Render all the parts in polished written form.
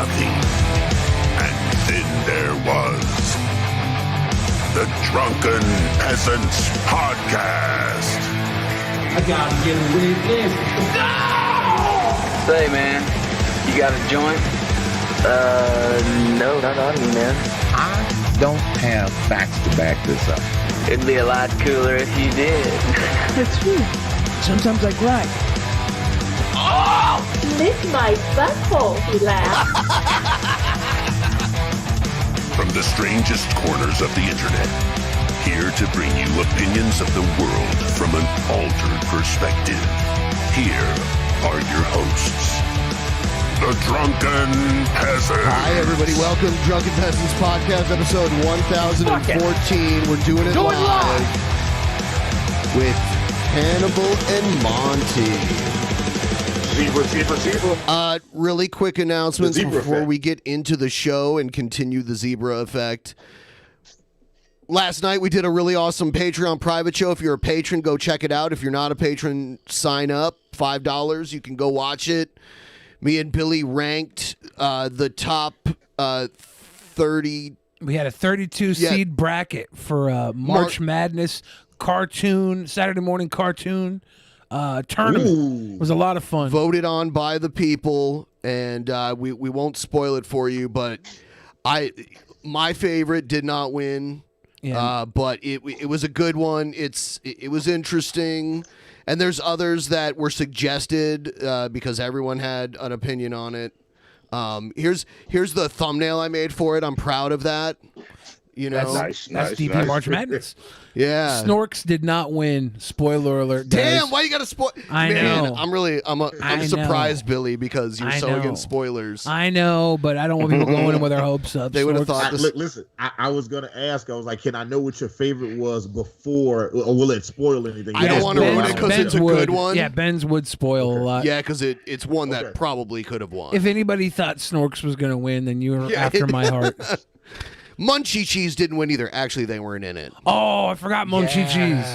nothing. And then there was the Drunken Peasants Podcast. I gotta get a witness. No! Say, man, you got a joint? No, not on me, man. I don't have facts to back this up. It'd be a lot cooler if you did. That's true. Sometimes I cry. Oh! Lick my butthole, he laughed. From the strangest corners of the internet, here to bring you opinions of the world from an altered perspective. Here are your hosts, the Drunken Peasants. Hi, everybody. Welcome to Drunken Peasants Podcast, episode 1014. We're doing it live with Hannibal and Monty. Zebra. Really quick announcements before we get into the show and continue the zebra effect. Last night we did a really awesome Patreon private show. If you're a patron, go check it out. If you're not a patron, sign up. $5. You can go watch it. Me and Billy ranked the top 30. We had a 32 seed bracket for March Madness cartoon, Saturday morning cartoon tournament. Ooh. It was a lot of fun. Voted on by the people, and we won't spoil it for you, but my favorite did not win. Yeah. But it was a good one. It was interesting. And there's others that were suggested because everyone had an opinion on it. Here's the thumbnail I made for it. I'm proud of that. You know, that's DP March Madness. Yeah. Snorks did not win. Spoiler alert, guys. Damn, why you gotta spoil? I know. I'm surprised, Billy, because you're so against spoilers. I know, but I don't want people going in with their hopes up. They would have thought this. Listen, I was gonna ask. I was like, can I know what your favorite was before, or will it spoil anything? I don't want to ruin it because it's a good one. Yeah, Ben's would spoil a lot. Yeah, because it's one that probably could have won. If anybody thought Snorks was gonna win, then you were after my heart. Munchie Cheese didn't win either. Actually, they weren't in it. Oh, I forgot Munchie Cheese.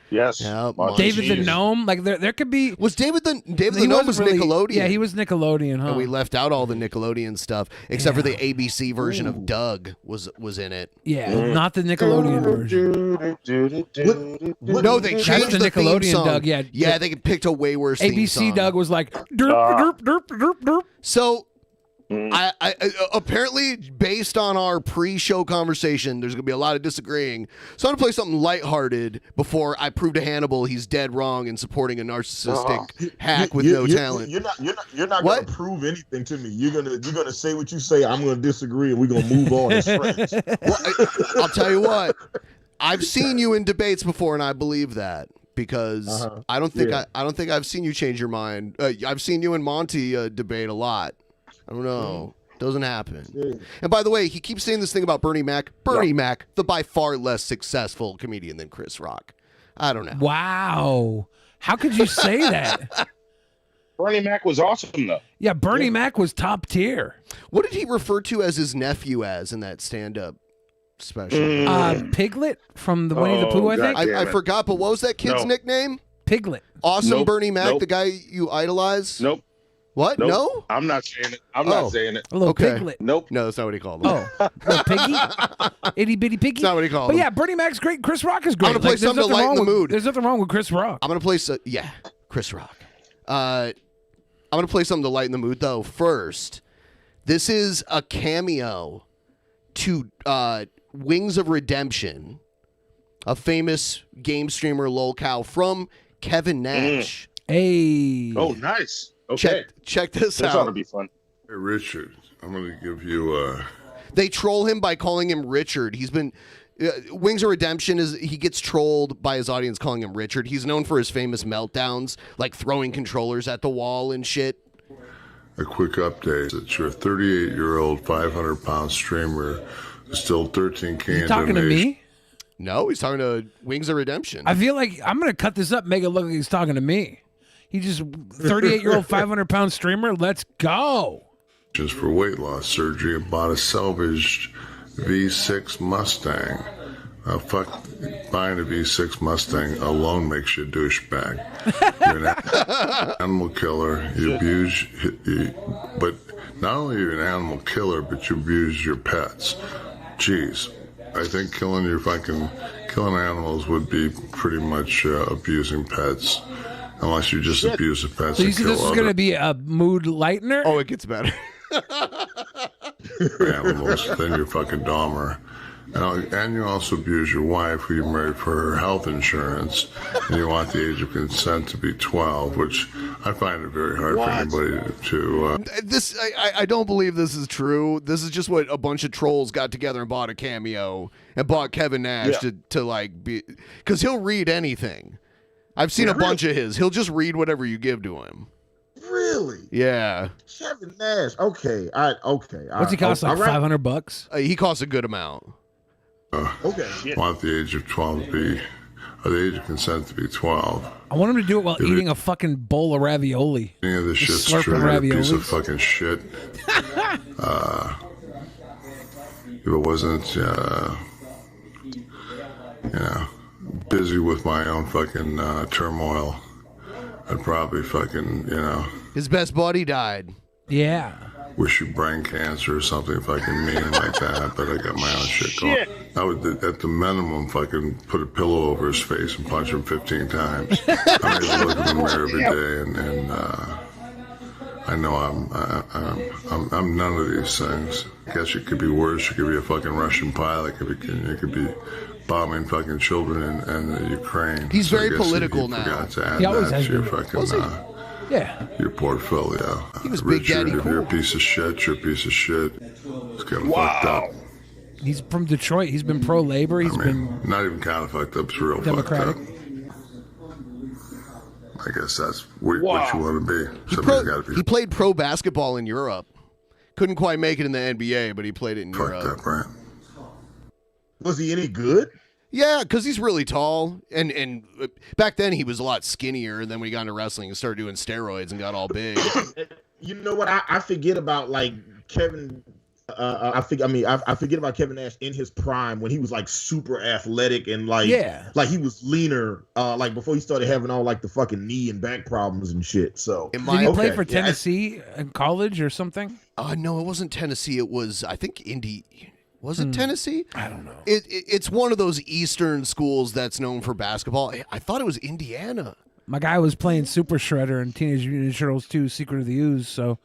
Yes. Yeah, David the Gnome. Like there could be. Was David the Gnome was really, Nickelodeon? Yeah, he was Nickelodeon, huh? And we left out all the Nickelodeon stuff except for the ABC version of Doug was in it. Yeah, not the Nickelodeon version. No, they changed the Nickelodeon theme song. Doug. Yeah, they picked a way worse theme song. ABC Doug was like derp derp derp derp derp. So. I apparently, based on our pre-show conversation, there's gonna be a lot of disagreeing. So I'm gonna play something lighthearted before I prove to Hannibal he's dead wrong in supporting a narcissistic hack with no talent. You're not gonna prove anything to me. You're gonna say what you say. I'm gonna disagree, and we're gonna move on as friends. I'll tell you what. I've seen you in debates before, and I believe that. Because I don't think I've seen you change your mind. I've seen you and Monty debate a lot. I don't know. Doesn't happen. And by the way, he keeps saying this thing about Bernie Mac. Bernie Mac, the by far less successful comedian than Chris Rock. I don't know. Wow. How could you say that? Bernie Mac was awesome, though. Yeah, Bernie Mac was top tier. What did he refer to as his nephew as in that stand-up special? Piglet from the Winnie the Pooh, I think? I forgot, but what was that kid's nickname? Piglet. Awesome Bernie Mac, the guy you idolize? Nope. What? Nope. No? I'm not saying it. I'm not saying it. A little piglet. Nope. No, that's not what he called him. Oh, little piggy? Itty bitty piggy? That's not what he called him. But yeah, Bernie Mac's great. Chris Rock is great. I'm going to play something to lighten the mood. There's nothing wrong with Chris Rock. I'm going to play, Chris Rock. I'm going to play something to lighten the mood, though. First, this is a cameo to Wings of Redemption, a famous game streamer lolcow from Kevin Nash. Hey. Oh, nice. Okay. Check this out. This ought to be fun. Hey, Richard, I'm going to give you They troll him by calling him Richard. He's been... Wings of Redemption he gets trolled by his audience calling him Richard. He's known for his famous meltdowns, like throwing controllers at the wall and shit. a quick update that your 38-year-old, 500-pound streamer is still 13 cans. You talking to me? No, he's talking to Wings of Redemption. I feel like I'm going to cut this up, make it look like he's talking to me. He just 38-year-old, 500-pound streamer. Let's go. Just for weight loss surgery and bought a salvaged V6 Mustang. Fuck, buying a V6 Mustang alone makes you a douchebag. You're an animal killer. You abuse, but Not only are you an animal killer, but you abuse your pets. Jeez, I think killing animals would be pretty much abusing pets, unless you just abuse the pets. So you and see, kill this is other going to be a mood lightener? Oh, it gets better. animals. Then you're fucking Dahmer. And you also abuse your wife, who you married for her health insurance, and you want the age of consent to be 12, which I find it very hard for anybody to. I don't believe this is true. This is just what a bunch of trolls got together and bought a cameo and bought Kevin Nash to like be, because he'll read anything. I've seen a bunch of his. He'll just read whatever you give to him. Really? Yeah. Kevin Nash. Okay. What's he cost? Like $500? He costs a good amount. Want the age of 12 to be, or the age of consent to be 12. I want him to do it while eating a fucking bowl of ravioli. Any of this shit's slurping true, a piece raviolis. of fucking shit. If it wasn't, busy with my own fucking turmoil, I'd probably fucking, His best buddy died. Yeah. Wish you brain cancer or something fucking mean like that, but I got my own shit going. I would, at the minimum, fucking put a pillow over his face and punch him 15 times. I mean, I look in the mirror every day, and I know I'm none of these things. I guess it could be worse. You could be a fucking Russian pilot. You could be bombing fucking children in the Ukraine. He's So I very guess political you now. Forgot to add He always that has to your been. fucking. Yeah. Your portfolio. He was Big Richard, Daddy if you're a Cool. piece of shit, you're a piece of shit. It's kind of fucked up. He's from Detroit. He's been pro-labor. He's been Not even kind of fucked up. It's real Democratic. fucked up. I guess that's what you want to be. Somebody's got to be He played pro basketball in Europe. Couldn't quite make it in the NBA, but he played it in fucked Europe. up, right? Was he any good? Yeah, because he's really tall, and back then he was a lot skinnier. And then when he got into wrestling, he started doing steroids and got all big. You know what? I forget about like Kevin. I forget about Kevin Nash in his prime when he was like super athletic and like he was leaner. Like before he started having all like the fucking knee and back problems and shit. So Did he play for Tennessee in college or something? No, it wasn't Tennessee. It was, I think, Indy. Was it Tennessee? I don't know. It's one of those Eastern schools that's known for basketball. I thought it was Indiana. My guy was playing Super Shredder in Teenage Mutant Ninja Turtles 2: Secret of the Ooze, so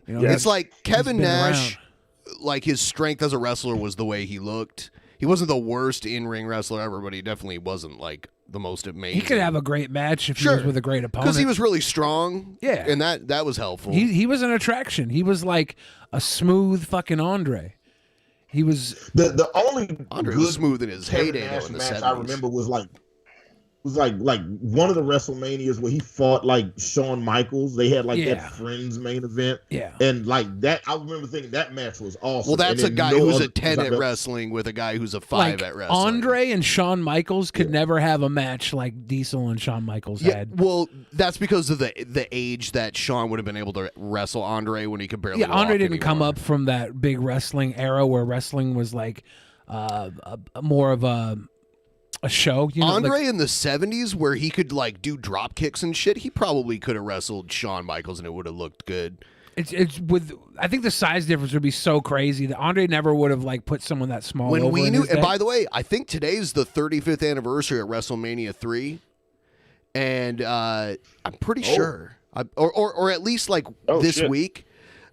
It's like Kevin been Nash, around. like his strength as a wrestler was the way he looked. He wasn't the worst in-ring wrestler ever, but he definitely wasn't like the most amazing. He could have a great match if he was with a great opponent. Because he was really strong. Yeah. And that was helpful. He was an attraction. He was like a smooth fucking Andre. He was the only Andre good was smooth in his Kevin heyday Nash though in the match 70s. I remember was like one of the WrestleManias where he fought like Shawn Michaels. They had like that Friends main event. Yeah. And like that, I remember thinking that match was awesome. Well, that's And a then guy no who's other a 10 I've at ever- wrestling with a guy who's a 5 like at wrestling. Andre and Shawn Michaels could never have a match like Diesel and Shawn Michaels had. Well, that's because of the age that Shawn would have been able to wrestle Andre when he could barely Yeah, Andre walk didn't come anymore. up from that big wrestling era where wrestling was like more of a show. You know, Andre like, in the 70s where he could like do drop kicks and shit, he probably could have wrestled Shawn Michaels and it would have looked good. it's with. I think the size difference would be so crazy that Andre never would have like put someone that small. When over we in knew, his and day. by the way, I think today's the 35th anniversary at WrestleMania 3, and I'm pretty sure, or at least like this week.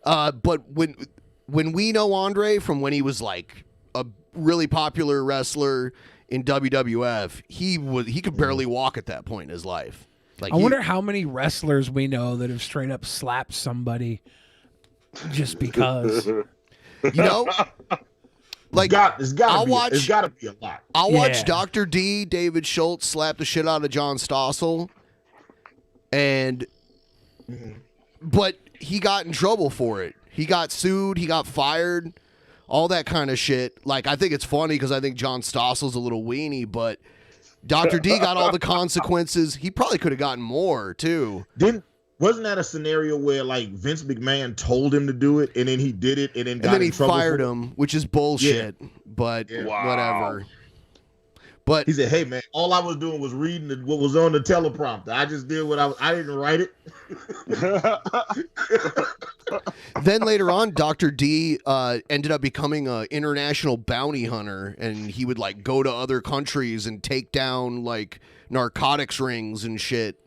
But when we know Andre from when he was like a really popular wrestler in WWF, he could barely walk at that point in his life. Like I wonder how many wrestlers we know that have straight up slapped somebody just because. You know, like it's gotta be a lot. I'll watch Dr. D, David Schultz slap the shit out of John Stossel, and but he got in trouble for it. He got sued. He got fired. All that kind of shit. Like, I think it's funny because I think John Stossel's a little weenie, but Dr. D got all the consequences. He probably could have gotten more too. Wasn't that a scenario where like Vince McMahon told him to do it and then he did it and then got And then in he trouble fired for it? him, which is bullshit. But whatever. But he said, "Hey man, all I was doing was reading what was on the teleprompter. I just did what I didn't write it." Then later on, Dr. D ended up becoming an international bounty hunter, and he would like go to other countries and take down like narcotics rings and shit.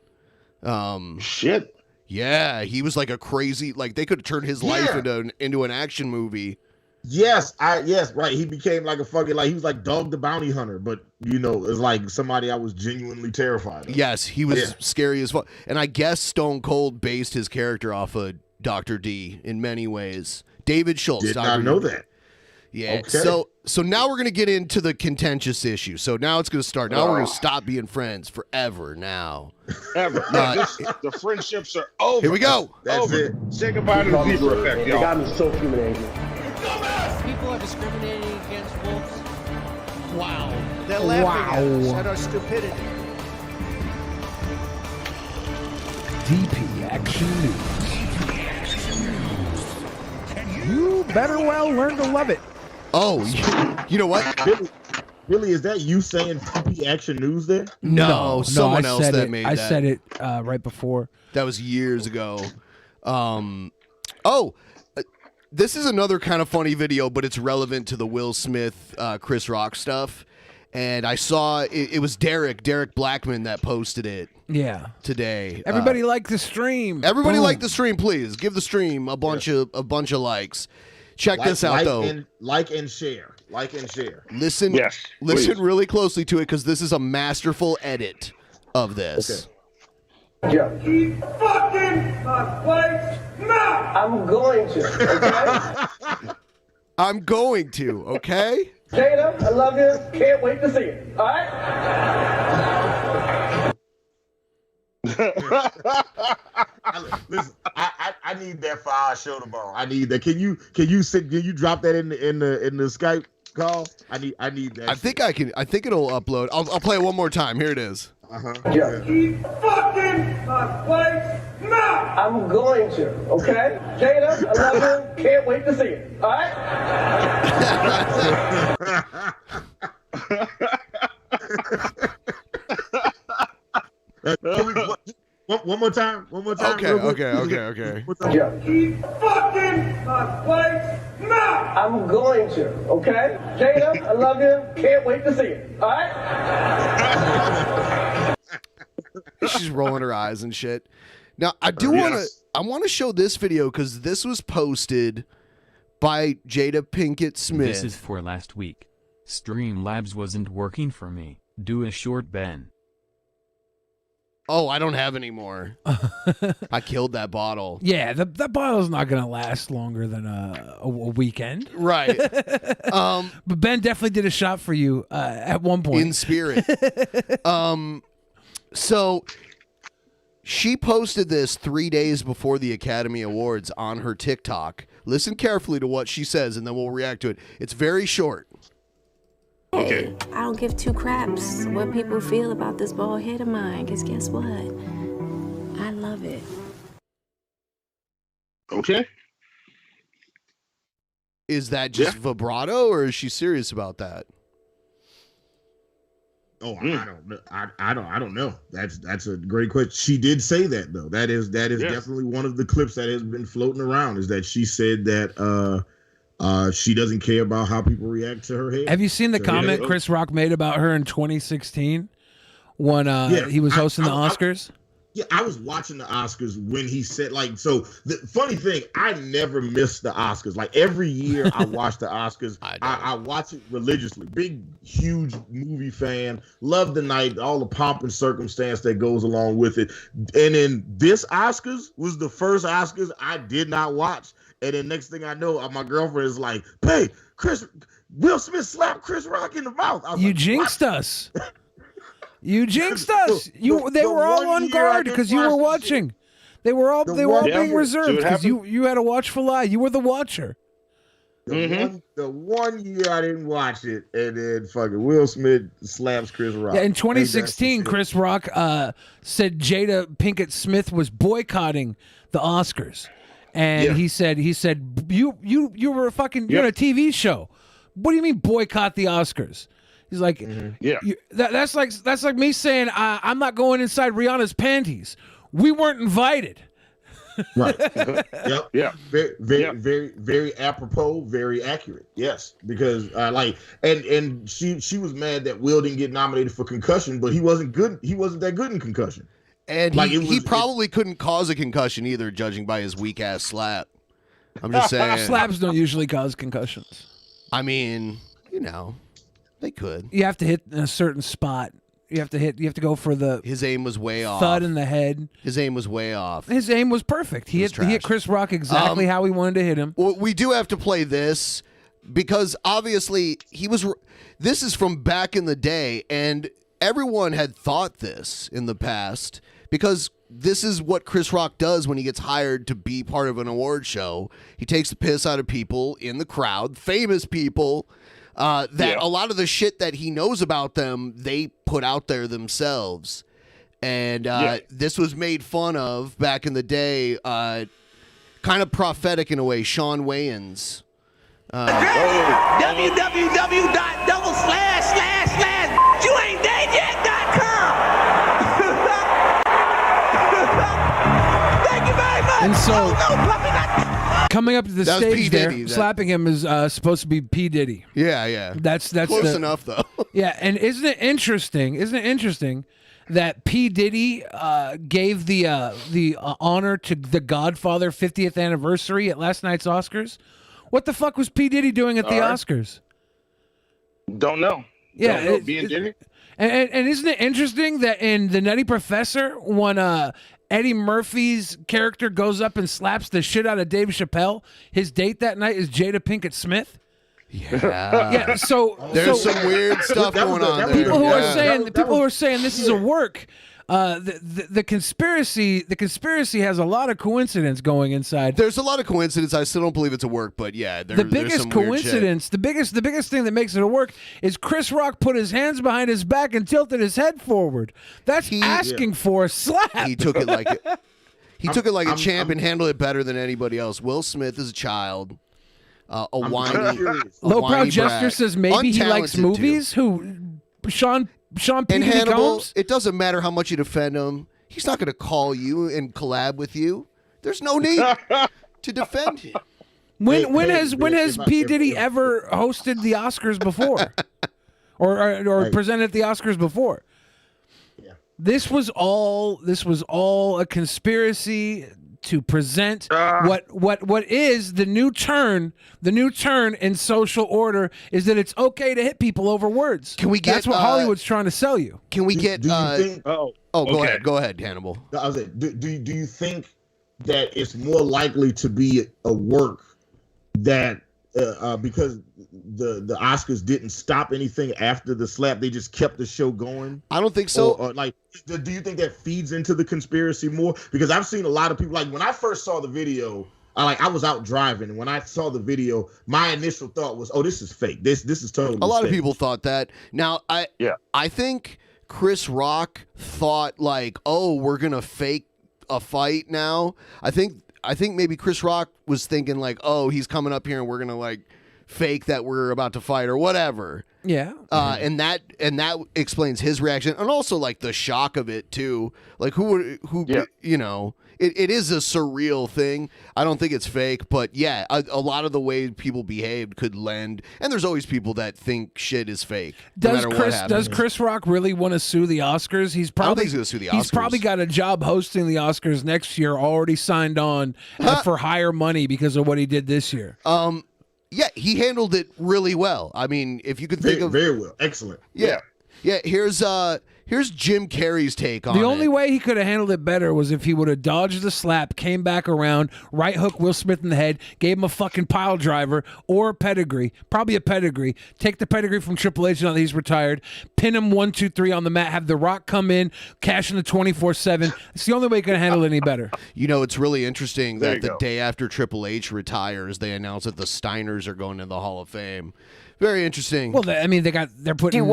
Shit. Yeah, he was like a crazy. Like they could have turned his life into an action movie. Yes, right. He became like a fucking he was like Dog the Bounty Hunter, but it's like somebody I was genuinely terrified of. Yes, he was scary as fuck. And I guess Stone Cold based his character off of Dr. D in many ways. David Schultz. Did not know that. Yeah. Okay. So now we're gonna get into the contentious issue. So now it's gonna start. Now we're gonna stop being friends forever. Now. Ever. The friendships are over. Here we go. That's it. Say goodbye to the Bieber effect, They y'all. got me so humiliated. People are discriminating against wolves. Wow. They're laughing at our stupidity. DP Action News. You better well learn to love it. Oh, you know what? Really, is that you saying PP Action News there? No, someone I else said that it. made I that. said it right before. That was years ago. This is another kind of funny video, but it's relevant to the Will Smith, Chris Rock stuff. And I saw it was Derek Blackman that posted it. Yeah. Today. Everybody like the stream. Everybody Boom. like the stream, please. Give the stream a bunch of likes. Check this out though. Like and share. Like and share. Listen really closely to it because this is a masterful edit of this. Okay. Yeah. Keep fucking my wife's mouth. I'm going to, okay? I'm going to, okay? Jada, I love you. Can't wait to see it. All right? Listen, I need that for our show tomorrow. I need that. Can you drop that in the Skype call? I need that. I think it'll upload. I'll play it one more time. Here it is. Yeah. Keep fucking my wife's mouth. I'm going to, okay? Jada, I love you. Can't wait to see it. All right? One more time. Okay. Yeah. Keep fucking my wife's mouth. I'm going to, okay? Jada, I love you. Can't wait to see it. All right? She's rolling her eyes and shit. Now, I want to show this video because this was posted by Jada Pinkett Smith. This is for last week. Streamlabs wasn't working for me. Do a short Ben. Oh, I don't have any more. I killed that bottle. Yeah, that bottle's not going to last longer than a weekend. Right. But Ben definitely did a shot for you at one point. In spirit. So she posted this 3 days before the Academy Awards on her TikTok. Listen carefully to what she says, and then we'll react to it. It's very short. Okay. I don't give two craps what people feel about this bald head of mine, because guess what? I love it. Okay. Is that just vibrato, or is she serious about that? Oh, I don't know. I don't know. That's a great question. She did say that though. That is definitely one of the clips that has been floating around. Is that she said that she doesn't care about how people react to her hair. Have you seen the comment Chris Rock made about her in 2016 when he was hosting the Oscars? I was watching the Oscars when he said, so the funny thing, I never miss the Oscars. Like every year I watch the Oscars. I watch it religiously. Big, huge movie fan. Love the night, all the pomp and circumstance that goes along with it. And then this Oscars was the first Oscars I did not watch. And then next thing I know, my girlfriend is like, "Hey, Will Smith slapped Chris Rock in the mouth." You jinxed us. You jinxed us. They were all on guard because you were watching. They were all being reserved because you had a watchful eye. You were the watcher. The one year I didn't watch it, and then fucking Will Smith slaps Chris Rock. Yeah, in 2016, Chris Rock said Jada Pinkett Smith was boycotting the Oscars. And he said, you were a fucking, you're on a TV show. What do you mean boycott the Oscars? He's like, that's like me saying I'm not going inside Rihanna's panties. We weren't invited. Right. Yep. Yeah. Very apropos, very accurate. Yes, because and she was mad that Will didn't get nominated for concussion, but he wasn't good. He wasn't that good in concussion. And he probably couldn't cause a concussion either, judging by his weak ass slap. I'm just saying. Slaps don't usually cause concussions. I mean, they could. You have to hit in a certain spot. You have to go for the. His aim was way off. Thud in the head. His aim was way off. His aim was perfect. He hit Chris Rock exactly how he wanted to hit him. Well, we do have to play this because obviously this is from back in the day, and everyone had thought this in the past because this is what Chris Rock does when he gets hired to be part of an award show. He takes the piss out of people in the crowd, famous people. A lot of the shit that he knows about them, they put out there themselves. And this was made fun of back in the day, kind of prophetic in a way. Sean Wayans. Thank you very much. And so, coming up to the That was stage P. there, Diddy, slapping him is supposed to be P. Diddy. Yeah. That's close enough though. Yeah, and isn't it interesting that P. Diddy gave the honor to The Godfather 50th anniversary at last night's Oscars? What the fuck was P. Diddy doing at the Oscars? Don't know. Yeah, Don't know. Being Diddy. And isn't it interesting that in The Nutty Professor, when Eddie Murphy's character goes up and slaps the shit out of Dave Chappelle, his date that night is Jada Pinkett Smith? Yeah. So there's some weird stuff going on there. People who are saying this is a work. The conspiracy has a lot of coincidence going inside. There's a lot of coincidence. I still don't believe it's a work, but yeah, the biggest coincidence, the biggest thing that makes it a work is Chris Rock put his hands behind his back and tilted his head forward. That's asking for a slap. He took it like a champ and handled it better than anybody else. Will Smith is a child. A whiny Lowbrow Jester brat. says maybe he likes Untalented, movies. too. Who Sean And P. Hannibal, Combs? it doesn't matter how much you defend him. He's not going to call you and collab with you. There's no need to defend him. When has P. Diddy ever hosted the Oscars before, or presented at the Oscars before? Yeah. This was all a conspiracy to present what is the new turn. The new turn in social order is that it's okay to hit people over words. Can we get? That's what Hollywood's trying to sell you. Can we get? Do you think? Go ahead, Hannibal. I was saying, do you think that it's more likely to be a work that because the Oscars didn't stop anything after the slap, they just kept the show going? I don't think so. Or do you think that feeds into the conspiracy more? Because I've seen a lot of people, like when I first saw the video, I was out driving, and when I saw the video, my initial thought was, "Oh, this is fake. This is totally." A lot of fake. people thought that. Now, I think Chris Rock thought like, "Oh, we're gonna fake a fight now." I think maybe Chris Rock was thinking like, "Oh, he's coming up here and we're gonna like fake that we're about to fight or whatever." Yeah. And that explains his reaction, and also like the shock of it too. Like who you know. It is a surreal thing. I don't think it's fake, but yeah, a lot of the way people behaved could lend. And there's always people that think shit is fake. Does Chris Rock really want to sue the Oscars? He's probably I don't think he's going to sue the Oscars. He's probably got a job hosting the Oscars next year, already signed on for higher money because of what he did this year. Yeah, he handled it really well. I mean, if you could think of very well, excellent. Yeah. Here's Jim Carrey's take on it. The only way he could have handled it better was if he would have dodged the slap, came back around, right hook Will Smith in the head, gave him a fucking pile driver or a pedigree, probably a pedigree. Take the pedigree from Triple H now that he's retired, pin him 1, 2, 3 on the mat, have The Rock come in, cash in the 24/7. It's the only way he could have handled it any better. You know, it's really interesting There that you the go. day after Triple H retires, they announce that the Steiners are going to the Hall of Fame. Very interesting. Well, they're putting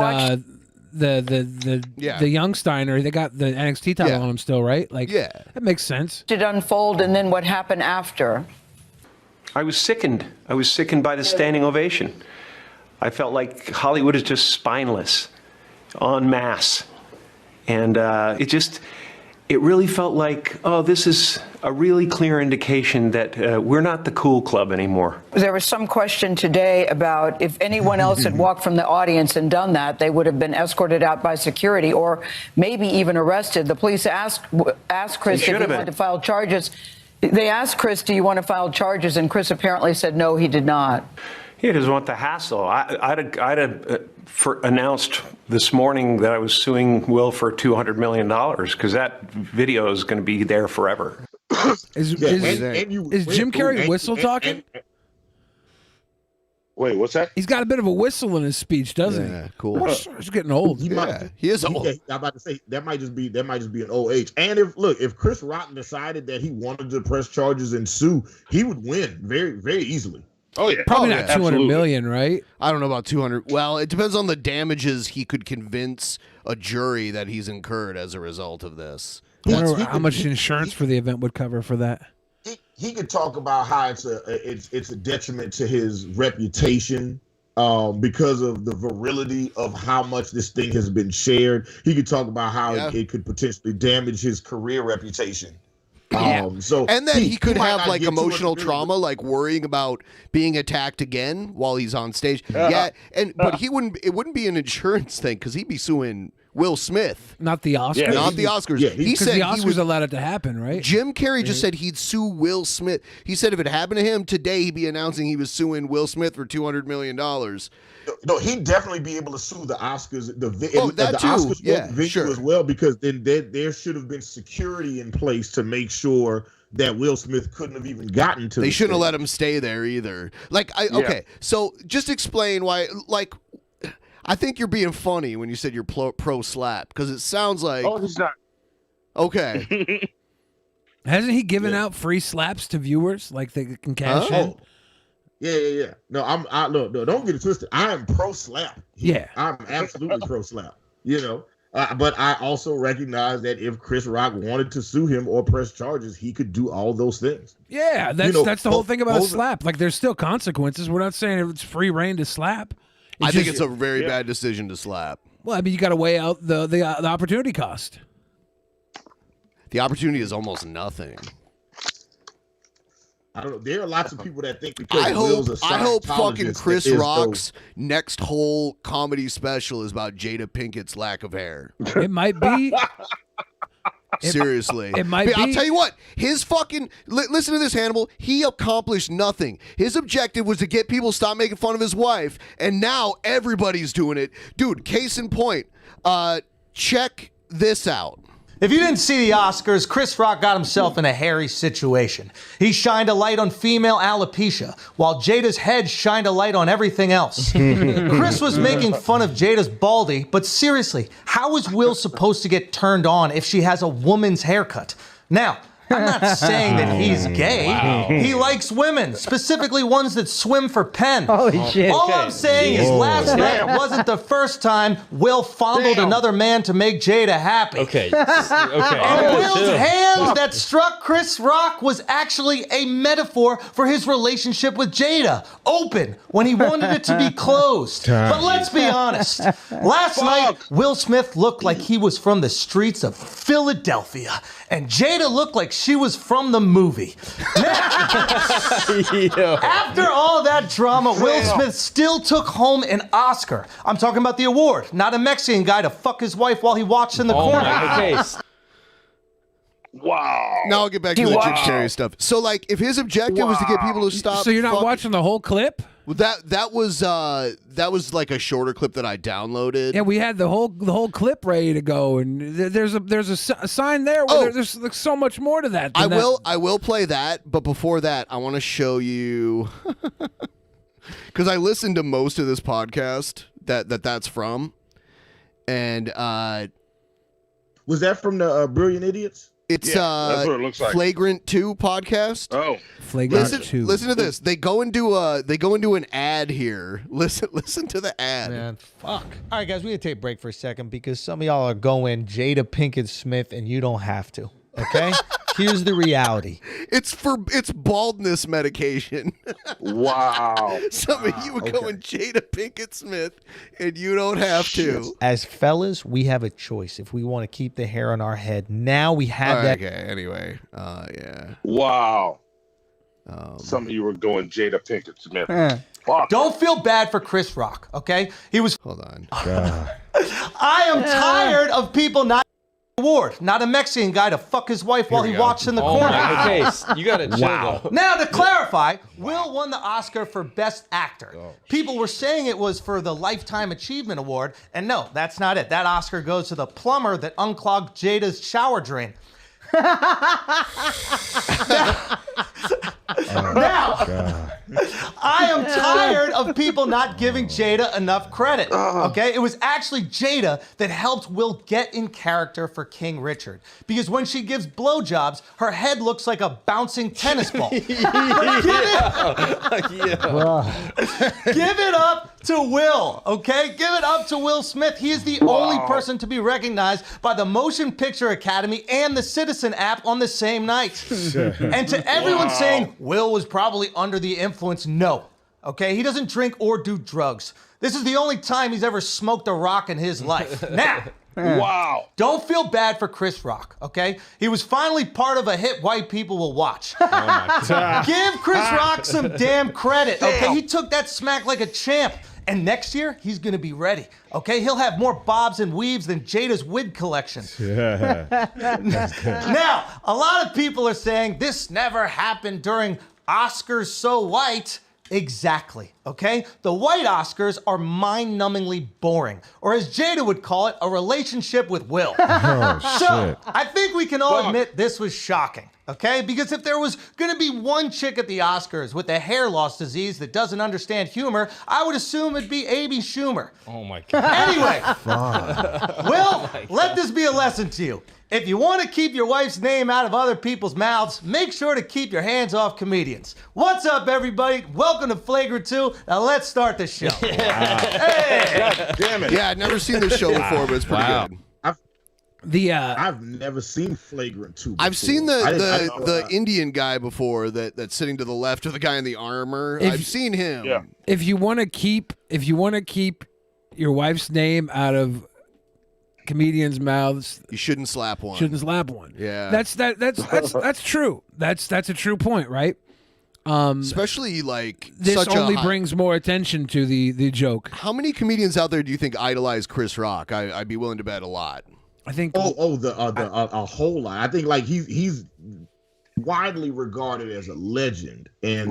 the young Steiner, they got the NXT title on him still, right? Like, that makes sense. Did unfold, and then what happened after? I was sickened. I was sickened by the standing ovation. I felt like Hollywood is just spineless, en masse. And it really felt like, oh, this is a really clear indication that we're not the cool club anymore. There was some question today about if anyone else had walked from the audience and done that, they would have been escorted out by security or maybe even arrested. The police asked Chris if he wanted to file charges. They asked Chris, do you want to file charges? And Chris apparently said no, he did not. He doesn't want the hassle. I'd have announced this morning that I was suing Will for $200 million because that video is going to be there forever. Is Jim Carrey whistle talking? Wait, what's that? He's got a bit of a whistle in his speech, doesn't he? Yeah, cool. He's getting old. He is old. I'm about to say that might just be an old age. And if Chris Rock decided that he wanted to press charges and sue, he would win very, very easily. Oh yeah, probably not 200 million, right? I don't know about 200. Well, it depends on the damages he could convince a jury that he's incurred as a result of this. I wonder how much insurance for the event would cover for that. He could talk about how it's a detriment to his reputation because of the virility of how much this thing has been shared. He could talk about how it could potentially damage his career reputation. And then he could have like emotional trauma, like worrying about being attacked again while he's on stage. But it wouldn't be an insurance thing because he'd be suing Will Smith, not the Oscars. Not the Oscars. Yeah, he said the Oscars allowed it to happen, right? Jim Carrey just said he'd sue Will Smith. He said if it happened to him today, he'd be announcing he was suing Will Smith for $200 million. No, he'd definitely be able to sue the Oscars, the Oscars venue as well, because then there should have been security in place to make sure that Will Smith couldn't have even gotten to. They shouldn't have let him stay there either. Okay, so just explain why. Like, I think you're being funny when you said you're pro slap because it sounds like. Oh, he's not. Okay. Hasn't he given out free slaps to viewers like they can cash in? Yeah. No, no, don't get it twisted. I am pro slap. Yeah, I'm absolutely pro slap. But I also recognize that if Chris Rock wanted to sue him or press charges, he could do all those things. Yeah, that's the whole thing about a slap. Like, there's still consequences. We're not saying it's free reign to slap. I think it's a very bad decision to slap. Well, I mean, you got to weigh out the opportunity cost. The opportunity is almost nothing. I don't know. There are lots of people that think because I hope fucking Chris Rock's next whole comedy special is about Jada Pinkett's lack of hair. It might be. Seriously. It might be. I'll tell you what, his fucking listen to this, Hannibal. He accomplished nothing. His objective was to get people to stop making fun of his wife, and now everybody's doing it. Dude, case in point, check this out. If you didn't see the Oscars, Chris Rock got himself in a hairy situation. He shined a light on female alopecia, while Jada's head shined a light on everything else. Chris was making fun of Jada's baldy, but seriously, how is Will supposed to get turned on if she has a woman's haircut? Now, I'm not saying that he's gay. Wow. He likes women, specifically ones that swim for Penn. Holy shit. All I'm saying is last night wasn't the first time Will fondled another man to make Jada happy. Okay. And Will's hand that struck Chris Rock was actually a metaphor for his relationship with Jada. Open when he wanted it to be closed. But let's be honest. Last night, Will Smith looked like he was from the streets of Philadelphia. And Jada looked like she was from the movie. After all that drama, Will Smith still took home an Oscar. I'm talking about the award, not a Mexican guy to fuck his wife while he watched in the corner. Wow. Now I'll get back to the Jim Carrey stuff. So, like, if his objective was to get people to stop, so you're not watching the whole clip? Well, that was like a shorter clip that I downloaded. Yeah, we had the whole clip ready to go, and there's a sign there. Where there's so much more to that. I will play that, but before that, I want to show you because I listened to most of this podcast that's from, and was that from the Brilliant Idiots? It's that's what it looks like. Flagrant 2 podcast. Oh, Flagrant 2. Listen to this. They go into an ad here. Listen to the ad. Man, fuck. All right, guys, we gotta take a break for a second because some of y'all are going Jada Pinkett Smith, and you don't have to. Okay? Here's the reality. It's baldness medication. Wow. Some of you would go and Jada Pinkett Smith, and you don't have to. As fellas, we have a choice. If we want to keep the hair on our head, now we have that. Okay, anyway. Yeah. Wow. Some of you were going Jada Pinkett Smith. Fuck. Don't feel bad for Chris Rock, okay? He was. Hold on. I am tired of people not award, not a Mexican guy to fuck his wife while he walks in the corner. Okay, you gotta chill though. Now to clarify, Will won the Oscar for Best Actor. People were saying it was for the Lifetime Achievement Award, and no, that's not it. That Oscar goes to the plumber that unclogged Jada's shower drain. Now, I am tired of people not giving Jada enough credit. Okay, it was actually Jada that helped Will get in character for King Richard, because when she gives blowjobs, her head looks like a bouncing tennis ball. Give it up to Will, okay? Give it up to Will Smith. He is the only person to be recognized by the Motion Picture Academy and the Citizen app on the same night. And to everyone saying Will was probably under the influence, no. Okay, he doesn't drink or do drugs. This is the only time he's ever smoked a rock in his life. Now, wow. Don't feel bad for Chris Rock, okay? He was finally part of a hit white people will watch. Oh my God. Give Chris Rock some damn credit, okay? He took that smack like a champ. And next year, he's gonna be ready, okay? He'll have more bobs and weaves than Jada's wig collection. Now, a lot of people are saying this never happened during Oscars So White. Exactly, okay? The white Oscars are mind-numbingly boring, or as Jada would call it, a relationship with Will. So, I think we can all admit this was shocking, okay? Because if there was gonna be one chick at the Oscars with a hair loss disease that doesn't understand humor, I would assume it'd be Amy Schumer. Oh my God. Anyway, Will, let this be a lesson to you. If you want to keep your wife's name out of other people's mouths, make sure to keep your hands off comedians. What's up, everybody? Welcome to Flagrant 2. Now let's start the show. Hey! God damn it. Yeah, I've never seen this show before, but it's pretty good. I've never seen Flagrant 2 before. I've seen the Indian guy before that's sitting to the left of the guy in the armor. I've seen him. Yeah. If you want to keep your wife's name out of comedians' mouths, you shouldn't slap one. Yeah, that's true. That's a true point, right? Especially like this only brings more attention to the joke. How many comedians out there do you think idolize Chris Rock? I'd be willing to bet a lot. I think a whole lot. I think like he's widely regarded as a legend in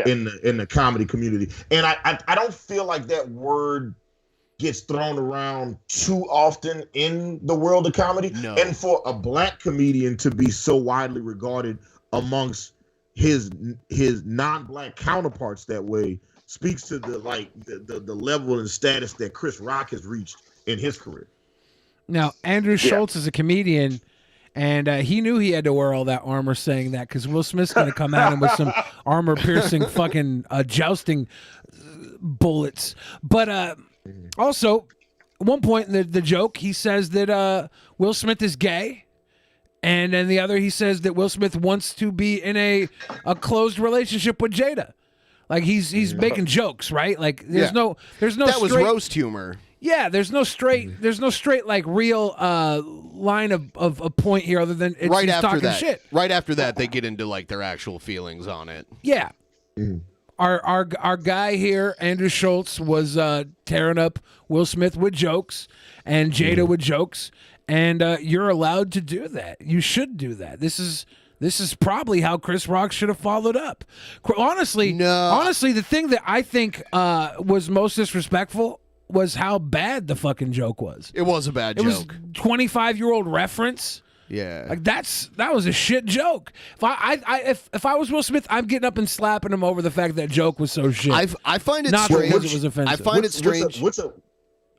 in the comedy community, and I don't feel like that word gets thrown around too often in the world of comedy. No. And for a black comedian to be so widely regarded amongst his non-black counterparts that way speaks to the level and status that Chris Rock has reached in his career. Now, Andrew Schultz is a comedian, and he knew he had to wear all that armor saying that, because Will Smith's going to come at him with some armor-piercing fucking jousting bullets. But also, at one point in the joke, he says that Will Smith is gay, and then the other, he says that Will Smith wants to be in a closed relationship with Jada. Like he's making jokes, right? Like there's no that was roast humor. Yeah, there's no straight like real line of a point here other than it's right after talking that. Shit. Right after that, they get into like their actual feelings on it. Yeah. Our guy here, Andrew Schultz, was tearing up Will Smith with jokes and Jada with jokes, and you're allowed to do that. You should do that. This is probably how Chris Rock should have followed up. Honestly, the thing that I think was most disrespectful was how bad the fucking joke was. It was a bad joke. It was 25-year-old reference. Yeah, like that was a shit joke. If I was Will Smith, I'm getting up and slapping him over the fact that joke was so shit. I find it not strange. because it was offensive. I find it strange.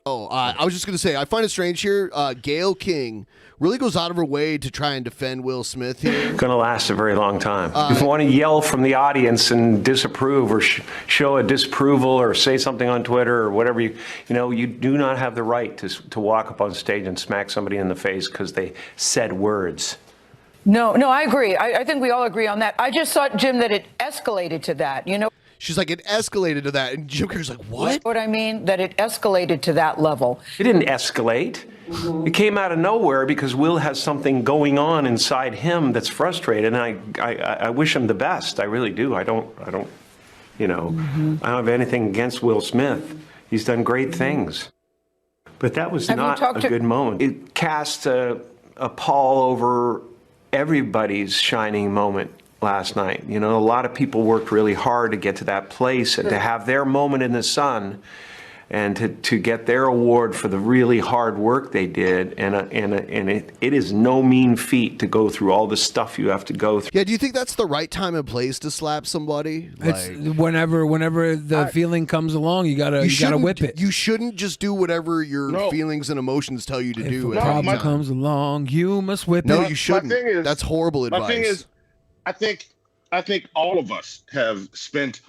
I was just gonna say I find it strange here. Gayle King really goes out of her way to try and defend Will Smith here. Going to last a very long time. If you want to yell from the audience and disapprove or show a disapproval or say something on Twitter or whatever, you do not have the right to walk up on stage and smack somebody in the face because they said words. No, I agree. I think we all agree on that. I just thought, Jim, that it escalated to that. You know. She's like, it escalated to that, and Jim Carrey's like, what? What I mean, that it escalated to that level. It didn't escalate. It came out of nowhere because Will has something going on inside him that's frustrated, and I wish him the best. I really do. I don't, you know, I don't have anything against Will Smith. He's done great things. But that was not a good moment. It cast a pall over everybody's shining moment last night. You know, a lot of people worked really hard to get to that place and to have their moment in the sun and to get their award for the really hard work they did. And it is no mean feat to go through all the stuff you have to go through. Yeah, do you think that's the right time and place to slap somebody? It's whenever the feeling comes along, you gotta whip it. You shouldn't just do whatever your feelings and emotions tell you to do. If a problem comes along, you must whip it. No, you shouldn't. That's horrible advice. My thing is, I think all of us have spent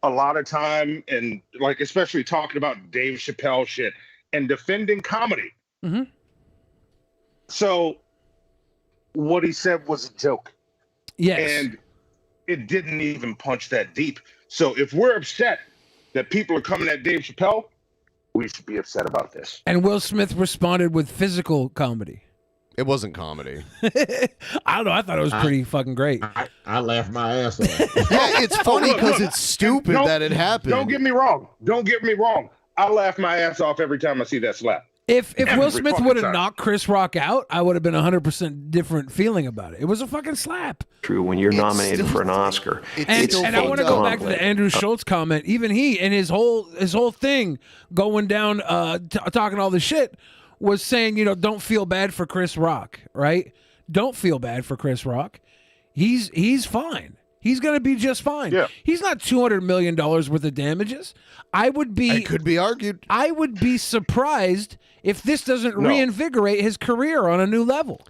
a lot of time and like especially talking about Dave Chappelle shit and defending comedy. Mm-hmm. So what he said was a joke. Yes. And it didn't even punch that deep. So if we're upset that people are coming at Dave Chappelle, we should be upset about this. And Will Smith responded with physical comedy. It wasn't comedy. I don't know. I thought it was pretty fucking great. I laughed my ass off. Yeah, it's funny because it's stupid that it happened. Don't get me wrong. I laugh my ass off every time I see that slap. If Will Smith would have knocked Chris Rock out, I would have been 100% different feeling about it. It was a fucking slap. True, when you're nominated for an Oscar. And I want to go back to the Andrew Schultz comment. Even he and his whole thing going down, talking all this shit, was saying, you know, don't feel bad for Chris Rock, right? Don't feel bad for Chris Rock. He's fine. He's going to be just fine. Yeah. He's not $200 million worth of damages. It could be argued. I would be surprised if this doesn't reinvigorate his career on a new level.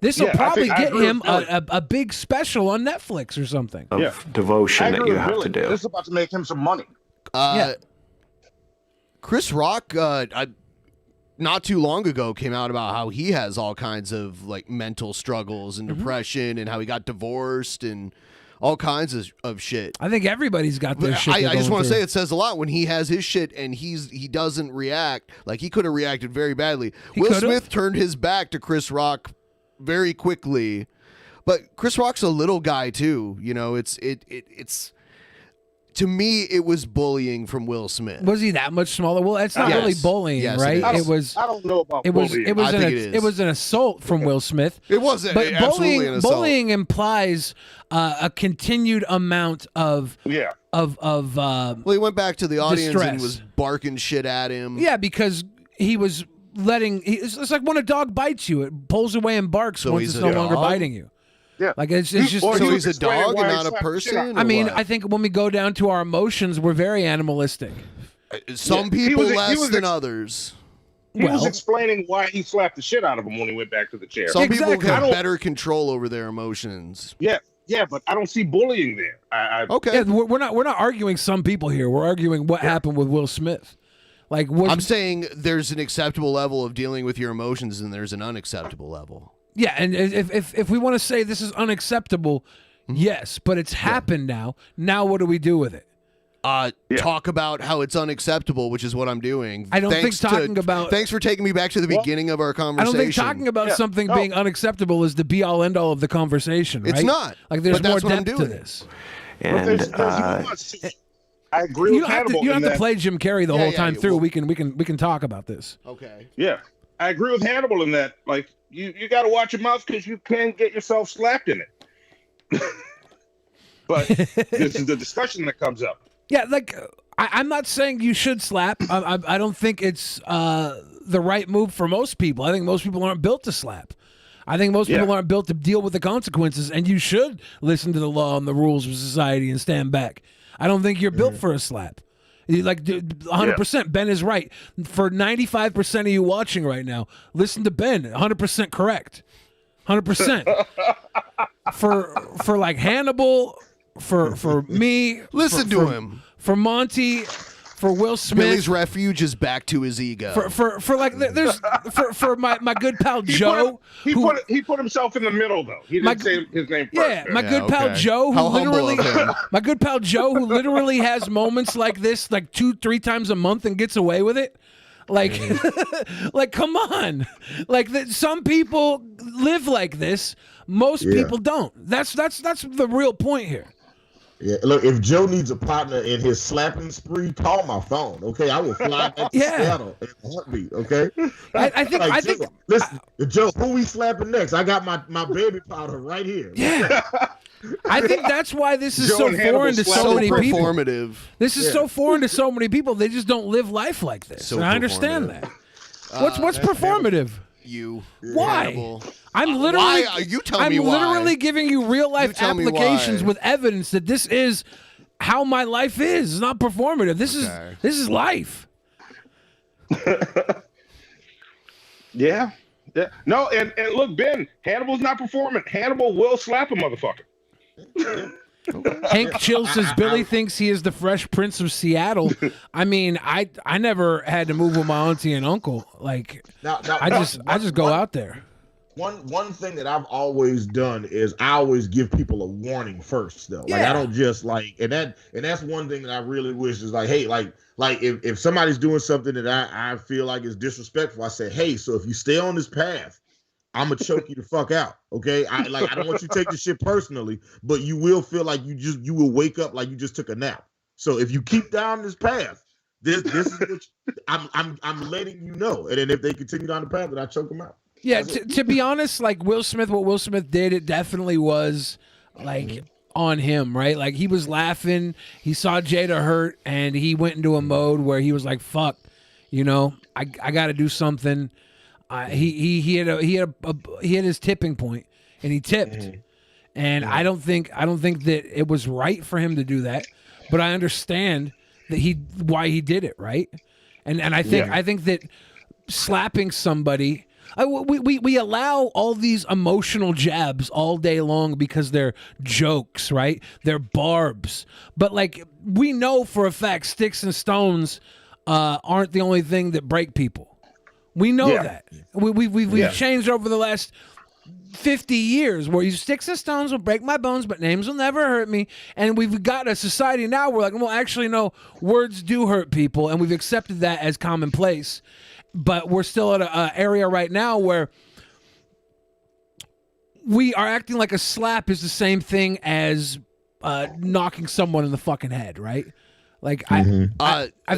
This will probably get him a big special on Netflix or something. Of devotion that you have to do. This is about to make him some money. Chris Rock, not too long ago, came out about how he has all kinds of like mental struggles and depression, and how he got divorced and all kinds of shit. I think everybody's got this shit. I just want to say it says a lot when he has his shit and he doesn't react. Like, he could have reacted very badly. Will Smith turned his back to Chris Rock very quickly, but Chris Rock's a little guy too. You know, it's to me, it was bullying from Will Smith. Was he that much smaller? Well, it's not really bullying, right? It was. I don't know about bullying. It was an assault from Will Smith. It wasn't. But Absolutely an assault. bullying implies a continued amount of well, he went back to the audience distress. and was barking shit at him. Yeah, because he was it's like when a dog bites you, it pulls away and barks once it's no longer biting you. Yeah. Like it's just so he's a dog and not a person? I mean, I think when we go down to our emotions, we're very animalistic. Some people less than others. He was explaining why he slapped the shit out of him when he went back to the chair. Some people have better control over their emotions. Yeah, but I don't see bullying there. Okay. Yeah, we're not arguing some people here. We're arguing what happened with Will Smith. Like, I'm saying there's an acceptable level of dealing with your emotions, and there's an unacceptable level. Yeah, and if we want to say this is unacceptable, yes, but it's happened now. Now what do we do with it? Talk about how it's unacceptable, which is what I'm doing. I don't think talking about... Thanks for taking me back to the beginning of our conversation. I don't think talking about something being unacceptable is the be-all, end-all of the conversation, right? It's not. Like, there's but more that's depth to this. And I agree with Hannibal. You don't have to play Jim Carrey the whole time through. We can talk about this. Okay. Yeah. I agree with Hannibal in that, like, you got to watch your mouth because you can get yourself slapped in it. But this is the discussion that comes up. Yeah, like, I'm not saying you should slap. I don't think it's the right move for most people. I think most people aren't built to slap. I think most people aren't built to deal with the consequences, and you should listen to the law and the rules of society and stand back. I don't think you're built for a slap. Like, 100%, Ben is right. For 95% of you watching right now, listen to Ben. 100% correct. 100%. For like Hannibal, for me, listen to him. For Monty, for Will Smith. Billy's refuge is back to his ego. For like there's for my good pal Joe. He put himself in the middle though. He didn't say his name first. Yeah, my good pal Joe, who literally has moments like this, like 2-3 times a month, and gets away with it. Like, like, come on. Like, some people live like this. Most people don't. That's the real point here. Yeah, look, if Joe needs a partner in his slapping spree, call my phone, okay? I will fly back to Seattle in a heartbeat, okay? I think. Listen, Joe, who we slapping next? I got my baby powder right here. Yeah. I think that's why this is so foreign to so many people. Performative. This is so foreign to so many people. They just don't live life like this. And I understand that. What's performative? Why? Hannibal. I'm literally. Why? You tell me why. I'm literally giving you real life applications with evidence that this is how my life is. It's not performative. This is life. Yeah. No, and look, Ben, Hannibal's not performing. Hannibal will slap a motherfucker. Hank Chill says Billy thinks he is the Fresh Prince of Seattle. I mean, I never had to move with my auntie and uncle. Like, I just go out there. One thing that I've always done is I always give people a warning first, though. Like, I don't just like, and that's one thing that I really wish is like, hey, like if somebody's doing something that I feel like is disrespectful, I say, hey, so if you stay on this path, I'm gonna choke you the fuck out. Okay. I don't want you to take this shit personally, but you will feel like you will wake up like you just took a nap. So if you keep down this path, this is what I'm letting you know. And then if they continue down the path, then I choke them out. Yeah, to be honest, like Will Smith, what Will Smith did, it definitely was like on him, right? Like he was laughing, he saw Jada hurt, and he went into a mode where he was like, "Fuck, you know, I got to do something." He had his tipping point, and he tipped. And I don't think that it was right for him to do that, but I understand that why he did it, right? And I think that slapping somebody. We allow all these emotional jabs all day long because they're jokes, right? They're barbs. But like we know for a fact, sticks and stones aren't the only thing that break people. We know that. We've changed over the last 50 years where sticks and stones will break my bones, but names will never hurt me. And we've got a society now where like, well, actually, no, words do hurt people, and we've accepted that as commonplace. But we're still at an area right now where we are acting like a slap is the same thing as knocking someone in the fucking head, right? Like I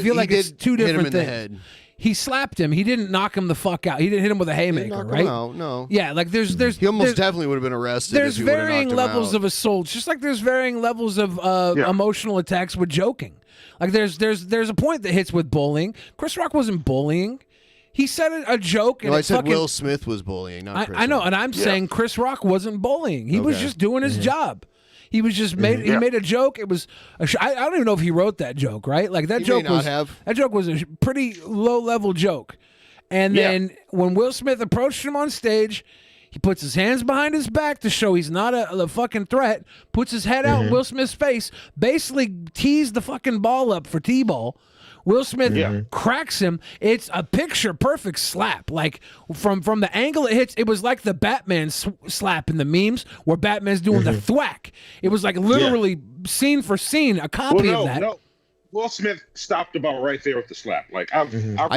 feel like it's two different things. He slapped him. He didn't knock him the fuck out. He didn't hit him with a haymaker, right? No. Yeah, like there's he almost definitely would have been arrested. There's varying levels of assaults, just like there's varying levels of emotional attacks with joking. Like there's a point that hits with bullying. Chris Rock wasn't bullying. He said a joke. And I said Will Smith was bullying, not Chris I know, Rock. and I'm saying Chris Rock wasn't bullying. He was just doing his job. He was just he made a joke. It was I don't even know if he wrote that joke, right? Like that joke was a pretty low level joke. And then when Will Smith approached him on stage, he puts his hands behind his back to show he's not a fucking threat, puts his head out in Will Smith's face, basically tees the fucking ball up for T-ball. Will Smith cracks him. It's a picture-perfect slap. Like, from the angle it hits, it was like the Batman slap in the memes where Batman's doing the thwack. It was like literally scene for scene, a copy of that. No. Will Smith stopped about right there with the slap. Like, I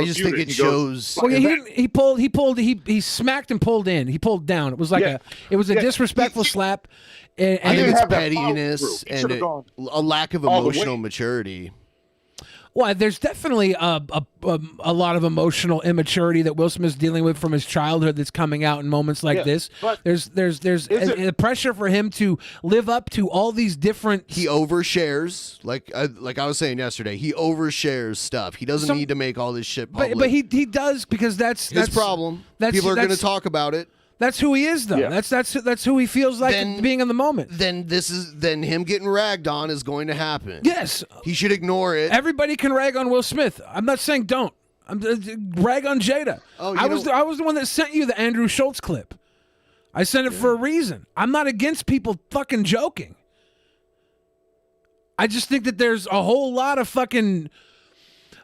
just think it shows. Well, he smacked and pulled in. He pulled down. It was like a disrespectful slap. And I think it's pettiness and a lack of emotional maturity. Well, there's definitely a lot of emotional immaturity that Will Smith's dealing with from his childhood that's coming out in moments like this. There's a pressure for him to live up to all these different. He overshares, like I was saying yesterday. He overshares stuff. He doesn't need to make all this shit public. But he does because that's his problem. People are going to talk about it. That's who he is, though. Yeah. That's who he feels like being in the moment. Then him getting ragged on is going to happen. Yes, he should ignore it. Everybody can rag on Will Smith. I'm not saying don't. Rag on Jada. I was the one that sent you the Andrew Schultz clip. I sent it for a reason. I'm not against people fucking joking. I just think that there's a whole lot of fucking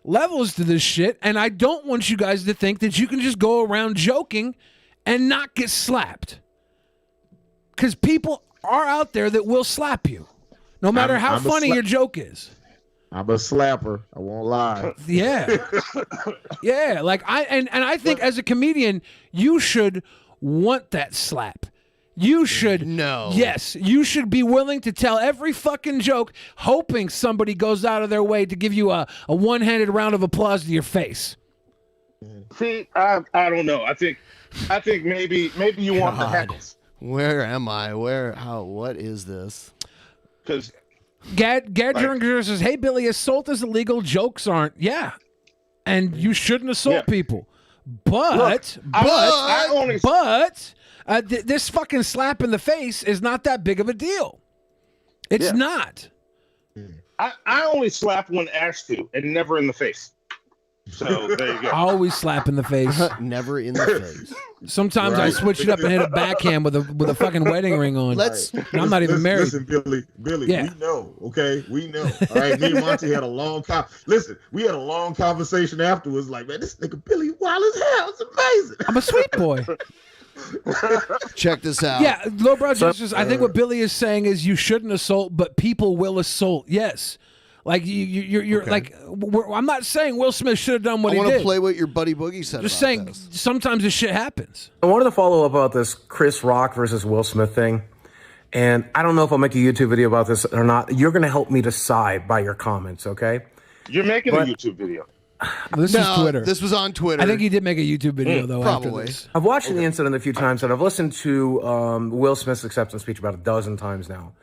levels to this shit, and I don't want you guys to think that you can just go around joking and not get slapped. Because people are out there that will slap you, no matter how funny your joke is. I'm a slapper. I won't lie. Yeah. Yeah. Like I think as a comedian, you should want that slap. You should Yes, you should be willing to tell every fucking joke, hoping somebody goes out of their way to give you a one-handed round of applause to your face. See, I don't know. I think maybe you want the heckles. Where am I? What is this? Because Gad says, "Hey Billy, assault is illegal. Jokes aren't." Yeah, and you shouldn't assault people. But this fucking slap in the face is not that big of a deal. It's not. I only slap when asked to, and never in the face. So there you go. I always slap in the face. Never in the face. Sometimes I switch it up and hit a backhand with a fucking wedding ring on. And I'm not even married. Listen, Billy, we know, okay? We know. All right, me and Monty had a long we had a long conversation afterwards. Like, man, this nigga Billy wild as hell. It's amazing. I'm a sweet boy. Check this out. Yeah, lowbrow justice. I think what Billy is saying is you shouldn't assault, but people will assault. Yes. Like you're okay. Like I'm not saying Will Smith should have done what he did. I want to play what your buddy Boogie said. Just saying, sometimes this shit happens. I wanted to follow up about this Chris Rock versus Will Smith thing, and I don't know if I'll make a YouTube video about this or not. You're going to help me decide by your comments, okay? You're making a YouTube video. This is Twitter. This was on Twitter. I think he did make a YouTube video though. Probably. After this. I've watched the incident a few times, and I've listened to Will Smith's acceptance speech about a dozen times now.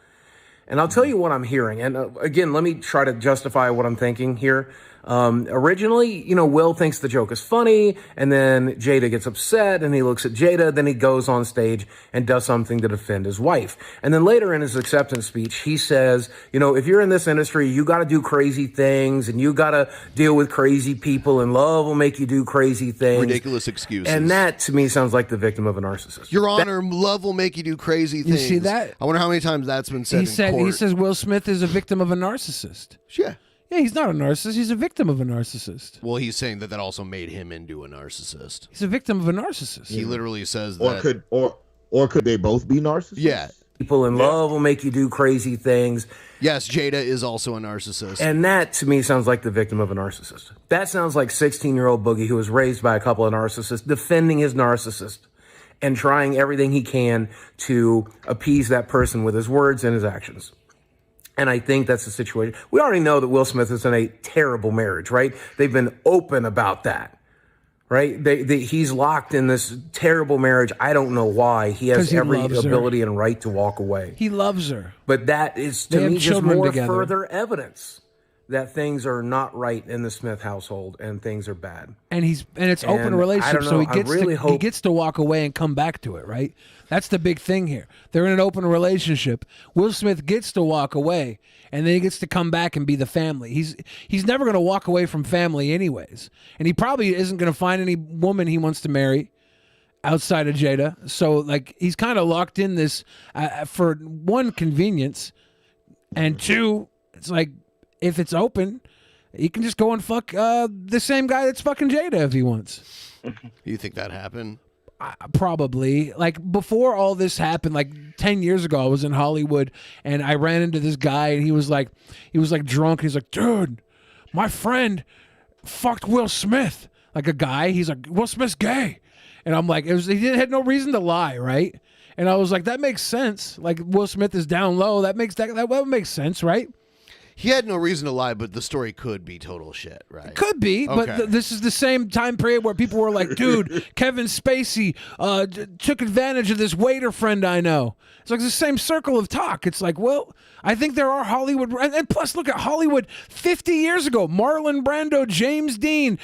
And I'll tell you what I'm hearing. And again, let me try to justify what I'm thinking here. Originally, Will thinks the joke is funny, and then Jada gets upset, and he looks at Jada, then he goes on stage and does something to defend his wife. And then later in his acceptance speech, he says, if you're in this industry, you got to do crazy things, and you got to deal with crazy people, and love will make you do crazy things. Ridiculous excuses. And that, to me, sounds like the victim of a narcissist. Your Honor, love will make you do crazy things. You see that? I wonder how many times that's been said in court. He says Will Smith is a victim of a narcissist. Yeah. Yeah, he's not a narcissist. He's a victim of a narcissist. Well, he's saying that also made him into a narcissist. He's a victim of a narcissist. He literally says that. Or could they both be narcissists? Yeah. People in love will make you do crazy things. Yes, Jada is also a narcissist. And that, to me, sounds like the victim of a narcissist. That sounds like 16-year-old Boogie who was raised by a couple of narcissists, defending his narcissist and trying everything he can to appease that person with his words and his actions. And I think that's the situation. We already know that Will Smith is in a terrible marriage, right? They've been open about that, right? He's locked in this terrible marriage. I don't know why. He has every ability and right to walk away. He loves her. But that is, to me, just more further evidence that things are not right in the Smith household and things are bad. And it's open relationship, so he gets to walk away and come back to it, right? That's the big thing here. They're in an open relationship. Will Smith gets to walk away, and then he gets to come back and be the family. He's never going to walk away from family anyways, and he probably isn't going to find any woman he wants to marry outside of Jada. So like he's kind of locked in this for one, convenience, and two, it's like if it's open, he can just go and fuck the same guy that's fucking Jada if he wants. You think that happened? Probably. Like before all this happened, like 10 years ago, I was in Hollywood and I ran into this guy and he was like drunk. He's like, dude, my friend fucked Will Smith. Like a guy. He's like, Will Smith's gay. And I'm like, he had no reason to lie, right? And I was like, that makes sense. Like Will Smith is down low. That makes sense, right? He had no reason to lie, but the story could be total shit, right? Could be, but this is the same time period where people were like, dude, Kevin Spacey took advantage of this waiter friend I know. It's like the same circle of talk. It's like, well, I think there are Hollywood, and plus look at Hollywood 50 years ago. Marlon Brando, James Dean,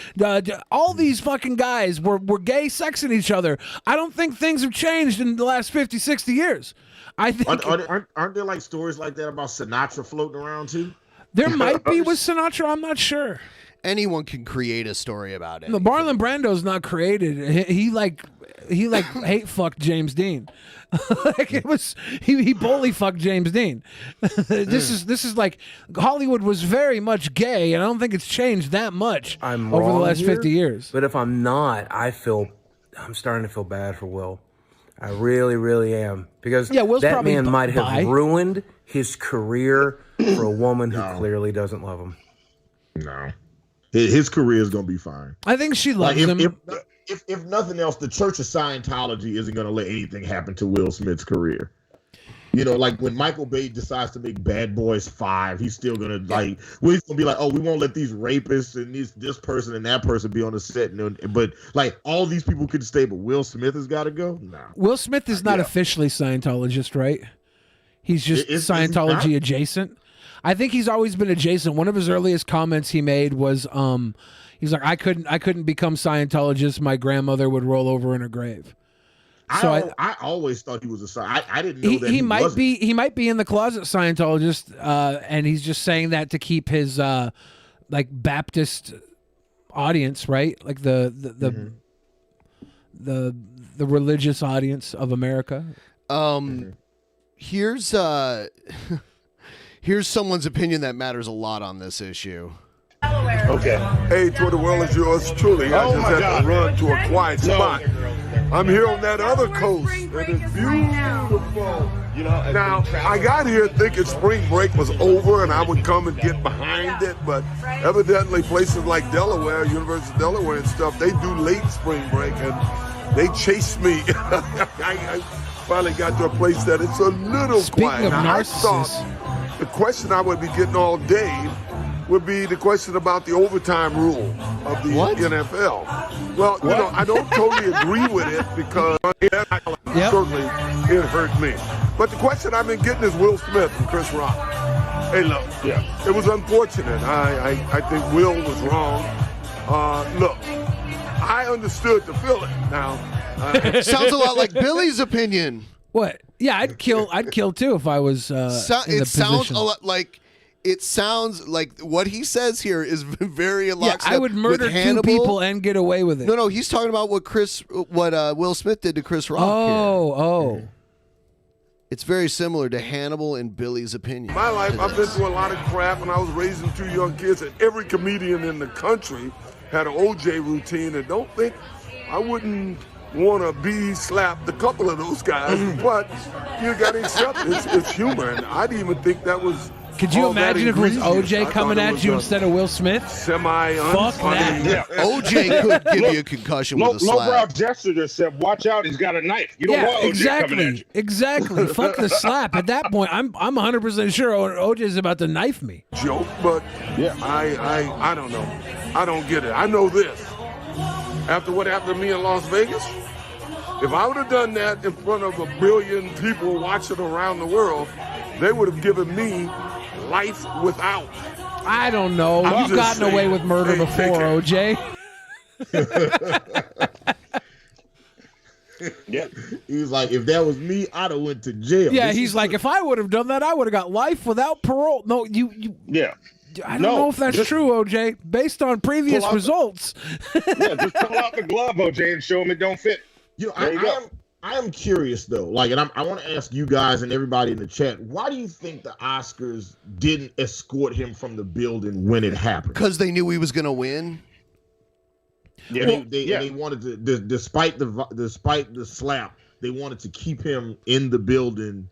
all these fucking guys were gay sexing each other. I don't think things have changed in the last 50, 60 years. I think aren't there like stories like that about Sinatra floating around too? There might be with Sinatra. I'm not sure. Anyone can create a story about it. No, Marlon Brando's not created. He like he like hate fucked James Dean. Like it was he bully fucked James Dean. This is like Hollywood was very much gay, and I don't think it's changed that much over the last 50 years. But if I'm not, I'm starting to feel bad for Will. I really, really am. Because Will's that probably man might have bi. ruined his career for a woman who clearly doesn't love him. No. His career is going to be fine. I think she loves him. If nothing else, the Church of Scientology isn't going to let anything happen to Will Smith's career. You know, like when Michael Bay decides to make Bad Boys 5, he's still going to he's going to be like, oh, we won't let these rapists and this person and that person be on the set. But like all these people could stay, but Will Smith has got to go? Nah. Will Smith is not officially Scientologist, right? He's just Scientology adjacent. I think he's always been adjacent. One of his earliest comments he made was, he's like, I couldn't become Scientologist. My grandmother would roll over in her grave. So I always thought he was I didn't know that he might wasn't. he might be in the closet Scientologist, and he's just saying that to keep his like Baptist audience, right? Like the religious audience of America. Here's someone's opinion that matters a lot on this issue. Okay. Hey, Twitter world is yours truly. I just had to run to a quiet spot. I'm here on that other coast. It is beautiful. Now, I got here thinking spring break was over and I would come and get behind it, but evidently places like Delaware, University of Delaware and stuff, they do late spring break and they chase me. I finally got to a place that it's a little quiet. Now, I thought the question I would be getting all day would be the question about the overtime rule of the NFL. Well, you know, I don't totally agree with it because certainly it hurt me. But the question I've been getting is Will Smith and Chris Rock. Hey, look, it was unfortunate. I think Will was wrong. Look, I understood the feeling. Now, sounds a lot like Billy's opinion. What? Yeah, I'd kill too if I was. In the It sounds position. a lot like. It sounds like what he says here is very lockstep. I would murder with two Hannibal. people and get away with it. No, he's talking about what Will Smith did to Chris Rock. Oh. It's very similar to Hannibal and Billy's opinion. My life, I've been through a lot of crap, and I was raising two young kids, and every comedian in the country had an OJ routine, and don't think I wouldn't want to be slapped a couple of those guys, but you got to accept it's humor, and I didn't even think that was. Could you imagine if it was OJ coming at you instead of Will Smith? Fuck that. Yeah. OJ could give you a concussion with a slap. Lowbrow Jester just said, "Watch out, he's got a knife." You don't want OJ coming at you. Exactly. Fuck the slap. At that point, I'm 100% sure OJ's about to knife me. Joke, but I don't know. I don't get it. I know this. After what happened to me in Las Vegas, if I would have done that in front of 1 billion people watching around the world, they would have given me life without. I don't know. You've gotten away with murder before, OJ. Yeah. He's like, if that was me, I'd have went to jail. Yeah, he's like, if I would have done that, I would have got life without parole. No, you. Yeah. I don't know if that's true, OJ. Based on previous results. Just pull out the glove, OJ, and show him it don't fit. I am curious though, like, and I want to ask you guys and everybody in the chat, why do you think the Oscars didn't escort him from the building when it happened? Because they knew he was going to win. Yeah, they wanted to, despite the slap, they wanted to keep him in the building.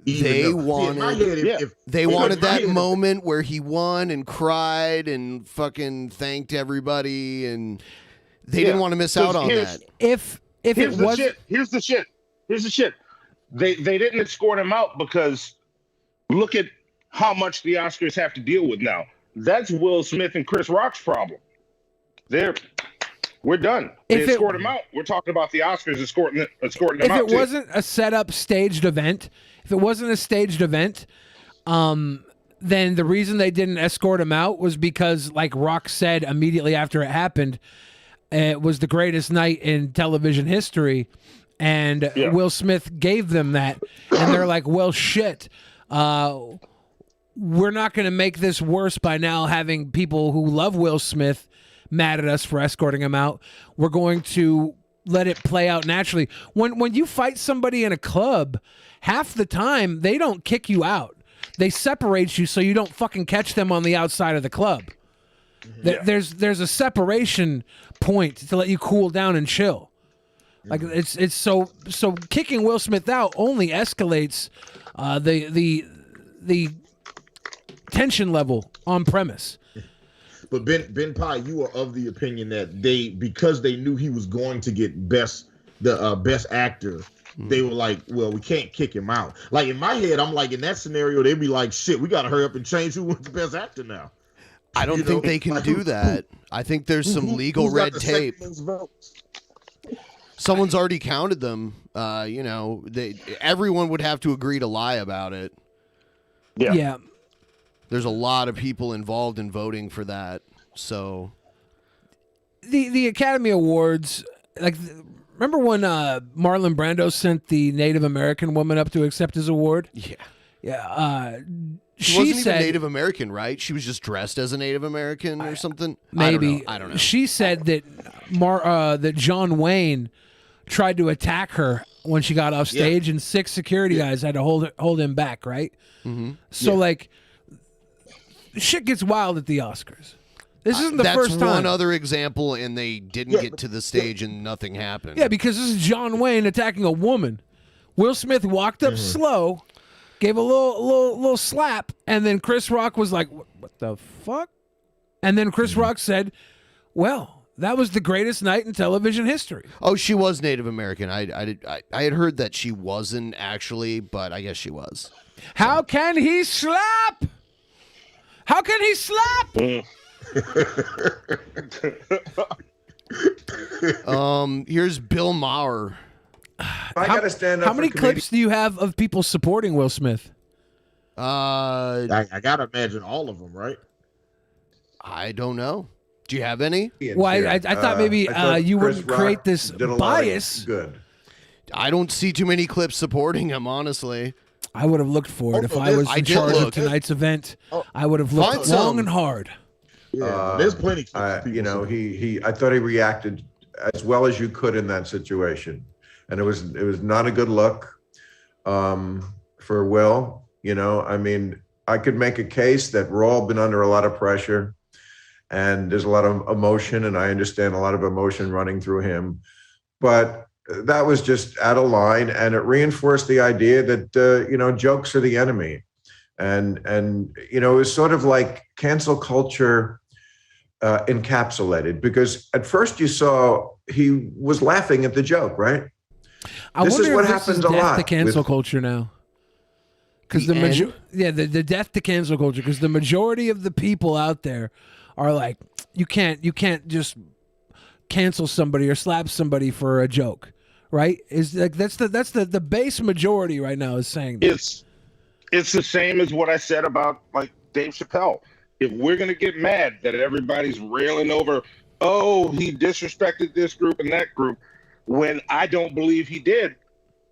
They wanted that moment where he won and cried and fucking thanked everybody, and they didn't want to miss out on that. Here's the shit. They didn't escort him out because look at how much the Oscars have to deal with now. That's Will Smith and Chris Rock's problem. We're done. They escort him out. We're talking about the Oscars escorting them out. If it wasn't a set up staged event, then the reason they didn't escort him out was because, like Rock said immediately after it happened, it was the greatest night in television history, and Will Smith gave them that, and they're like, well, shit, we're not going to make this worse by now having people who love Will Smith mad at us for escorting him out. We're going to let it play out naturally. When you fight somebody in a club, half the time they don't kick you out. They separate you so you don't fucking catch them on the outside of the club. There's a separation point to let you cool down and chill. Like it's so kicking Will Smith out only escalates the tension level on premise. But Ben Pye, you are of the opinion that because they knew he was going to get best actor, they were like, well, we can't kick him out. Like in my head, I'm like, in that scenario, they'd be like, shit, we got to hurry up and change who wins the best actor now. I don't think they can do that. I think there's some legal red tape. Someone's already counted them. Everyone would have to agree to lie about it. Yeah. There's a lot of people involved in voting for that. So the Academy Awards, remember when Marlon Brando sent the Native American woman up to accept his award? Yeah. She wasn't even Native American, right? She was just dressed as a Native American or something. Maybe. I don't know. She said that that John Wayne tried to attack her when she got off stage, and 6 security guys had to hold him back, right? Mm-hmm. So shit gets wild at the Oscars. This isn't the first time. That's one other example, and they didn't get to the stage, and nothing happened. Yeah, because this is John Wayne attacking a woman. Will Smith walked up slow, gave a little slap, and then Chris Rock was like, "What the fuck?" And then Chris Rock said, "Well, that was the greatest night in television history." Oh, she was Native American. I had heard that she wasn't actually, but I guess she was. How can he slap? How can he slap? Here's Bill Maher. I gotta stand up. How many clips do you have of people supporting Will Smith? I gotta imagine all of them, right? I don't know. Do you have any? Well, I thought maybe you wouldn't create this bias. Good. I don't see too many clips supporting him, honestly. I would have looked for it if I was in charge of tonight's event. I would have looked long and hard. Yeah, there's plenty. I thought he reacted as well as you could in that situation, and it was not a good look for Will. I mean, I could make a case that we're all been under a lot of pressure, and there's a lot of emotion, and I understand a lot of emotion running through him, but that was just out of line, and it reinforced the idea that jokes are the enemy, and it was sort of like cancel culture encapsulated, because at first you saw he was laughing at the joke, right? This is what happens a lot to cancel culture now, because the death to cancel culture, because the majority of the people out there are like, you can't just cancel somebody or slap somebody for a joke, right? Is like that's the base majority right now is saying that. It's the same as what I said about Dave Chappelle. If we're gonna get mad that everybody's railing over, oh, he disrespected this group and that group, when I don't believe he did,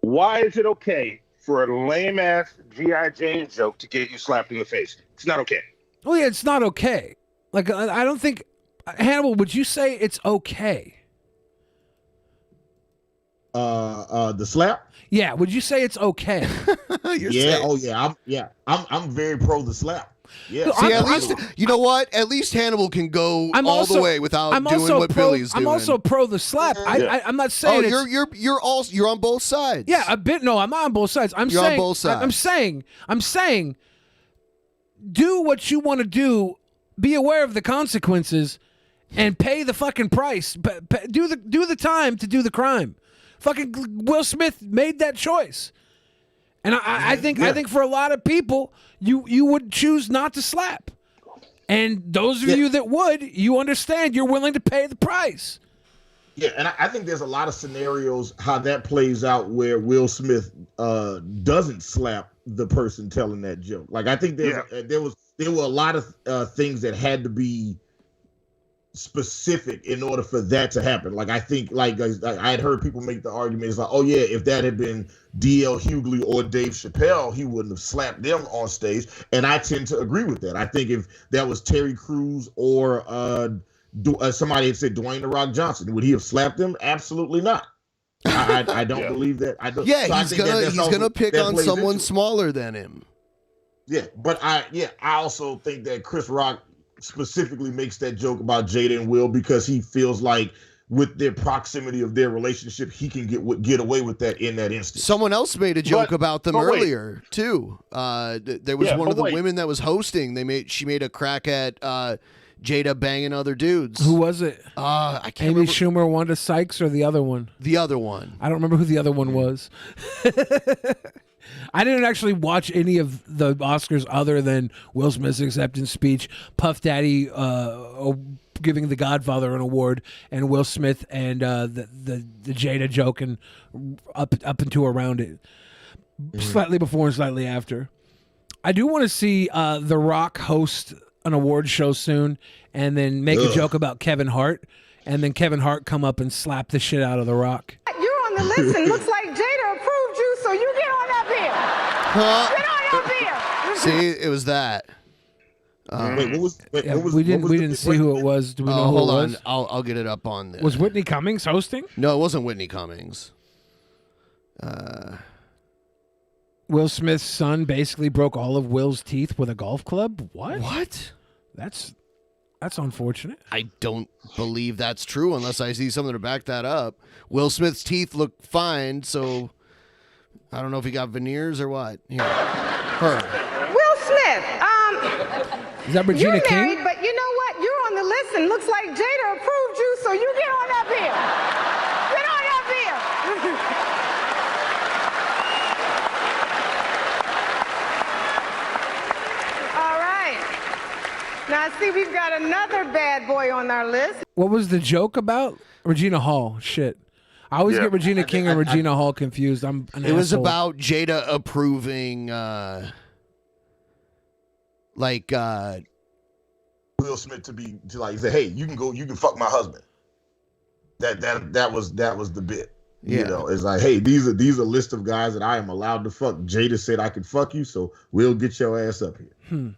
why is it okay for a lame ass G.I. Jane joke to get you slapped in the face? It's not okay. Oh yeah, it's not okay. I don't think, Hannibal, would you say it's okay? The slap? Yeah, would you say it's okay? I'm very pro the slap. Yeah. See, at least you know what? At least Hannibal can go all the way without doing what Billy's doing. I'm also pro the slap. I'm not saying you're on both sides. Yeah, a bit. No, I'm not on both sides. You're on both sides. I'm saying, do what you want to do. Be aware of the consequences, and pay the fucking price. Do the time to do the crime. Fucking Will Smith made that choice, and I think for a lot of people, you would choose not to slap, and those of you that would, you understand, you're willing to pay the price. Yeah, and I think there's a lot of scenarios how that plays out where Will Smith doesn't slap the person telling that joke. Like I think there were a lot of things that had to be specific in order for that to happen. Like I think, I had heard people make the argument, it's like, oh yeah, if that had been D.L. Hughley or Dave Chappelle, he wouldn't have slapped them on stage. And I tend to agree with that. I think if that was Terry Crews or somebody had said Dwayne The Rock Johnson, would he have slapped him? Absolutely not. I don't believe that. I don't. Yeah, so he's gonna pick on someone smaller than him. Yeah, but I also think that Chris Rock specifically makes that joke about Jada and Will because he feels like with their proximity of their relationship, he can get away with that in that instance. Someone else made a joke about them earlier too. There was one of the women that was hosting. She made a crack at Jada banging other dudes. Who was it? I can't Amy remember. Schumer, Wanda Sykes, or the other one? The other one. I don't remember who the other one was. I didn't actually watch any of the Oscars other than Will Smith's acceptance speech, Puff Daddy giving The Godfather an award, and Will Smith and the Jada joke and up into around it, slightly before and slightly after. I do want to see The Rock host an award show soon, and then make a joke about Kevin Hart, and then Kevin Hart come up and slap the shit out of The Rock. You're on the list, and looks like Jada approved you, so you get on up here. Get on up here. See, it was that. Wait, what was? Wait, Yeah, what was we what was didn't see who it was. Do we know who hold it on. was? I'll get it up on this. Was Whitney Cummings hosting? No, it wasn't Whitney Cummings. Will Smith's son basically broke all of Will's teeth with a golf club. What? What? That's unfortunate. I don't believe that's true unless I see something to back that up. Will Smith's teeth look fine, so I don't know if he got veneers or what. Here. Her. Will Smith, Is that Regina you're King? married, but you know what? You're on the list, and looks like Jada approved you, so you get on up here. Get on up here. All right. Now, see, we've got another bad boy on our list. What was the joke about? Regina Hall. Shit. I always get Regina King and Regina Hall confused. I'm an It was asshole. about Jada approving, Will Smith to like say, hey, you can fuck my husband. That was the bit. Yeah. You know, it's like, hey, these are a list of guys that I am allowed to fuck. Jada said I could fuck you, so we'll get your ass up here.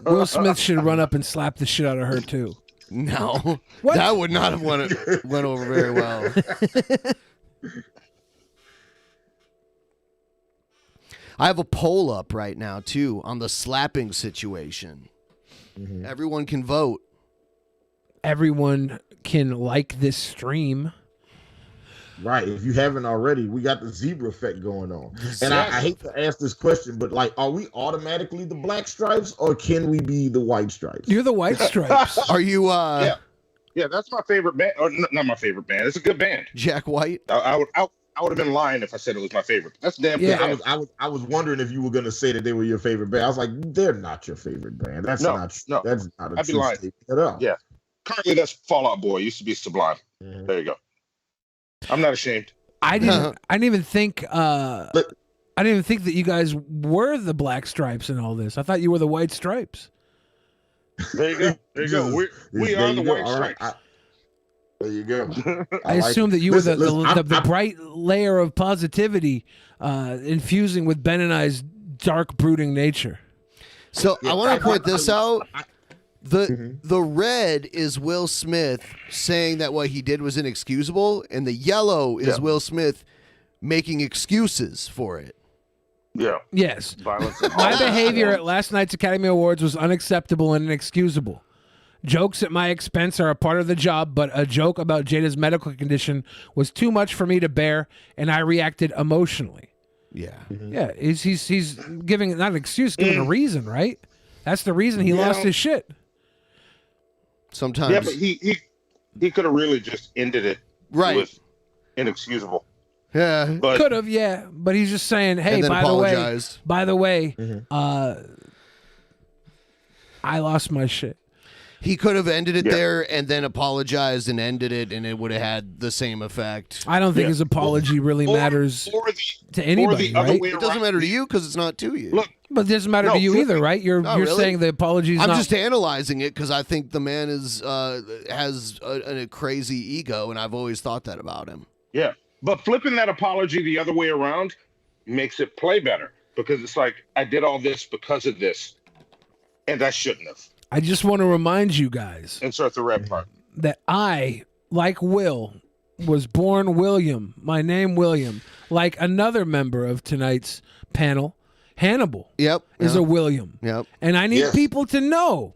Will Smith should run up and slap the shit out of her too. No, What? that would not have went over very well. I have a poll up right now too on the slapping situation. Everyone can vote. Everyone can like this stream. Right. If you haven't already, we got the zebra effect going on. And I hate to ask this question, but like, are we automatically the black stripes or can we be the white stripes? You're the white stripes. Are you Yeah, that's my favorite band. Or not my favorite band. It's a good band. Jack White? I would have been lying if I said it was my favorite. That's damn good. I was wondering if you were gonna say that they were your favorite band. I was like, they're not your favorite band. That's not a I'd be true lying. statement at all. Yeah. Currently that's Fall Out Boy. Used to be Sublime. There you go. I'm not ashamed. I didn't even think that you guys were the black stripes in all this. I thought you were the white stripes. There you go. There you go. We are the white stripes. There you go. I assumed that you were the bright layer of positivity infusing with Ben and I's dark, brooding nature. So I want to point this out. The red is Will Smith saying that what he did was inexcusable, and the yellow is Will Smith making excuses for it. Yeah. Yes. Violence. My behavior at last night's Academy Awards was unacceptable and inexcusable. Jokes at my expense are a part of the job, but a joke about Jada's medical condition was too much for me to bear, and I reacted emotionally. Yeah. Yeah, he's giving not an excuse, giving a reason, right? That's the reason he lost his shit. Sometimes. Yeah, but he could have really just ended it with inexcusable. Yeah. But Could have, yeah. But he's just saying, hey, And then apologized. by the way, I lost my shit. He could have ended it there and then apologized and ended it, and it would have had the same effect. I don't think his apology really matters to anybody, right? It doesn't matter to you because it's not to you. Look, but it doesn't matter to you either, right? You're Not really. saying the apology's I'm not... just analyzing it because I think the man has a crazy ego, and I've always thought that about him. Yeah, but flipping that apology the other way around makes it play better because it's like, I did all this because of this, and I shouldn't have. I just want to remind you guys. Insert the red part. that I, like Will, was born William, my name William, like another member of tonight's panel, Hannibal. Is a William. And I need people to know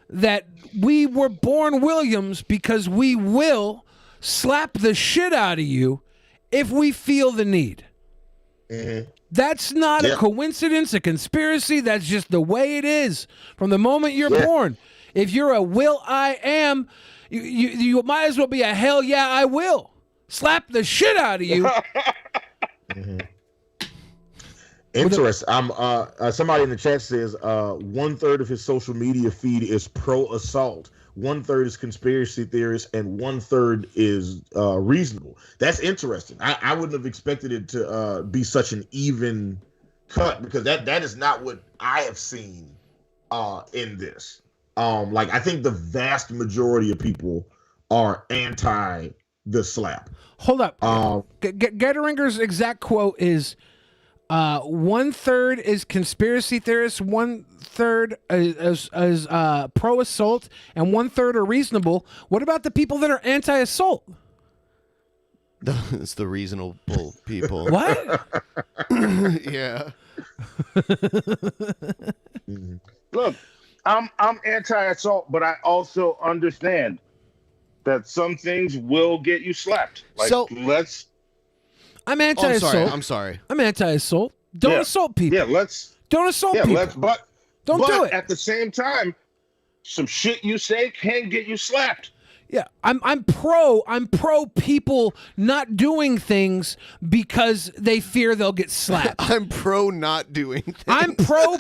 that we were born Williams because we will slap the shit out of you if we feel the need. That's not a coincidence, a conspiracy. That's just the way it is from the moment you're born. If you're a will I am, you might as well be a hell yeah I will. Slap the shit out of you. Interesting. Somebody in the chat says 1/3 of his social media feed is pro-assault, 1/3 is conspiracy theorists, and 1/3 is reasonable. That's interesting. I wouldn't have expected it to be such an even cut, because that is not what I have seen in this. Like, I think the vast majority of people are anti the slap. Hold up. Getteringer's exact quote is 1/3 is conspiracy theorists, 1/3 is pro-assault, and 1/3 are reasonable. What about the people that are anti-assault? It's the reasonable people. What? Yeah. Look, I'm anti-assault, but I also understand that some things will get you slapped. Like, I'm anti-assault. I'm sorry. I'm anti-assault. Don't assault people. Don't assault people. Don't do it. At the same time, some shit you say can get you slapped. Yeah, I'm pro people not doing things because they fear they'll get slapped. I'm pro not doing things. I'm pro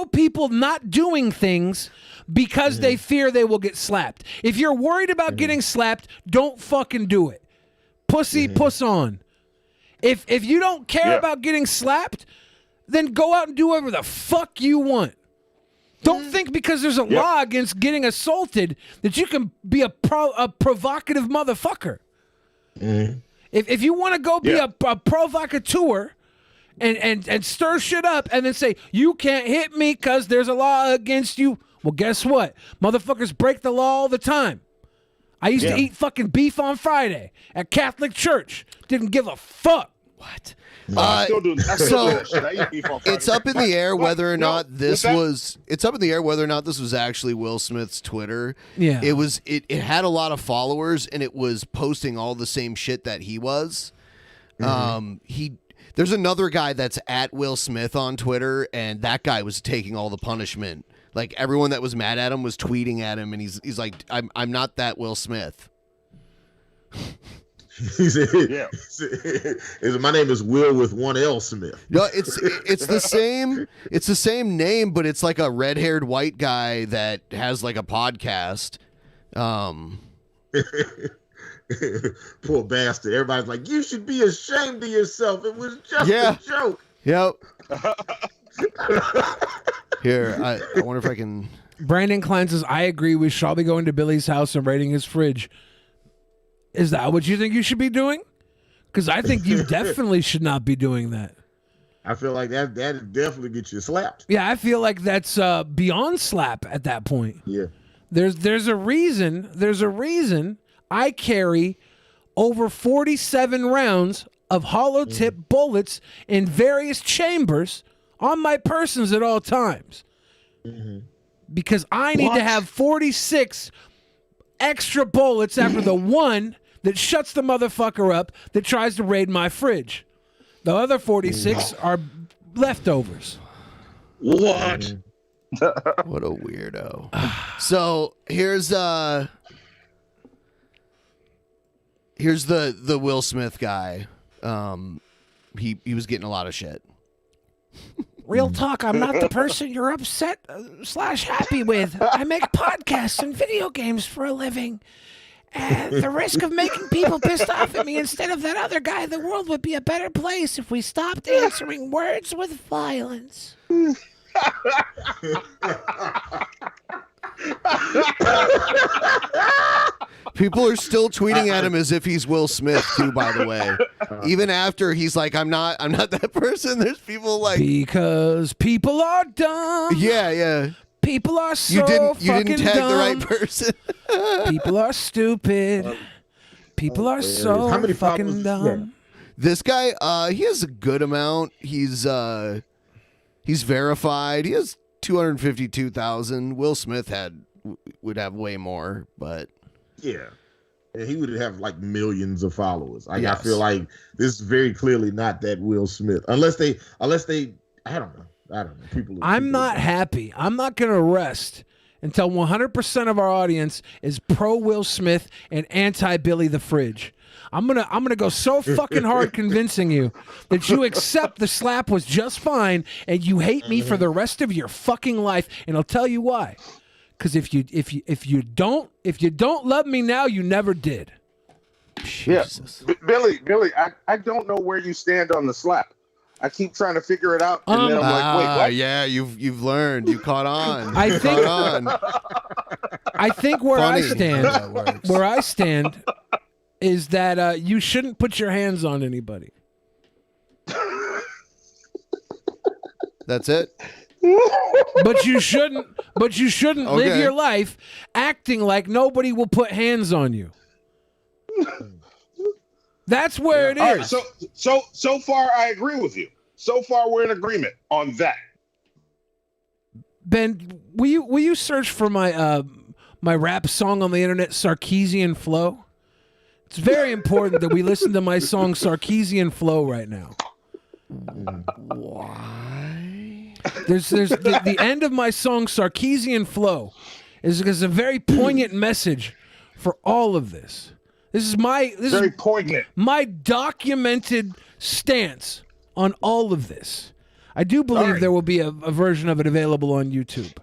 people not doing things because they fear they will get slapped. If you're worried about getting slapped, don't fucking do it. Puss on. If you don't care about getting slapped, then go out and do whatever the fuck you want. Don't think because there's a law against getting assaulted that you can be a provocative motherfucker. If you want to go be a provocateur and stir shit up and then say, you can't hit me because there's a law against you, well, guess what? Motherfuckers break the law all the time. I used to eat fucking beef on Friday at Catholic church. Didn't give a fuck. What? I still do that shit. I eat beef on Friday. It's up in the air whether or not this was. It's up in the air whether or not this was actually Will Smith's Twitter. Yeah, it was. It had a lot of followers and it was posting all the same shit that he was. There's another guy that's at Will Smith on Twitter, and that guy was taking all the punishment. Like, everyone that was mad at him was tweeting at him, and he's like, I'm not that Will Smith. He said, my name is Will with one L Smith. No, it's the same. It's the same name, but it's like a red-haired white guy that has like a podcast. Poor bastard. Everybody's like, you should be ashamed of yourself. It was just a joke. Yep. Here, I wonder if I can. Brandon Klein says, I agree. We shall be going to Billy's house and raiding his fridge. Is that what you think you should be doing? Because I think you definitely should not be doing that. I feel like that definitely gets you slapped. Yeah, I feel like that's beyond slap at that point. Yeah. There's a reason. There's a reason I carry over 47 rounds of hollow tip bullets in various chambers on my persons at all times. Because I need to have 46 extra bullets after the one that shuts the motherfucker up that tries to raid my fridge. The other 46 are leftovers. What? What a weirdo. So here's the Will Smith guy. He was getting a lot of shit. Real talk, I'm not the person you're upset / happy with. I make podcasts and video games for a living. And the risk of making people pissed off at me instead of that other guy, the world would be a better place if we stopped answering words with violence. People are still tweeting at him as if he's Will Smith too, by the way. Even after he's like, I'm not that person. There's people like, because people are dumb. Yeah. People are so you fucking didn't tag dumb. the right person. People are stupid. People are so How many fucking followers does he have? dumb. This guy, he has a good amount. He's verified. He has 252,000. Will Smith would have way more, but Yeah. And he would have like millions of followers. I Yes. feel like this is very clearly not that Will Smith. Unless they I don't know. I'm not happy. I'm not going to rest until 100% of our audience is pro Will Smith and anti Billy the Fridge. I'm gonna go so fucking hard convincing you that you accept the slap was just fine and you hate me for the rest of your fucking life. And I'll tell you why. Because if you don't love me now, you never did. Yes, Billy, I don't know where you stand on the slap. I keep trying to figure it out, and then I'm like, wait, what? Yeah, you've learned. You caught on. I You think- caught on. I think where I Funny. stand, That works. where I stand, is that you shouldn't put your hands on anybody. That's it. But you shouldn't live Okay. your life acting like nobody will put hands on you. That's where it is. All right, so far I agree with you. So far we're in agreement on that. Ben, will you search for my my rap song on the internet, Sarkeesian Flow? It's very important that we listen to my song Sarkeesian Flow right now. Why? There's the end of my song Sarkeesian Flow is a very poignant message for all of this. This is very poignant. My documented stance on all of this. I do believe there will be a version of it available on YouTube.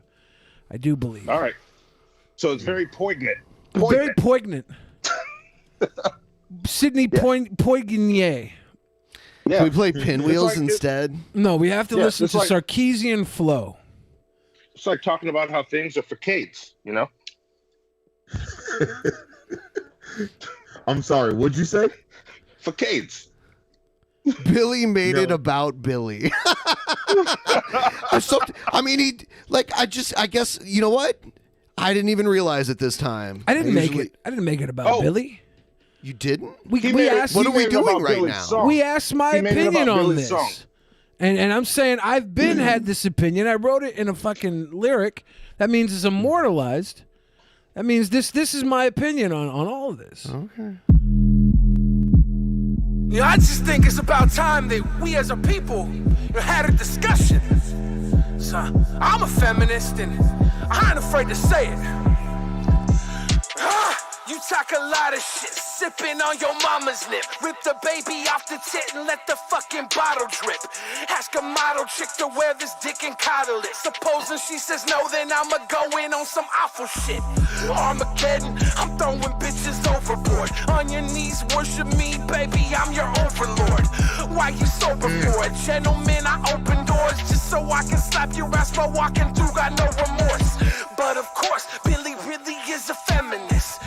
I do believe. All right. So it's very poignant. Very poignant. Sidney Poignier. Yeah. Can we play Pinwheels It's like- instead? No, we have to Yeah, listen it's to like- Sarkeesian Flow. It's like talking about how things are facades, you know? I'm sorry, what'd you say? Facades. Billy made it about Billy. I mean, I guess, you know what? I didn't even realize it this time. I didn't make it about Billy. You didn't? We asked. What are we doing right now? We asked my He made it opinion about on Billy's this. song. And I'm saying I've been had this opinion. I wrote it in a fucking lyric. That means it's immortalized. That means this is my opinion on all of this. Okay. Yeah, I just think it's about time that we as a people had a discussion. So I'm a feminist and I ain't afraid to say it. You talk a lot of shit, sipping on your mama's lip. Rip the baby off the tit and let the fucking bottle drip. Ask a model chick to wear this dick and coddle it. Supposing she says no, then I'ma go in on some awful shit. Armageddon, I'm throwing bitches overboard. On your knees, worship me, baby, I'm your overlord. Why you sober for it? Gentlemen, I open doors just so I can slap your ass while walking through, got no remorse. But of course, Billy really is a feminist.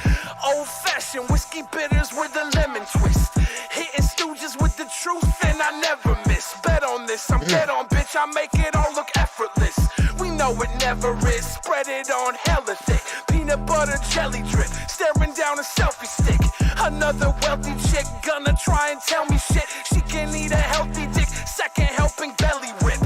Old-fashioned whiskey bitters with a lemon twist. Hitting stooges with the truth and I never miss. Bet on this, I'm dead on, bitch, I make it all look effortless. We know it never is, spread it on hella thick. Peanut butter jelly drip, staring down a selfie stick. Another wealthy chick gonna try and tell me shit. She can eat a healthy dick, second helping belly rip.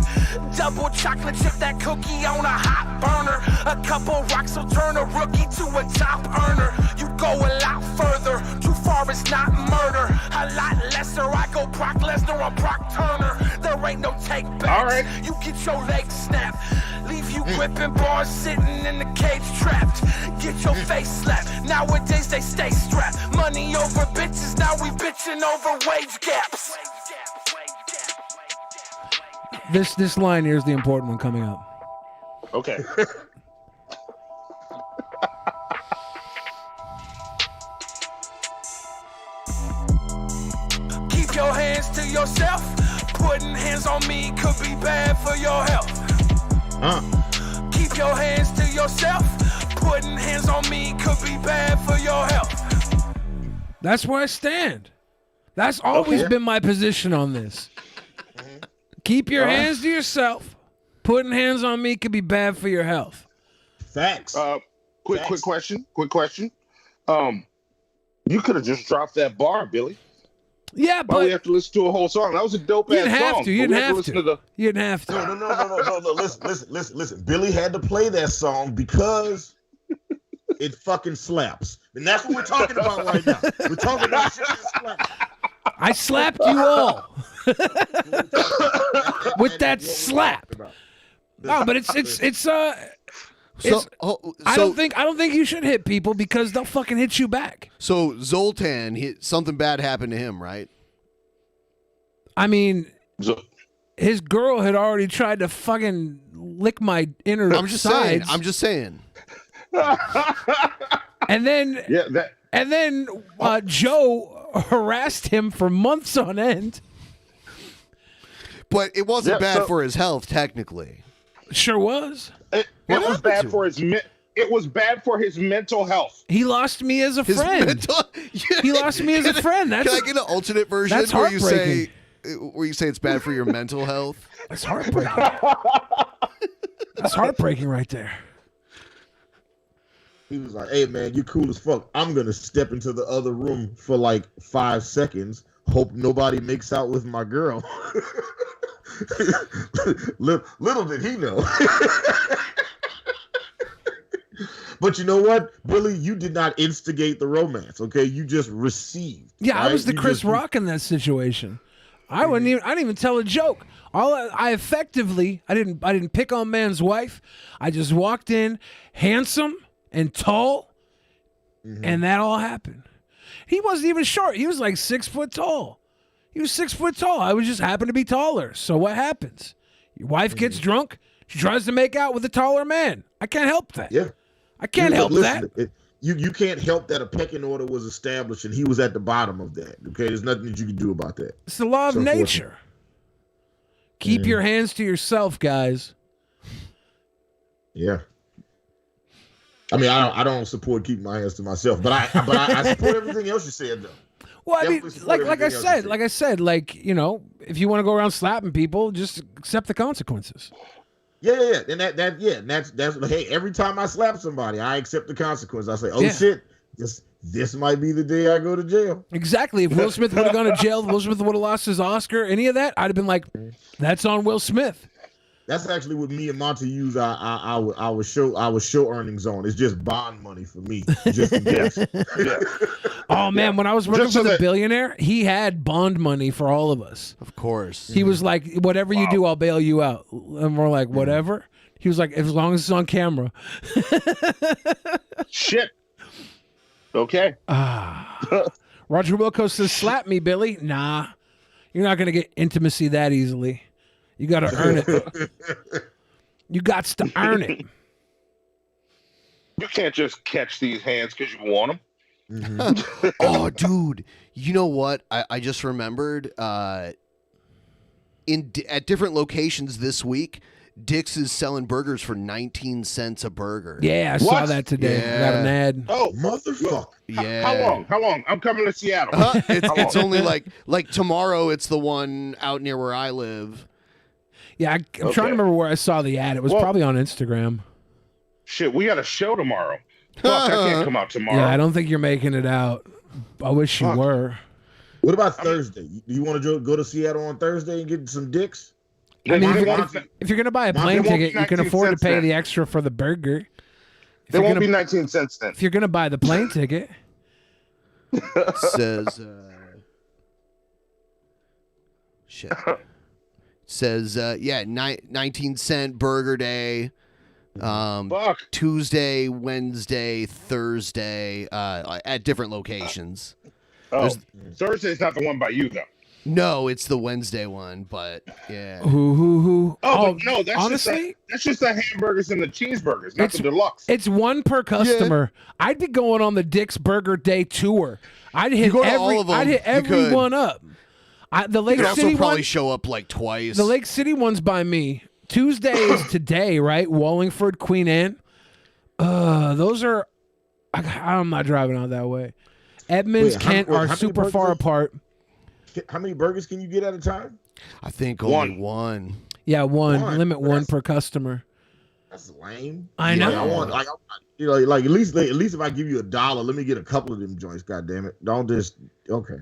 Double chocolate chip, that cookie on a hot burner. A couple rocks will turn a rookie to a top earner. You go a lot further, too far is not murder. A lot lesser, I go Brock Lesnar or Brock Turner. There ain't no take backs, you get your legs snapped. Leave you gripping bars, sitting in the cage trapped. Get your face slapped, nowadays they stay strapped. Money over bitches, now we bitching over wage gaps. This line here is the important one coming up. Okay. Keep your hands to yourself. Putting hands on me could be bad for your health. Keep your hands to yourself. Putting hands on me could be bad for your health. That's where I stand. That's always been my position on this. Keep your hands to yourself. Putting hands on me could be bad for your health. Facts. Quick question. You could have just dropped that bar, Billy. Yeah, but why we have to listen to a whole song? That was a dope ass song. You didn't have to. You didn't have to. No. Listen. Billy had to play that song because it fucking slaps, and that's what we're talking about right now. We're talking about shit that slaps. I slapped you all with that slap. No, but I don't think you should hit people because they'll fucking hit you back. So Zoltan, something bad happened to him, right? I mean, his girl had already tried to fucking lick my inner sides. I'm just saying. And then Joe harassed him for months on end. But it wasn't bad for his health, technically. Sure was. It was bad for his. It was bad for his mental health. He lost me as a friend. He lost me as a friend. Can I get an alternate version that's where you say it's bad for your mental health? That's heartbreaking. That's heartbreaking right there. He was like, "Hey man, you cool as fuck. I'm gonna step into the other room for like 5 seconds. Hope nobody makes out with my girl." Little did he know. But you know what, Billy? You did not instigate the romance. Okay, you just received. Yeah, right? I was the Chris Rock in that situation. I didn't even tell a joke. I didn't pick on man's wife. I just walked in, handsome and tall, and that all happened. He wasn't even short. He was like 6 foot tall. He was 6 foot tall. I was just happened to be taller. So what happens? Your wife gets drunk. She tries to make out with a taller man. I can't help that. Yeah. I can't help that. You can't help that a pecking order was established and he was at the bottom of that. Okay, there's nothing that you can do about that. It's the law of nature. Keep your hands to yourself, guys. Yeah. I mean, I don't support keeping my hands to myself, but I support everything else you said though. Well, I mean, like I said, you know, if you want to go around slapping people, just accept the consequences. Yeah, and that's hey, every time I slap somebody, I accept the consequence. I say, oh shit, this might be the day I go to jail. Exactly. If Will Smith would have gone to jail, Will Smith would have lost his Oscar, any of that, I'd have been like, that's on Will Smith. That's actually what me and Monty use our show earnings on. It's just bond money for me. Just Oh man, when I was working for the billionaire, he had bond money for all of us. Of course. He was like, whatever you do, I'll bail you out. And we're like, whatever. He was like, as long as it's on camera. Shit. Okay. Roger Wilco says, slap me, Billy. Nah, you're not going to get intimacy that easily. You got to earn it. You got to earn it. You can't just catch these hands because you want them. Oh, dude. You know what? I just remembered at different locations this week, Dick's is selling burgers for 19 cents a burger. Yeah, I saw that today. Yeah. I got an ad. Oh, motherfucker. Yeah. How long? I'm coming to Seattle. It's only like tomorrow it's the one out near where I live. Yeah, I'm trying to remember where I saw the ad. It was probably on Instagram. Shit, we got a show tomorrow. Fuck, I can't come out tomorrow. Yeah, I don't think you're making it out. I wish you were. What about Thursday? Do you want to go to Seattle on Thursday and get some dicks? I mean, if you're going to buy a plane ticket, you can afford to pay the extra for the burger. There won't be 19 cents then. If you're going to buy the plane ticket. Says, shit. Says, 19-cent burger day. Tuesday, Wednesday, Thursday, at different locations. Oh, Thursday's not the one by you, though. No, it's the Wednesday one, but yeah. Who? Oh, but no, that's honestly, just the hamburgers and the cheeseburgers, not the deluxe. It's one per customer. Yeah. I'd be going on the Dick's Burger Day tour. I'd hit every one up. The Lake you City also probably one, show up like twice. The Lake City one's by me. Tuesday is today, right? Wallingford, Queen Anne. Those are. I'm not driving out that way. Edmonds, Kent are super far apart. How many burgers can you get at a time? I think only one. Yeah, one. Limit one per customer. That's lame. I know. Like, I want, like, you know, like at least if I give you $1, let me get a couple of them joints. God damn it! Don't just okay.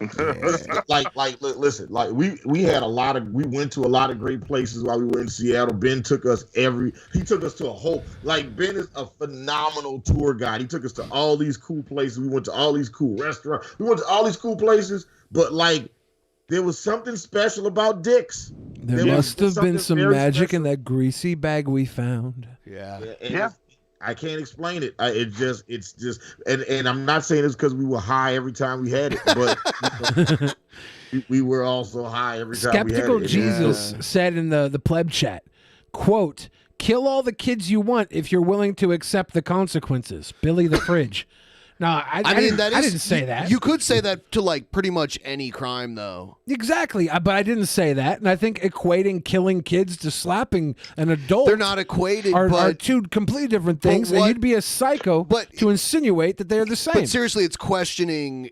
Listen, like we had a lot of, we went to a lot of great places while we were in Seattle. Ben took us he took us to a whole, like, Ben is a phenomenal tour guide. He took us to all these cool places. We went to all these cool restaurants. We went to all these cool places, but like there was something special about Dick's. There must have been some magic in that greasy bag we found. Yeah. I can't explain it. It's just, and I'm not saying it's because we were high every time we had it, but we were also high every time Skeptical we had it. Jesus said in the pleb chat, quote, "Kill all the kids you want if you're willing to accept the consequences." Billy the Fridge. No, I didn't say that. You could say that to like pretty much any crime, though. Exactly, but I didn't say that. And I think equating killing kids to slapping an adult, they're not equated, are two completely different things. And you'd be a psycho to insinuate that they're the same. But seriously, it's questioning.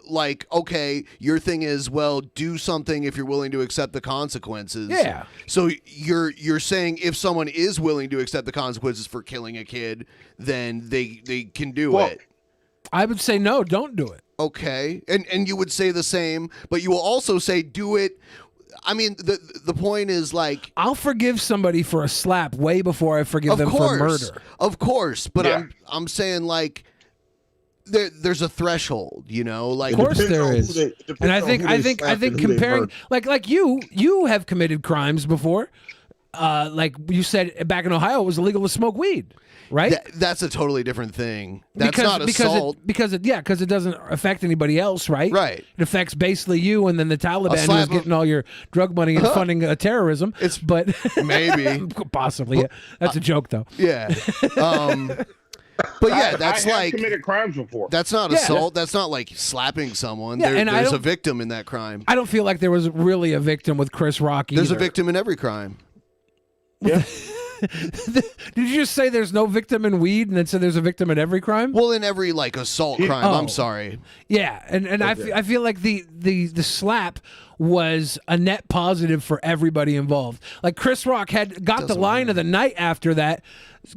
Like, okay, your thing is, well, do something if you're willing to accept the consequences. Yeah. So you're saying if someone is willing to accept the consequences for killing a kid, then they can do it. I would say no, don't do it. Okay, and you would say the same, but you will also say do it. I mean, the point is, like, I'll forgive somebody for a slap way before I forgive them for murder. Of course, but I'm saying, like, there's a threshold, you know. Like, of course there is, and I think comparing, like you have committed crimes before. Like you said, back in Ohio, it was illegal to smoke weed, right? That's a totally different thing. That's not assault. Because it doesn't affect anybody else, right? Right. It affects basically you and then the Taliban who's getting all your drug money and funding terrorism. But maybe, possibly, that's a joke though. Yeah. But yeah, that's I have like committed crimes before. That's not assault. That's not like slapping someone. Yeah, and there's a victim in that crime. I don't feel like there was really a victim with Chris Rock either. There's a victim in every crime. Yeah. Did you just say there's no victim in weed and then say there's a victim in every crime? Well, in every like assault crime. I'm sorry. Yeah, and I feel like the slap was a net positive for everybody involved. Like Chris Rock got the line of the night after that,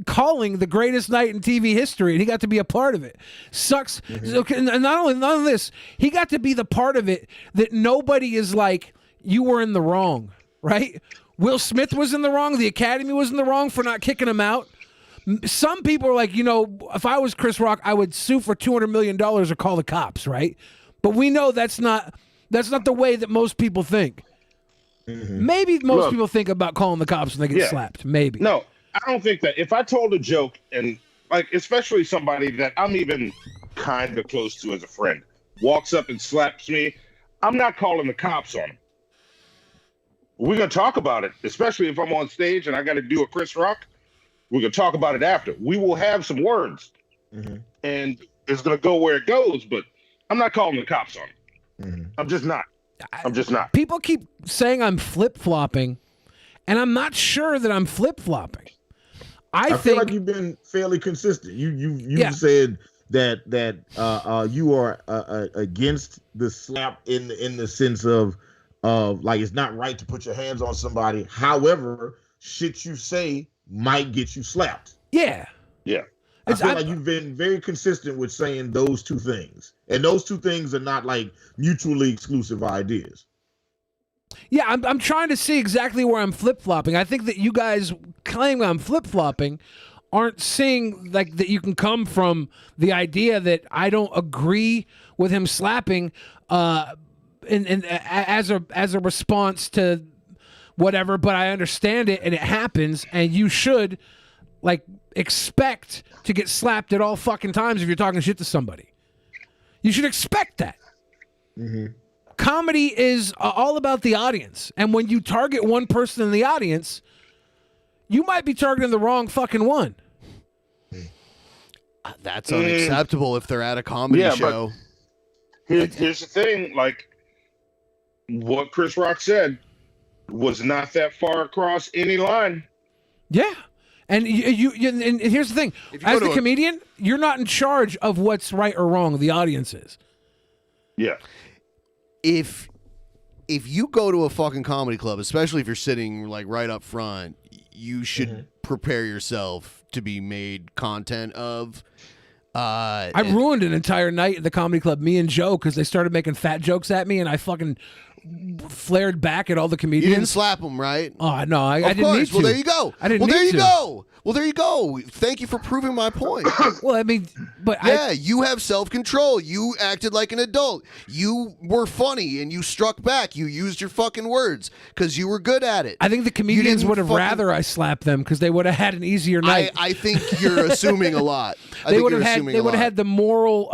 calling the greatest night in TV history, and he got to be a part of it. Sucks. Okay, and not only this, he got to be the part of it that nobody is like, you were in the wrong, right? Will Smith was in the wrong. The Academy was in the wrong for not kicking him out. Some people are like, you know, if I was Chris Rock, I would sue for $200 million or call the cops, right? But we know that's not the way that most people think. Maybe most people think about calling the cops when they get slapped. Maybe. No, I don't think that. If I told a joke, and like especially somebody that I'm even kind of close to as a friend, walks up and slaps me, I'm not calling the cops on him. We're going to talk about it, especially if I'm on stage and I got to do a Chris Rock. We're going to talk about it after. We will have some words, and it's going to go where it goes, but I'm not calling the cops on it. I'm just not. I'm just not. People keep saying I'm flip-flopping, and I'm not sure that I'm flip-flopping. I feel like you've been fairly consistent. You said that you are against the slap in the sense of like it's not right to put your hands on somebody. However, shit you say might get you slapped. Yeah. I feel like you've been very consistent with saying those two things. And those two things are not like mutually exclusive ideas. Yeah, I'm trying to see exactly where I'm flip-flopping. I think that you guys claim I'm flip-flopping aren't seeing like that you can come from the idea that I don't agree with him slapping and as a response to whatever, but I understand it and it happens, and you should like expect to get slapped at all fucking times if you're talking shit to somebody. You should expect that. Comedy is all about the audience, and when you target one person in the audience, you might be targeting the wrong fucking one. That's unacceptable if they're at a comedy show. Here's the thing, like what Chris Rock said was not that far across any line. Yeah. And and here's the thing. As the comedian, you're not in charge of what's right or wrong. The audience is. Yeah. If you go to a fucking comedy club, especially if you're sitting like right up front, you should prepare yourself to be made content of. I ruined an entire night at the comedy club, me and Joe, because they started making fat jokes at me, and I fucking flared back at all the comedians. You didn't slap them, right? Oh, no, I didn't need to. Well, there you go. I didn't well, there need you to. go. Well, there you go. Thank you for proving my point. Well, I mean, but yeah, you have self-control. You acted like an adult. You were funny, and you struck back. You used your fucking words because you were good at it. I think the comedians didn't would have fucking- rather I slapped them because they would have had an easier night. I think you're assuming a lot. They would have had the moral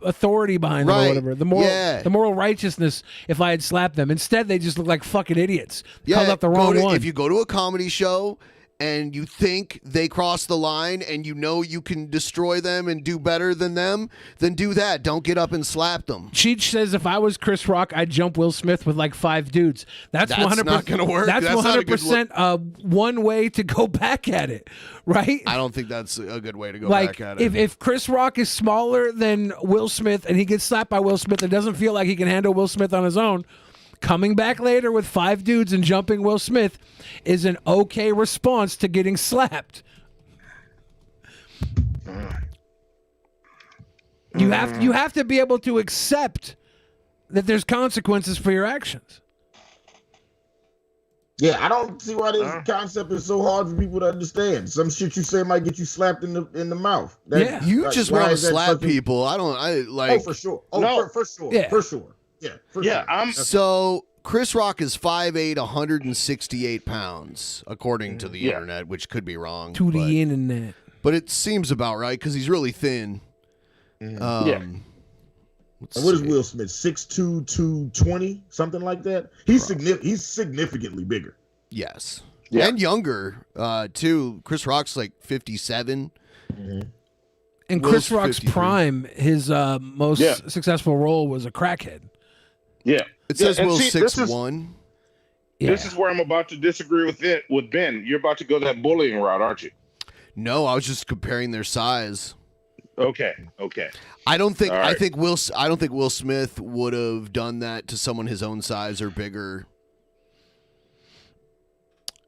authority behind them or Right. whatever. The moral righteousness if I had slapped them. Instead, they just look like fucking idiots. Called out the wrong one. If you go to a comedy show and you think they cross the line and you know you can destroy them and do better than them, then do that. Don't get up and slap them. Cheech says if I was Chris Rock, I'd jump Will Smith with like 5 dudes. That's 100%, not gonna work. That's That's not a good 100% one way to go back at it, right? I don't think that's a good way to go Like back at it. if Chris Rock is smaller than Will Smith and he gets slapped by Will Smith and doesn't feel like he can handle Will Smith on his own, coming back later with 5 dudes and jumping Will Smith is an okay response to getting slapped. You have to be able to accept that there's consequences for your actions. Yeah, I don't see why this concept is so hard for people to understand. Some shit you say might get you slapped in the mouth. You just want to slap people. I like. Oh, for sure. Oh, No. for sure. Yeah. For sure. Yeah. For sure. So Chris Rock is 5'8", 168 pounds, according to the internet, which could be wrong. To the internet. But it seems about right because he's really thin. And what is Will Smith? 6'2", 220, something like that. He's significantly bigger. Yes. And younger, too. Chris Rock's like 57. In Will's Chris Rock's 53. prime, his most successful role was a crackhead. Yeah. It says and Will's see, this is- 6'1". This is where I'm about to disagree with Ben. You're about to go that bullying route, aren't you? No, I was just comparing their size. Okay. I don't think All right. I don't think Will Smith would have done that to someone his own size or bigger.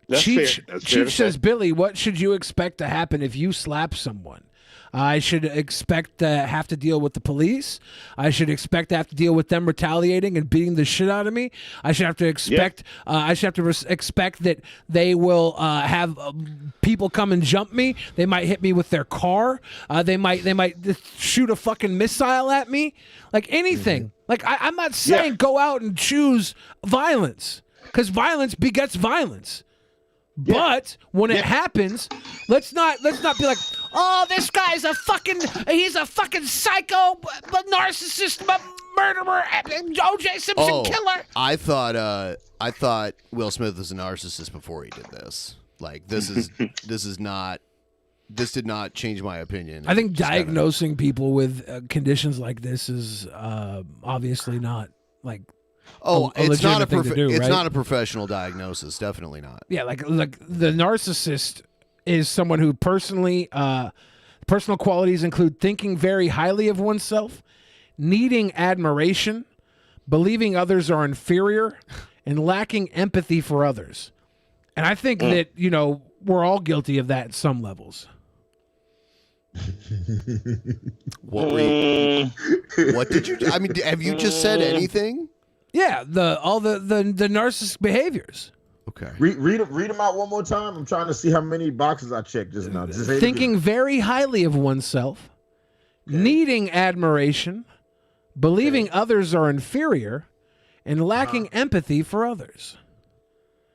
That's fair. Cheech, That's fair to Cheech says, say. Billy, what should you expect to happen if you slap someone? I should expect to have to deal with the police. I should expect to have to deal with them retaliating and beating the shit out of me. I should have to expect. Expect that they will have people come and jump me. They might hit me with their car. They might shoot a fucking missile at me. Like anything. Like I'm not saying go out and choose violence because violence begets violence. But when it happens, let's not be like, oh, this guy's he's a fucking psycho, narcissist, murderer, O.J. Simpson killer. I thought Will Smith was a narcissist before he did this. Like this did not change my opinion. I think diagnosing people with conditions like this is obviously not like. It's not it's not a professional diagnosis. Definitely not. Yeah, like the narcissist is someone who personal qualities include thinking very highly of oneself, needing admiration, believing others are inferior, and lacking empathy for others. And I think that, we're all guilty of that at some levels. What did you? I mean, have you just said anything? Yeah, all the narcissistic behaviors. Okay. Read them out one more time. I'm trying to see how many boxes I checked just now. Just say it Thinking again. very highly of oneself, needing admiration, believing others are inferior, and lacking empathy for others.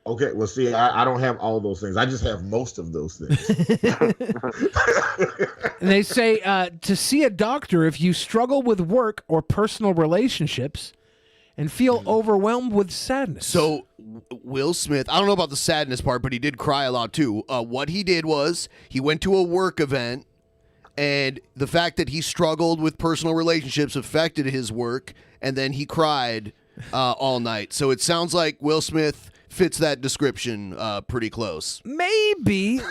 Okay, well, see, I don't have all those things. I just have most of those things. And they say to see a doctor if you struggle with work or personal relationships and feel overwhelmed with sadness. So Will Smith, I don't know about the sadness part, but he did cry a lot too. What he did was he went to a work event, and the fact that he struggled with personal relationships affected his work, and then he cried all night. So it sounds like Will Smith fits that description pretty close. Maybe.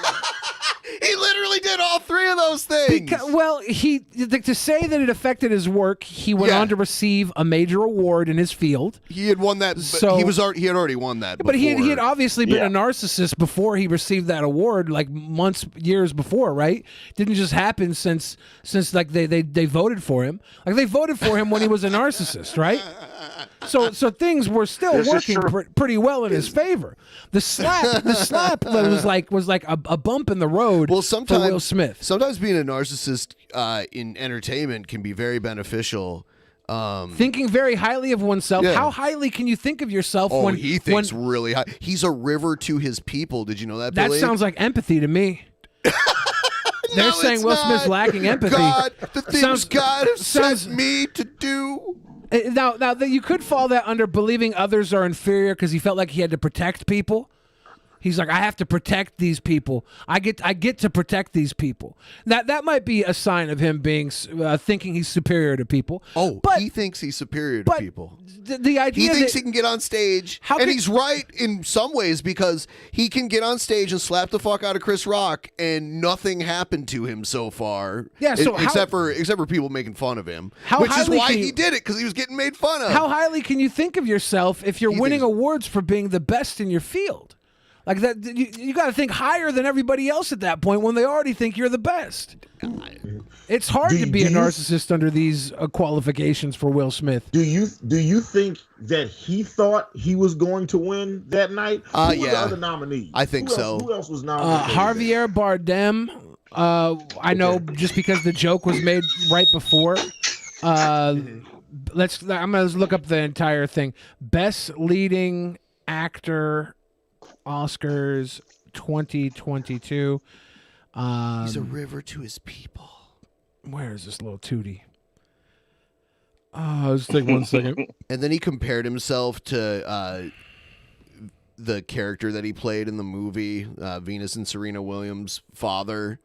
He literally did all three of those things. To say that it affected his work, he went on to receive a major award in his field. He had won that. So he had already won that. But he before. had obviously been a narcissist before he received that award, like years before, right? Didn't just happen since like they voted for him. Like they voted for him when he was a narcissist, right? So things were still working pretty well in his favor. The slap was like a bump in the road for Will Smith. Sometimes being a narcissist in entertainment can be very beneficial. Thinking very highly of oneself. How highly can you think of yourself when he thinks really high? He's a river to his people. Did you know that, Billy? That sounds like empathy to me. They're saying Will Smith's lacking empathy. God, the things God has sent me to do. Now you could fall that under believing others are inferior because he felt like he had to protect people. He's like, I have to protect these people. I get to protect these people. That might be a sign of him being thinking he's superior to people. But he thinks he's superior to people. The idea he thinks he can get on stage, and he's right in some ways because he can get on stage and slap the fuck out of Chris Rock, and nothing happened to him so far. Yeah, so except for people making fun of him, which is why he did it, because he was getting made fun of. How highly can you think of yourself if you're winning awards for being the best in your field? Like that, you got to think higher than everybody else at that point when they already think you're the best. It's hard to be a narcissist under these qualifications for Will Smith. Do you think that he thought he was going to win that night? Who were the other nominees? I think so. Who else was nominated? Javier Bardem. I know just because the joke was made right before. I'm gonna look up the entire thing. Best leading actor. Oscars 2022. He's a river to his people. Where is this little tootie? Let's take 1 second. And then he compared himself to the character that he played in the movie, Venus and Serena Williams' father.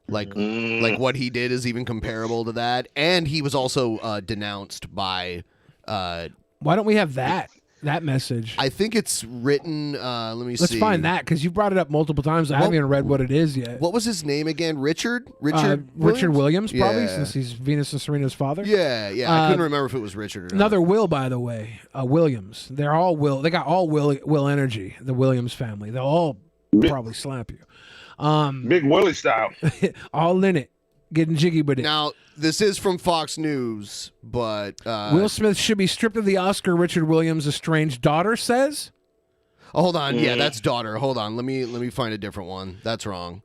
Like what he did is even comparable to that. And he was also denounced by... Why don't we have that message? I think it's written. Let me see. Let's find that because you brought it up multiple times. I haven't even read what it is yet. What was his name again? Richard Williams, probably, since he's Venus and Serena's father. Yeah. I couldn't remember if it was Richard or not. Another Will, by the way, Williams. They're all Will. They got all Will energy. The Williams family. They'll all probably slap you. Big Willie style. All in it. Getting jiggy with it. Now, this is from Fox News, but... Will Smith should be stripped of the Oscar, Richard Williams' estranged daughter says? Oh, hold on. Yeah, that's daughter. Hold on. Let me find a different one. That's wrong.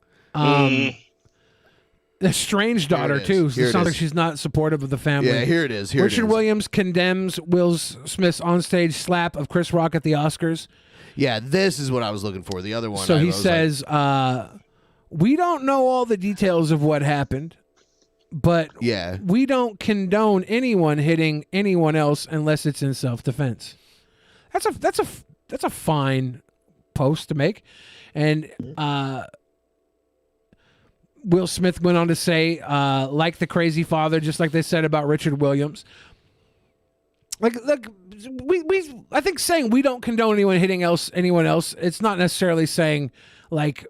Estranged daughter, too. It sounds like she's not supportive of the family. Yeah, here it is. Richard Williams condemns Will Smith's onstage slap of Chris Rock at the Oscars. Yeah, this is what I was looking for. The other one. So he says... we don't know all the details of what happened, but we don't condone anyone hitting anyone else unless it's in self-defense. That's a fine post to make. And Will Smith went on to say, like the crazy father, just like they said about Richard Williams. Like I think saying we don't condone anyone hitting anyone else, it's not necessarily saying like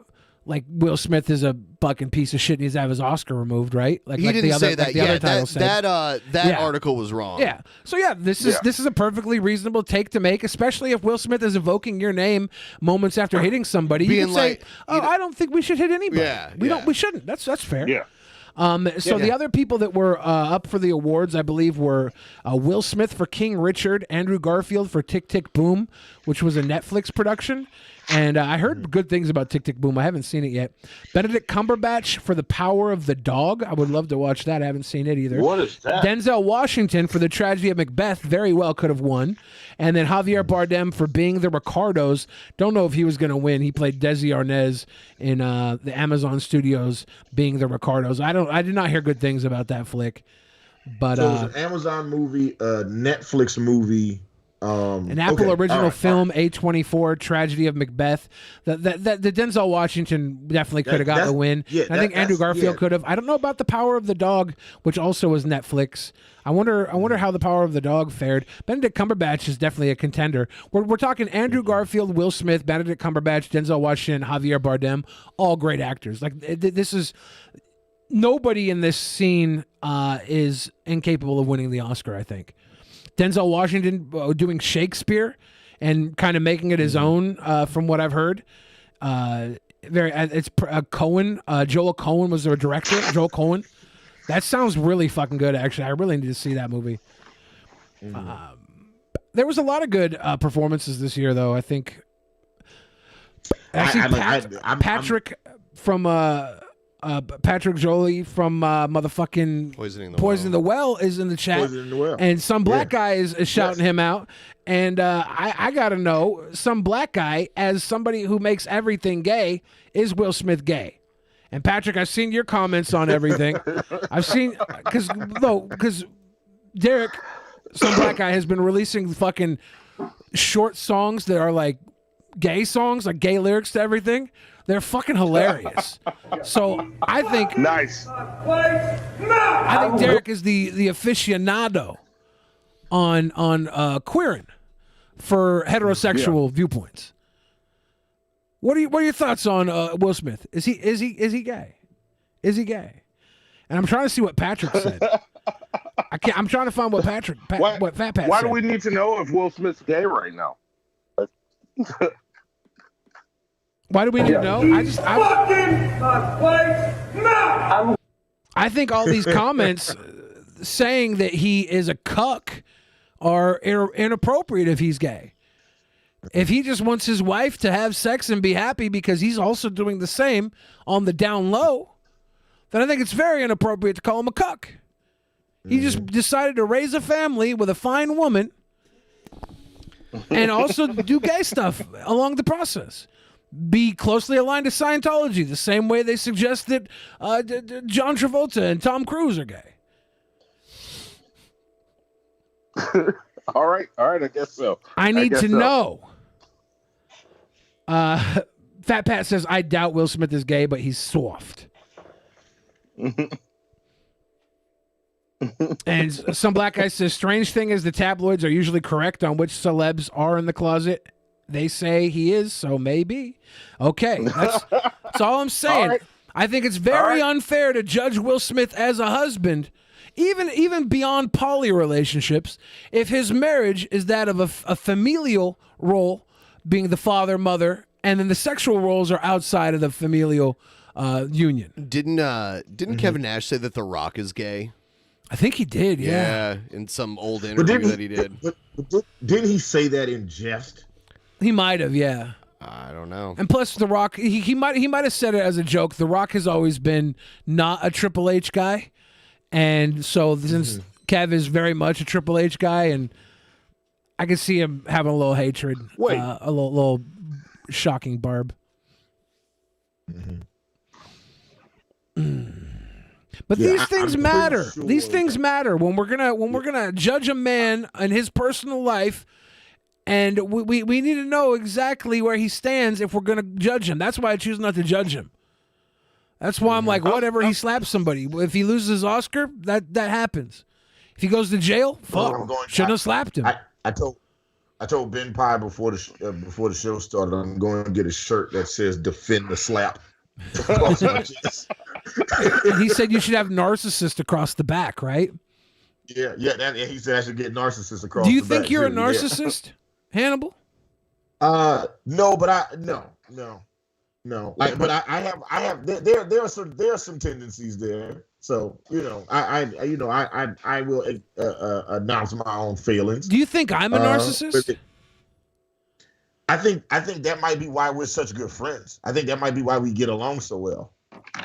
Will Smith is a fucking piece of shit and needs to have his Oscar removed, right? Like he didn't say that. Like the other title said. That article was wrong. Yeah. So this is a perfectly reasonable take to make, especially if Will Smith is evoking your name moments after hitting somebody. You can say, I don't think we should hit anybody. We shouldn't. That's fair. Yeah. The other people that were up for the awards, I believe, were Will Smith for King Richard, Andrew Garfield for Tick, Tick, Boom, which was a Netflix production. And I heard good things about Tick, Tick, Boom. I haven't seen it yet. Benedict Cumberbatch for The Power of the Dog. I would love to watch that. I haven't seen it either. What is that? Denzel Washington for The Tragedy of Macbeth. Very well could have won. And then Javier Bardem for Being the Ricardos. Don't know if he was going to win. He played Desi Arnaz in the Amazon Studios Being the Ricardos. I did not hear good things about that flick. But so it was an Amazon movie, a Netflix movie, An Apple original film, A24, Tragedy of Macbeth. The Denzel Washington definitely could have got the win. Yeah, I think Andrew Garfield could have. I don't know about The Power of the Dog, which also was Netflix. I wonder how The Power of the Dog fared. Benedict Cumberbatch is definitely a contender. We're talking Andrew Garfield, Will Smith, Benedict Cumberbatch, Denzel Washington, Javier Bardem, all great actors. Like this is nobody in this scene is incapable of winning the Oscar, I think. Denzel Washington doing Shakespeare and kind of making it his own, from what I've heard. It's Cohen. Joel Cohen was their director. Joel Cohen. That sounds really fucking good, actually. I really need to see that movie. There was a lot of good performances this year, though. I think. Actually, Patrick from Patrick Jolie from motherfucking Poisoning the Well is in the chat. Poisoning the Well. And some black guy is shouting him out. And I got to know, some black guy, as somebody who makes everything gay, is Will Smith gay? And Patrick, I've seen your comments on everything. I've seen, because Derek, some black guy, has been releasing fucking short songs that are like gay songs, like gay lyrics to everything. They're fucking hilarious. So I think nice. I think Derek is the aficionado on queering for heterosexual viewpoints. What are your thoughts on Will Smith? Is he gay? Is he gay? And I'm trying to see what Patrick said. I'm trying to find what what Fat Pat Why said. do we need to know if Will Smith's gay right now? Why do we need to know? I think all these comments saying that he is a cuck are inappropriate if he's gay. If he just wants his wife to have sex and be happy because he's also doing the same on the down low, then I think it's very inappropriate to call him a cuck. He just decided to raise a family with a fine woman and also do gay stuff along the process. Be closely aligned to Scientology, the same way they suggest that John Travolta and Tom Cruise are gay. All right, I guess so. I need to know. Fat Pat says, I doubt Will Smith is gay, but he's soft. And some black guy says, strange thing is the tabloids are usually correct on which celebs are in the closet. They say he is, so maybe. Okay, that's all I'm saying. Right. I think it's very unfair to judge Will Smith as a husband, even beyond poly relationships, if his marriage is that of a familial role, being the father, mother, and then the sexual roles are outside of the familial union. Didn't Kevin Nash say that The Rock is gay? I think he did, yeah. In some old interview that he did. But didn't he say that in jest? He might have, yeah. I don't know. And plus, The Rock, he might have said it as a joke. The Rock has always been not a Triple H guy, and so since Kev is very much a Triple H guy, and I can see him having a little hatred, a little shocking barb. But these things matter. Sure these things matter when we're gonna judge a man in his personal life. And we need to know exactly where he stands if we're going to judge him. That's why I choose not to judge him. That's why I'm like, whatever, he slaps somebody. If he loses his Oscar, that happens. If he goes to jail, shouldn't have slapped him. I told Ben Pye before the show started, I'm going to get a shirt that says "Defend the Slap." He said you should have narcissist across the back, right? Yeah. He said I should get narcissist across. Do you the think back you're too. a narcissist, Hannibal? No, but no. Like, but I have. There are some tendencies there. So I will announce my own failings. Do you think I'm a narcissist? I think that might be why we're such good friends. I think that might be why we get along so well.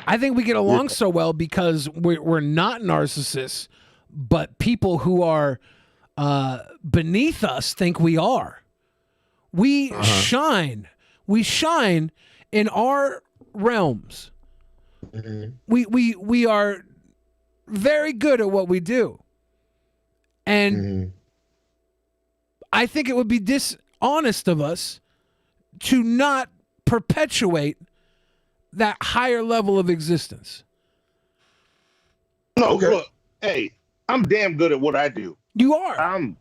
I think we get along so well because we're not narcissists, but people who are beneath us think we are. We shine. We shine in our realms. We are very good at what we do. And I think it would be dishonest of us to not perpetuate that higher level of existence. No, look, hey, I'm damn good at what I do. You are. I'm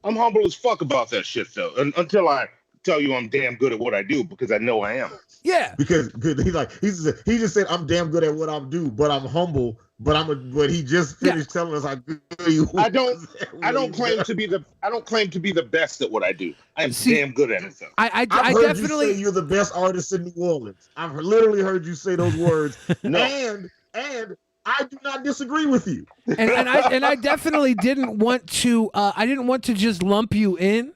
humble as fuck about that shit though. Until I tell you I'm damn good at what I do, because I know I am. Yeah. Because he just said I'm damn good at what I do, but I'm humble. But he just finished telling us how good he was. I don't claim to be the best at what I do. I am damn good at it though. I heard definitely you say you're the best artist in New Orleans. I've literally heard you say those words. No. And I do not disagree with you. and I definitely didn't want to. I didn't want to just lump you in,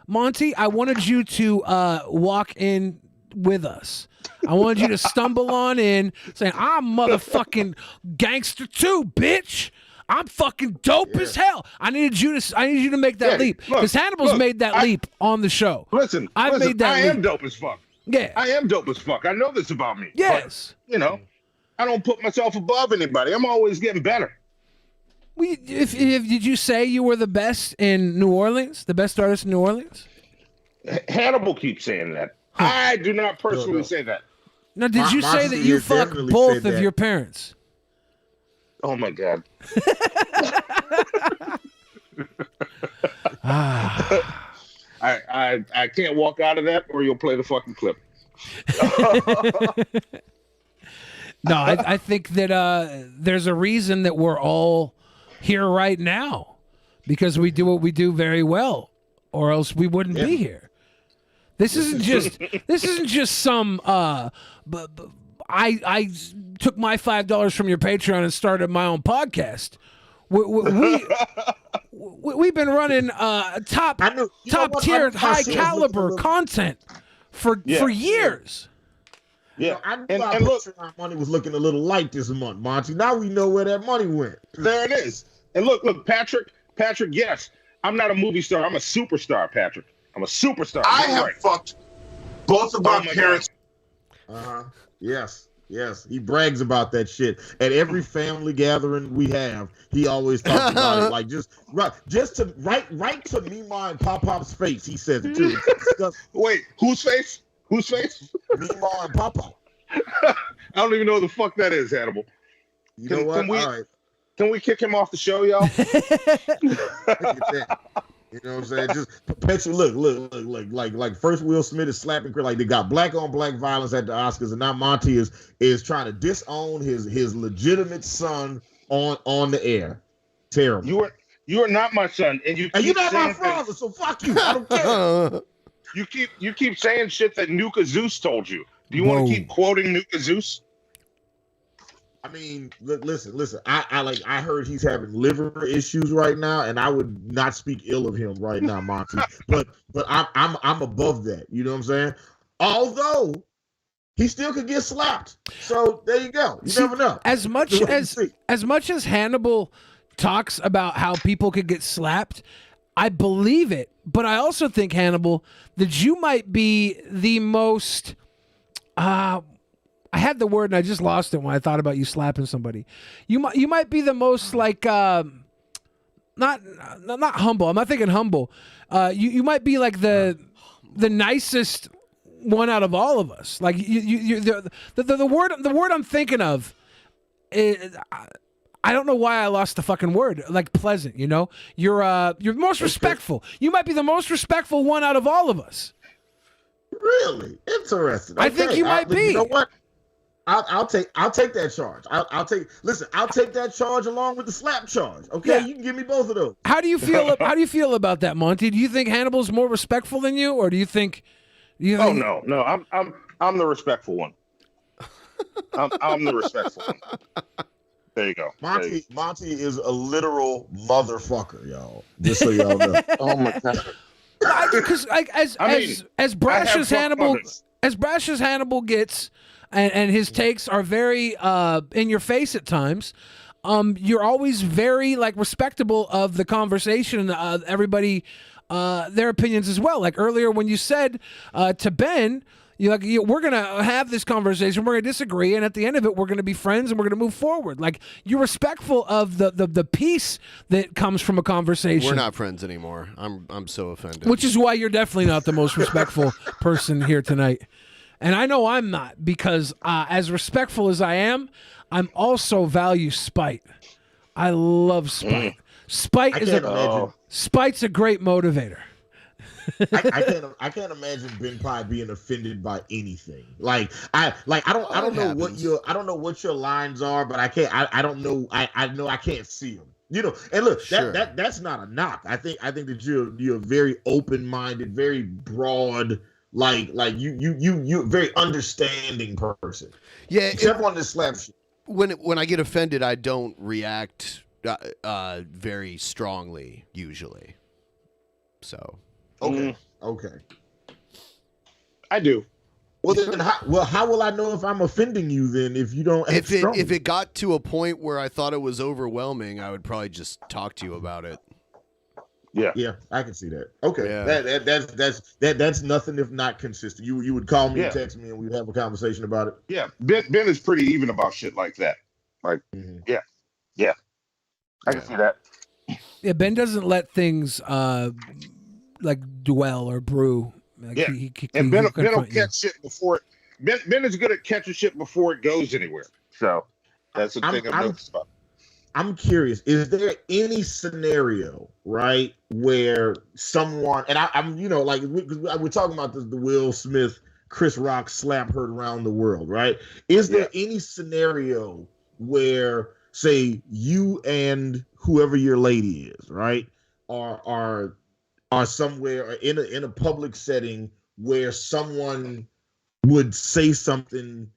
Monty. I wanted you to walk in with us. I wanted you to stumble on in, saying, "I'm motherfucking gangster too, bitch. I'm fucking dope as hell." I needed you to make that leap, because Hannibal's made that leap on the show. Listen, I am dope as fuck. Yeah, I am dope as fuck. I know this about me. Yes, but, I don't put myself above anybody. I'm always getting better. If did you say you were the best in New Orleans, the best artist in New Orleans? Hannibal keeps saying that. I do not personally say that. Now, did you say that you fucked both of your parents? Oh my God. I can't walk out of that, or you'll play the fucking clip. No, I think that there's a reason that we're all here right now, because we do what we do very well, or else we wouldn't be here. This isn't just some. I took my $5 from your Patreon and started my own podcast. We've been running top tier, high caliber content for years. Yeah, I knew our Patreon money was looking a little light this month, Monty. Now we know where that money went. There it is. And look, Patrick. Yes, I'm not a movie star. I'm a superstar, Patrick. I'm a superstar. I have fucked both of my parents. Yes. He brags about that shit at every family gathering we have. He always talks about it, like just right to Mima and Pop-Pop's face. He says it too. Wait, whose face? Whose face? Mima and Pop-Pop. I don't even know who the fuck that is, Hannibal. You know what? All right. Can we kick him off the show, y'all? You know what I'm saying? Just perpetual. Look. Like first Will Smith is slapping Chris. Like they got black on black violence at the Oscars, and now Monty is trying to disown his legitimate son on the air. Terrible. You are not my son, and you're not my father. So fuck you. I don't care. You keep saying shit that Nuka Zeus told you. Do you want to keep quoting Nuka Zeus? I mean, listen. I heard he's having liver issues right now, and I would not speak ill of him right now, Monty. but I'm above that. You know what I'm saying? Although he still could get slapped. So there you go. You never know. As much as Hannibal talks about how people could get slapped, I believe it. But I also think, Hannibal, that you might be the most. I had the word and I just lost it when I thought about you slapping somebody. You might be the most like not humble. I'm not thinking humble. You might be like the nicest one out of all of us. Like the word I'm thinking of is, I don't know why I lost the fucking word. Like pleasant, you know? You're most respectful. You might be the most respectful one out of all of us. Really? Interesting. Okay. I think you might be. You know what? I'll take that charge. I'll take that charge along with the slap charge. Okay, you can give me both of those. How do you feel about that, Monty? Do you think Hannibal's more respectful than you, or do you think? Oh no, I'm the respectful one. I'm the respectful one. There you go. Monty is a literal motherfucker, y'all. Just so y'all know. Oh my God. Because as brash as Hannibal gets. And his takes are very in your face at times. You're always very respectable of the conversation, everybody, their opinions as well. Like earlier when you said to Ben, We're gonna have this conversation. We're gonna disagree, and at the end of it, we're gonna be friends, and we're gonna move forward. Like, you're respectful of the peace that comes from a conversation. We're not friends anymore. I'm so offended. Which is why you're definitely not the most respectful person here tonight. And I know I'm not, because as respectful as I am, I'm also value spite. I love spite. Spite's a great motivator. I can't imagine Ben Pye being offended by anything. I don't know what your lines are, but I don't know. I know I can't see them. And look, that's not a knock. I think that you're a very open-minded, very broad, like you very understanding person. Yeah, except on this slap shit. When I get offended, I don't react very strongly usually. So. Okay. I do. Well, then, how will I know if I'm offending you then if you don't? If it got to a point where I thought it was overwhelming, I would probably just talk to you about it. Yeah, I can see that. Okay, yeah. That's nothing if not consistent. You would call me, text me, and we'd have a conversation about it. Yeah, Ben is pretty even about shit like that. Like, yeah, I can see that. Yeah, Ben doesn't let things like dwell or brew. Like and Ben will catch shit before it. Ben is good at catching shit before it goes anywhere. So that's the thing I've noticed about. I'm curious, is there any scenario, right, where someone, and I'm like, we're talking about the Will Smith, Chris Rock slap heard around the world, right? Is there any scenario where, say, you and whoever your lady is, right, are somewhere in a public setting where someone would say something,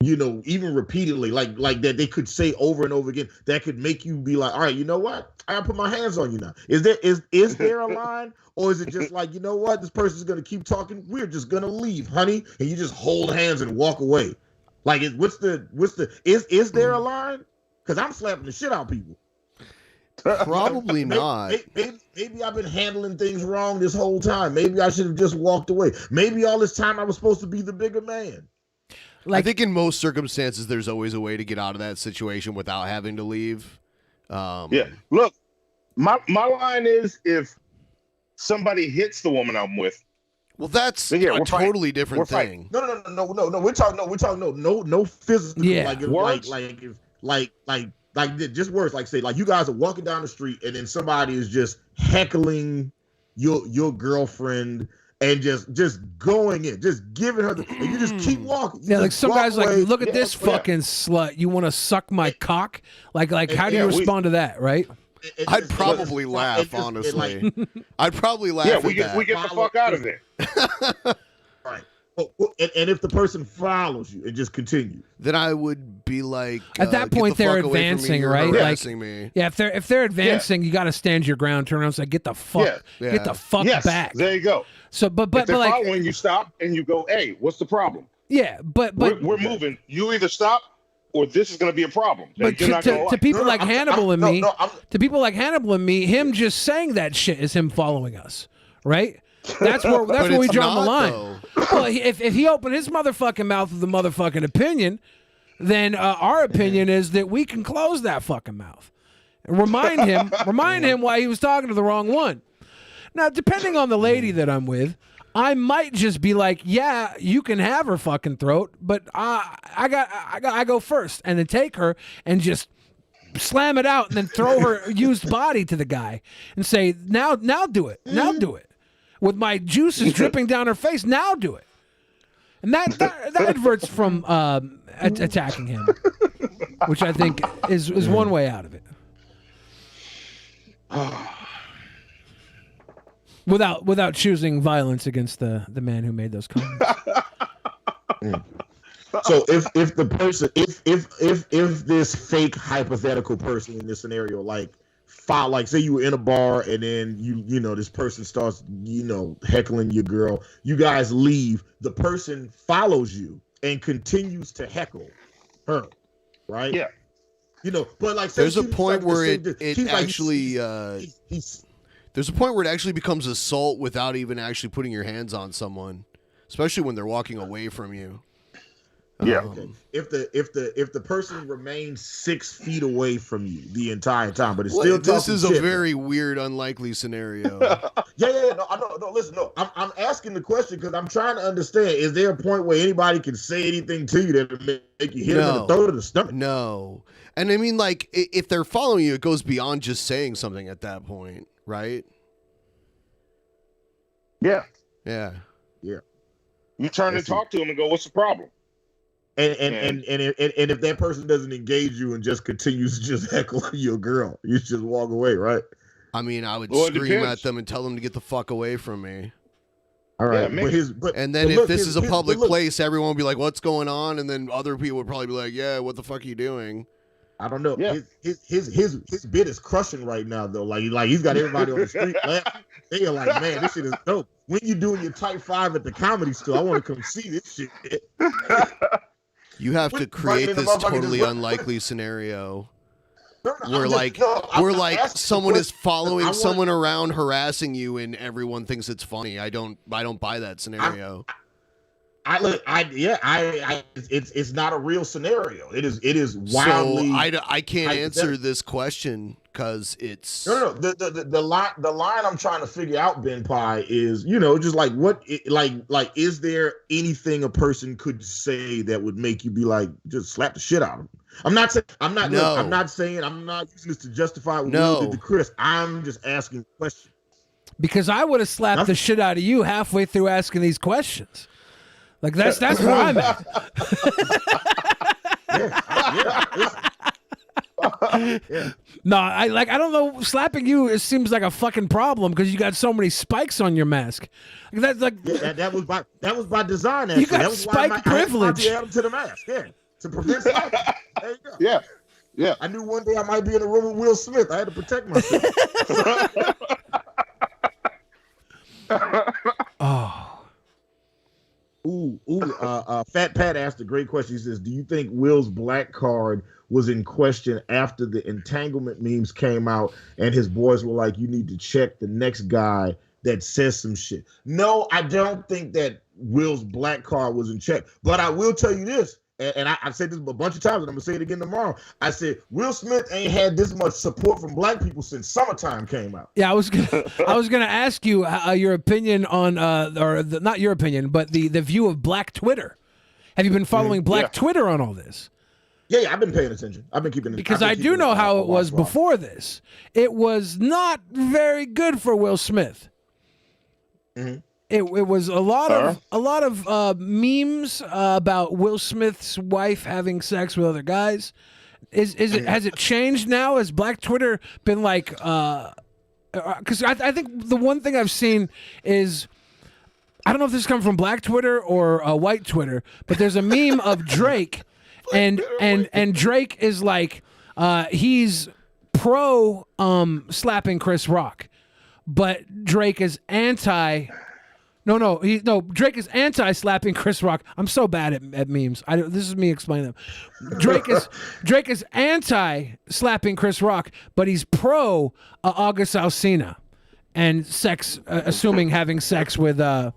even repeatedly, like that they could say over and over again, that could make you be like, all right, you know what? I gotta put my hands on you now. Is there a line, or is it just like, you know what? This person's gonna keep talking. We're just gonna leave, honey, and you just hold hands and walk away. Like, is there a line? Because I'm slapping the shit out of people. Probably not. Maybe I've been handling things wrong this whole time. Maybe I should have just walked away. Maybe all this time I was supposed to be the bigger man. I think in most circumstances, there's always a way to get out of that situation without having to leave. Look, my line is, if somebody hits the woman I'm with, well, that's a totally different thing. No. We're talking no physical. Yeah. Like just words, like say, like you guys are walking down the street and then somebody is just heckling your girlfriend and just going in, just giving her and you just keep walking. Yeah, like some guys away. Like, look at this fucking slut. You want to suck my cock? Like how do you respond to that, right? I'd probably laugh, honestly. I'd probably laugh. Yeah, we get the fuck out of there. Right. And if the person follows you and just continues, then I would be like, at that point they're advancing, right? Like, me. Yeah, if they're advancing, you got to stand your ground, turn around, and say, get the fuck back. There you go. So, but if they're like, following, you stop and you go, hey, what's the problem? Yeah, but we're moving. You either stop or this is going to be a problem. But to people like Hannibal and me, to people like Hannibal and me, him just saying that shit is him following us, right? That's where we draw the line. Well, if he opened his motherfucking mouth with a motherfucking opinion, then our opinion is that we can close that fucking mouth and remind him why he was talking to the wrong one. Now, depending on the lady that I'm with, I might just be like, yeah, you can have her fucking throat, but I go first, and then take her and just slam it out, and then throw her used body to the guy and say, now do it, with my juices dripping down her face. Now do it, and that adverts from attacking him, which I think is one way out of it. Without choosing violence against the man who made those comments. So if the person, if this fake hypothetical person in this scenario, like say you were in a bar and then you know this person starts heckling your girl, you guys leave, the person follows you and continues to heckle her, right? Yeah. But like there's a point where it actually there's a point where it actually becomes assault without even actually putting your hands on someone. especially when they're walking away from you. Yeah. Okay. If the person remains 6 feet away from you the entire time, but it's still this is a shit, very weird, unlikely scenario. Yeah. No. Listen, no. I'm asking the question because I'm trying to understand. Is there a point where anybody can say anything to you that would make you hit them in the throat or the stomach? No. And I mean, like, if they're following you, it goes beyond just saying something at that point, right? Yeah. Yeah. You turn and talk to them and go, "What's the problem?" And if that person doesn't engage you and just continues to just heckle your girl, you just walk away, right? I mean, I would scream at them and tell them to get the fuck away from me. All right, and then if this is a public place, everyone will be like, "What's going on?" And then other people would probably be like, "Yeah, what the fuck are you doing?" I don't know. Yeah. His bit is crushing right now, though. Like he's got everybody on the street laughing. They are like, "Man, this shit is dope." When you doing your type 5 at the Comedy Store, I want to come see this shit. You have to create this totally unlikely scenario where someone is following someone around, harassing you, and everyone thinks it's funny. I don't buy that scenario. It's not a real scenario. It is wildly. So I can't answer this question because it's no. The line I'm trying to figure out, Ben Pie, is just like what is there anything a person could say that would make you be like just slap the shit out of him? I'm not saying I'm not using this to justify what Will did to Chris. I'm just asking a question. Because I would have slapped the shit out of you halfway through asking these questions. Like that's where I'm at. No, I don't know. Slapping you, it seems like a fucking problem because you got so many spikes on your mask. That's like that was by design. Actually. You got that was spike privilege. I added to the mask, to prevent slapping. There you go. Yeah. I knew one day I might be in a room with Will Smith. I had to protect myself. Fat Pat asked a great question. He says, "Do you think Will's black card was in question after the entanglement memes came out and his boys were like, you need to check the next guy that says some shit?" No, I don't think that Will's black card was in check. But I will tell you this, and I said this a bunch of times, and I'm gonna say it again tomorrow. I said Will Smith ain't had this much support from black people since Summertime came out. Yeah, I was gonna ask you your opinion on not your opinion, but the view of Black Twitter. Have you been following Black Twitter on all this? Yeah, I've been paying attention. I've been keeping it because I do know how it was before this. It was not very good for Will Smith. Mm-hmm. It was a lot of memes about Will Smith's wife having sex with other guys. Has it changed now? Has Black Twitter been like? Because I think the one thing I've seen is, I don't know if this comes from Black Twitter or white Twitter, but there's a meme of Drake, and Drake is like he's pro slapping Chris Rock, but Drake is anti. Drake is anti-slapping Chris Rock. I'm so bad at memes. This is me explaining them. Drake is anti-slapping Chris Rock, but he's pro August Alsina and sex, assuming having sex with Jada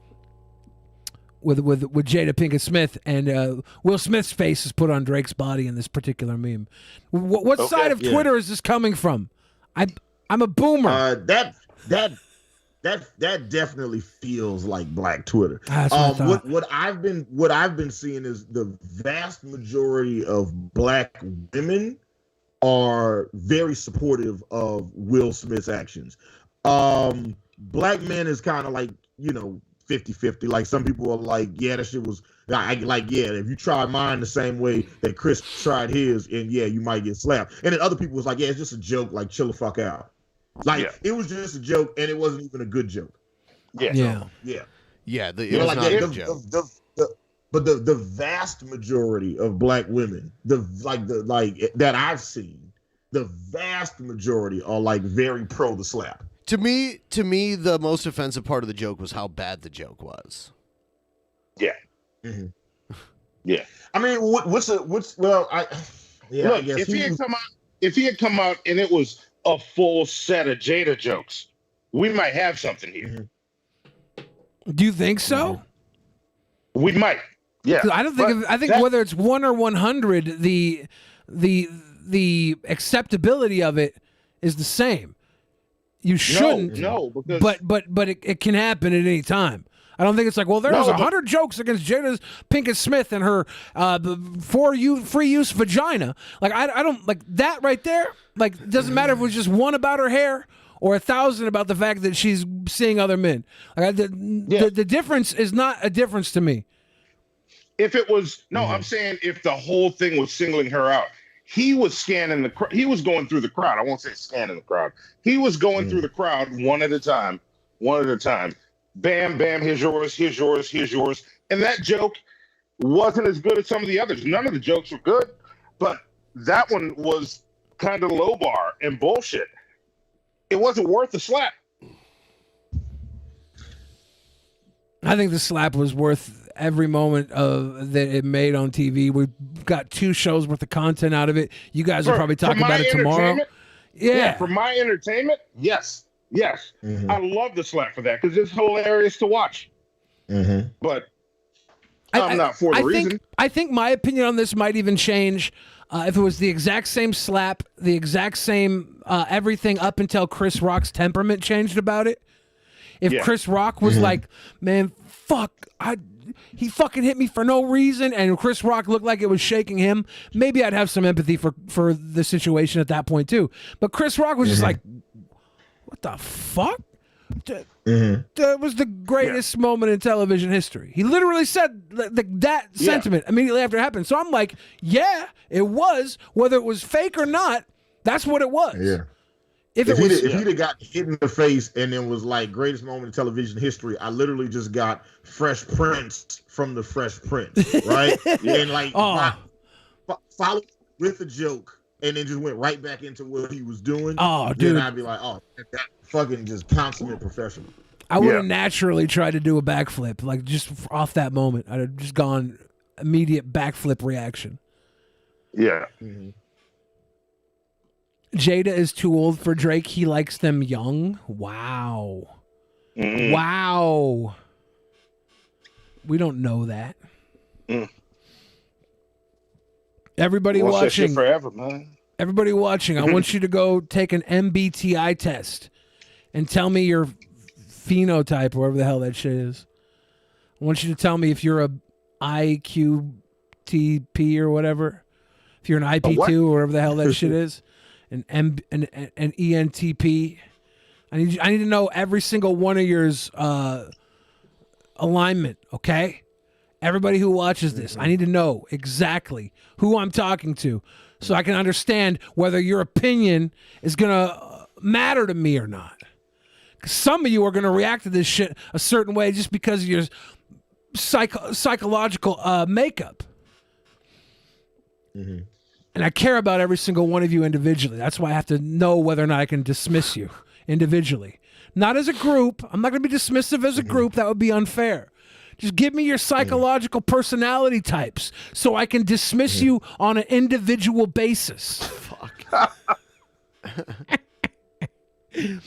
Pinkett Smith, and Will Smith's face is put on Drake's body in this particular meme. What side of Twitter is this coming from? I'm a boomer. That definitely feels like Black Twitter. What I've been seeing is the vast majority of Black women are very supportive of Will Smith's actions. Black men is kind of like 50-50. Like some people are like, yeah, that shit was if you try mine the same way that Chris tried his, and yeah, you might get slapped. And then other people was like, yeah, it's just a joke. Like, chill the fuck out. It was just a joke, and it wasn't even a good joke. It was not a good joke. But the vast majority of Black women, that I've seen, the vast majority are like very pro the slap. To me, the most offensive part of the joke was how bad the joke was. Yeah. Mm-hmm. Yeah. I mean, if he had come out and it was a full set of Jada jokes, we might have something here. Do you think so? We might. Yeah. I don't think. I think whether it's 1 or 100, the acceptability of it is the same. You shouldn't. No, because but it can happen at any time. I don't think it's like, well, there's 100 jokes against Jada Pinkett Smith and her free use vagina. Like I don't like that right there. Like it doesn't matter if it was just one about her hair or 1,000 about the fact that she's seeing other men. Like the difference is not a difference to me. If it was I'm saying if the whole thing was singling her out. He was scanning he was going through the crowd. I won't say scanning the crowd. He was going through the crowd one at a time. Bam, bam, here's yours, here's yours, here's yours. And that joke wasn't as good as some of the others. None of the jokes were good, but that one was kind of low bar and bullshit. It wasn't worth the slap. I think the slap was worth every moment that it made on TV. We got 2 shows worth of content out of it. You guys will probably talk about it tomorrow. Yeah. For my entertainment, yes. I love the slap for that because it's hilarious to watch. But I'm not for the reason. I think my opinion on this might even change if it was the exact same slap, the exact same everything up until Chris Rock's temperament changed about it. If Chris Rock was like, man, fuck, he fucking hit me for no reason, and Chris Rock looked like it was shaking him, maybe I'd have some empathy for the situation at that point too. But Chris Rock was just like, what the fuck? That was the greatest moment in television history. He literally said that sentiment immediately after it happened. So I'm like, yeah, it was. Whether it was fake or not, that's what it was. Yeah. If he'd have got hit in the face and it was like greatest moment in television history, I literally just got Fresh Prince from the Fresh Prince, right? And like followed with a joke and then just went right back into what he was doing. Oh, dude. Then I'd be like, oh, that fucking just consummate professional. I would have naturally tried to do a backflip, like just off that moment. I'd have just gone immediate backflip reaction. Yeah. Jada is too old for Drake. He likes them young. Wow. Wow. We don't know that. Everybody Watch that watching. shit forever, man. Everybody watching, I want you to go take an MBTI test and tell me your phenotype, or whatever the hell that shit is. I want you to tell me if you're a IQTP or whatever. If you're an IP2 or whatever the hell that shit is. An ENTP. I need to know every single one of yours alignment, okay? Everybody who watches this, I need to know exactly who I'm talking to so I can understand whether your opinion is going to matter to me or not. 'Cause some of you are going to react to this shit a certain way just because of your psychological makeup. And I care about every single one of you individually. That's why I have to know whether or not I can dismiss you individually. Not as a group. I'm not going to be dismissive as a group. That would be unfair. Just give me your psychological personality types so I can dismiss you on an individual basis. Fuck. Do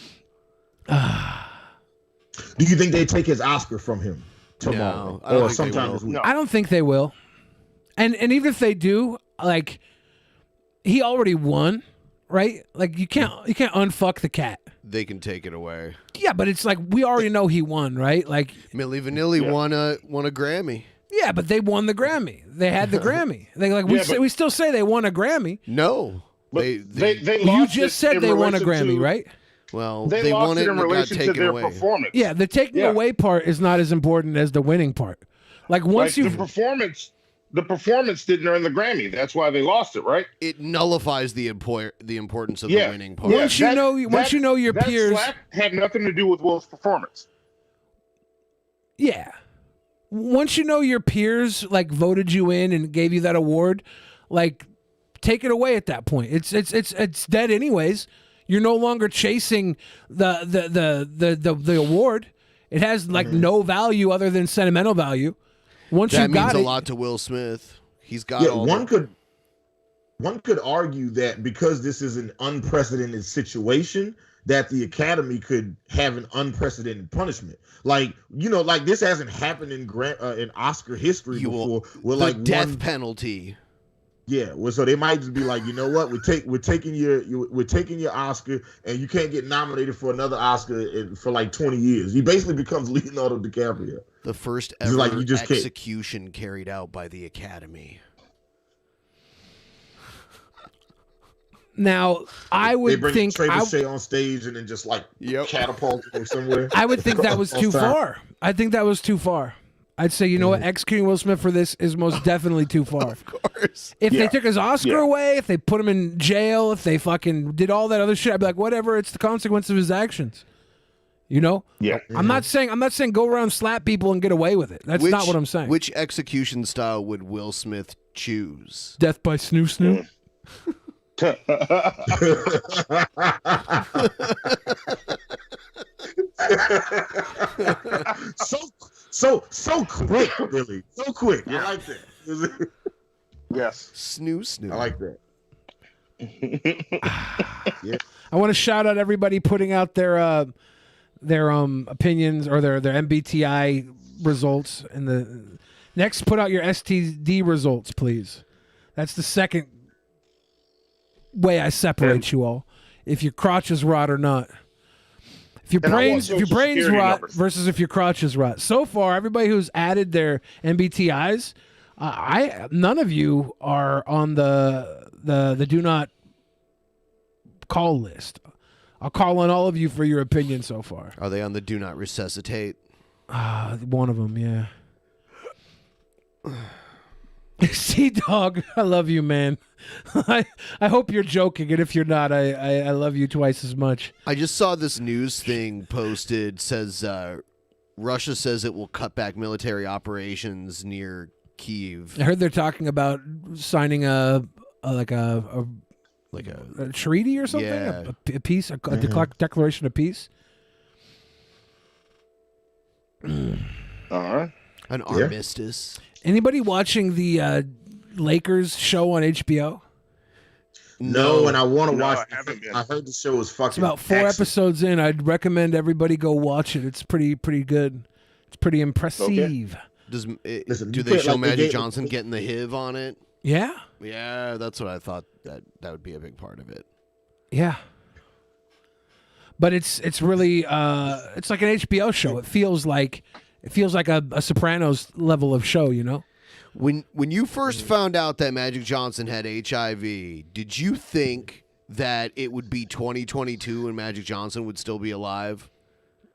you think they take his Oscar from him tomorrow? No, or sometime this week? I don't think they will. And even if they do, like, he already won, right? Like, you can't unfuck the cat. They can take it away. Yeah, but it's like we already know he won, right? Like Milli Vanilli won a Grammy. Yeah, but they won the Grammy. They had the Grammy. They like we still say they won a Grammy. No, they you just said they won a Grammy, right? Well, they won it in and it got relation to taken their away. performance. Yeah, the taking away part is not as important as the winning part. Like once the performance didn't earn the Grammy. That's why they lost it, right? It nullifies the importance of the winning part. Once you know your that peers slap had nothing to do with Will's performance. Yeah. Once you know your peers like voted you in and gave you that award, like take it away at that point. It's dead anyways. You're no longer chasing the award. It has like no value other than sentimental value. Once that you got means it, a lot to Will Smith. He's got all one could argue that because this is an unprecedented situation, that the Academy could have an unprecedented punishment. Like, you know, like this hasn't happened in Oscar history before. With the like death penalty. Yeah, well, so they might just be like, you know what, we're taking your Oscar, and you can't get nominated for another Oscar for like 20 years. He basically becomes Leonardo DiCaprio. The first ever like, you just execution carried out by the Academy. Now, I would think Trey Shea on stage and then just like catapult him somewhere. I would think that was too far. I think that was too far. I'd say, you know what, executing Will Smith for this is most definitely too far. Of course. If they took his Oscar away, if they put him in jail, if they fucking did all that other shit, I'd be like, whatever. It's the consequence of his actions. You know? Yeah. I'm not saying go around slap people and get away with it. That's not what I'm saying. Which execution style would Will Smith choose? Death by snoo snoo. So quick, Billy. So quick. I like that. Yes. Snoo. I like that. Yeah. I want to shout out everybody putting out their opinions or their MBTI results, and the next put out your STD results, please. That's the second way I separate you all. If your crotch is rot or not. If your brains rot versus if your crotch is rot. So far, everybody who's added their MBTIs, none of you are on the do not call list. I'll call on all of you for your opinion so far. Are they on the do not resuscitate? One of them, yeah. Sea-Dog, I love you, man. I hope you're joking, and if you're not, I love you twice as much. I just saw this news thing posted. Says Russia says it will cut back military operations near Kyiv. I heard they're talking about signing a treaty or something, Yeah. a peace, a declaration of peace. All right. An armistice. Anybody watching the Lakers show on HBO? No, and I want to watch. I heard the show was fucking. It's about 4 episodes in. I'd recommend everybody go watch it. It's pretty good. It's pretty impressive. Okay. Listen, Do they show Magic Johnson getting the HIV on it? Yeah. Yeah, that's what I thought. That would be a big part of it. Yeah. But it's really it's like an HBO show. It feels like a Sopranos level of show, you know? When you first found out that Magic Johnson had HIV, did you think that it would be 2022 and Magic Johnson would still be alive?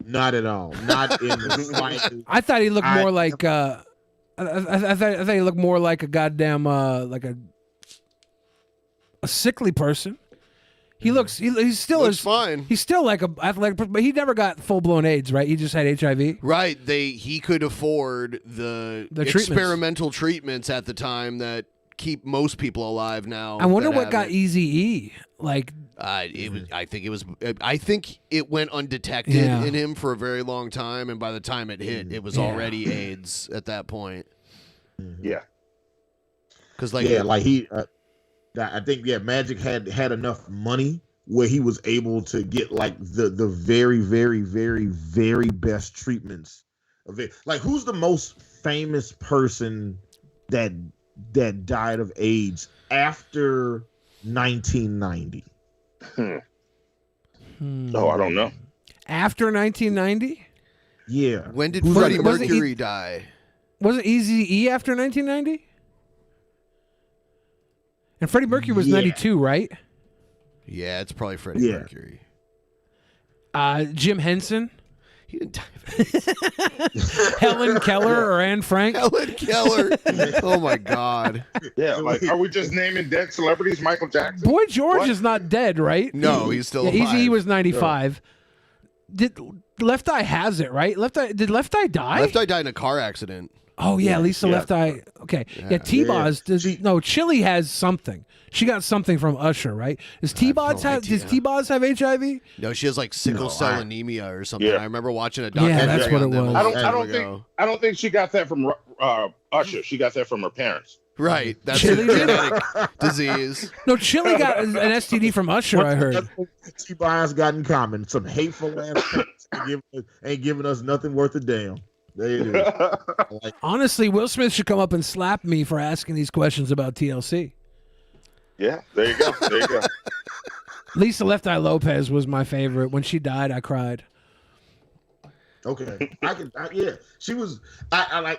Not at all. Not in the slightest. I thought he looked more like I thought he looked more like a goddamn like a sickly person. He looks. He still Looks is fine. He's still like a athletic person, but he never got full blown AIDS, right? He just had HIV. Right. He could afford the experimental treatments at the time that keep most people alive now. I wonder that what have got it. Eazy-E like. It was. I think it went undetected in him for a very long time, and by the time it hit, it was already AIDS at that point. Yeah. Because I think Magic had enough money where he was able to get like the very, very, very, very best treatments of it. Like, who's the most famous person that died of AIDS after 1990? Oh, I don't know. After 1990? Yeah. When did Freddie Mercury die? Was it Eazy-E after 1990? And Freddie Mercury was 92, right? Yeah, it's probably Freddie Mercury. Jim Henson. He didn't die. Helen Keller or Anne Frank. Helen Keller. Oh my God. Yeah, like, are we just naming dead celebrities? Michael Jackson. Boy George is not dead, right? No, he's still alive. Eazy-E was 95. Did Left Eye has it, right? Did Left Eye die? Left Eye died in a car accident. Oh yeah, Lisa Left Eye. Okay, T-Boz. Chili has something. She got something from Usher, right? Does T-Boz have HIV? No, she has like sickle cell anemia or something. Yeah. I remember watching a documentary. That's what it was. I don't think she got that from Usher. She got that from her parents. Right. That's Chili a genetic disease. No, Chili got an STD from Usher, I heard. T-Boz got in common. Some hateful ass ain't giving us nothing worth a damn. There it is. Honestly, Will Smith should come up and slap me for asking these questions about TLC. Yeah, there you go. There you go. Lisa Left Eye Lopez was my favorite. When she died, I cried. Okay, yeah, she was. I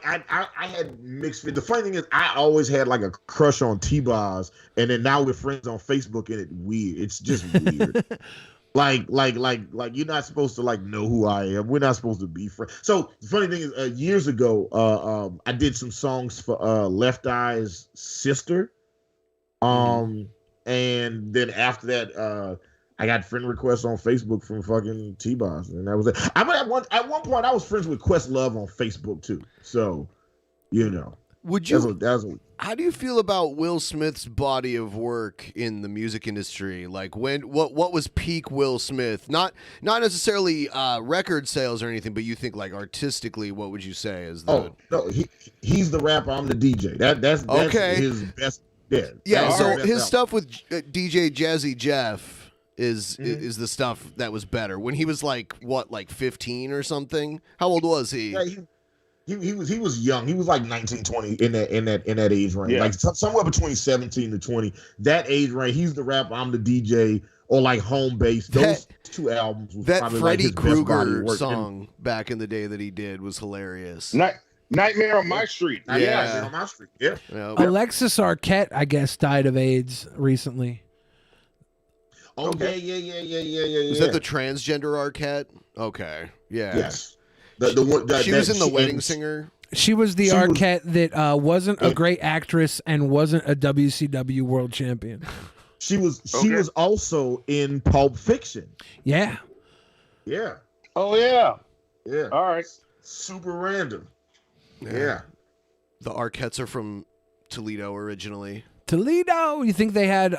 had mixed. The funny thing is, I always had like a crush on T-Boz, and then now we're friends on Facebook, and it's just weird. like you're not supposed to like know who I am. We're not supposed to be friends. So the funny thing is, years ago, I did some songs for Left Eye's sister, and then after that, I got friend requests on Facebook from fucking T-Boz, and that was it. I mean, at one point I was friends with Questlove on Facebook too. So, you know, Would you? How do you feel about Will Smith's body of work in the music industry? Like what was peak Will Smith? Not necessarily record sales or anything, but you think like artistically, what would you say is the? Oh no, he's the rapper. I'm the DJ. That's okay. His best. Yeah. So his stuff with DJ Jazzy Jeff is the stuff that was better when he was like 15 or something. How old was he? Yeah, he was young. He was like 19, 20 in that age range. Yeah. Like somewhere between 17 to 20. That age range. He's the rapper. I'm the DJ. Or like Home Base. Those two albums. Was that probably Freddy like his best body Krueger of work. song back in the day that he did was hilarious. Nightmare on My Street. Nightmare on My Street. Yeah. Alexis Arquette, I guess, died of AIDS recently. Oh yeah. Is that the transgender Arquette? Okay. Yeah. Yes. The one she was in The Wedding Singer. She was the Arquette that wasn't a great actress and wasn't a WCW world champion. She was also in Pulp Fiction. Yeah. Yeah. Oh yeah. Yeah. All right. Super random. Yeah. The Arquettes are from Toledo originally. Toledo? You think they had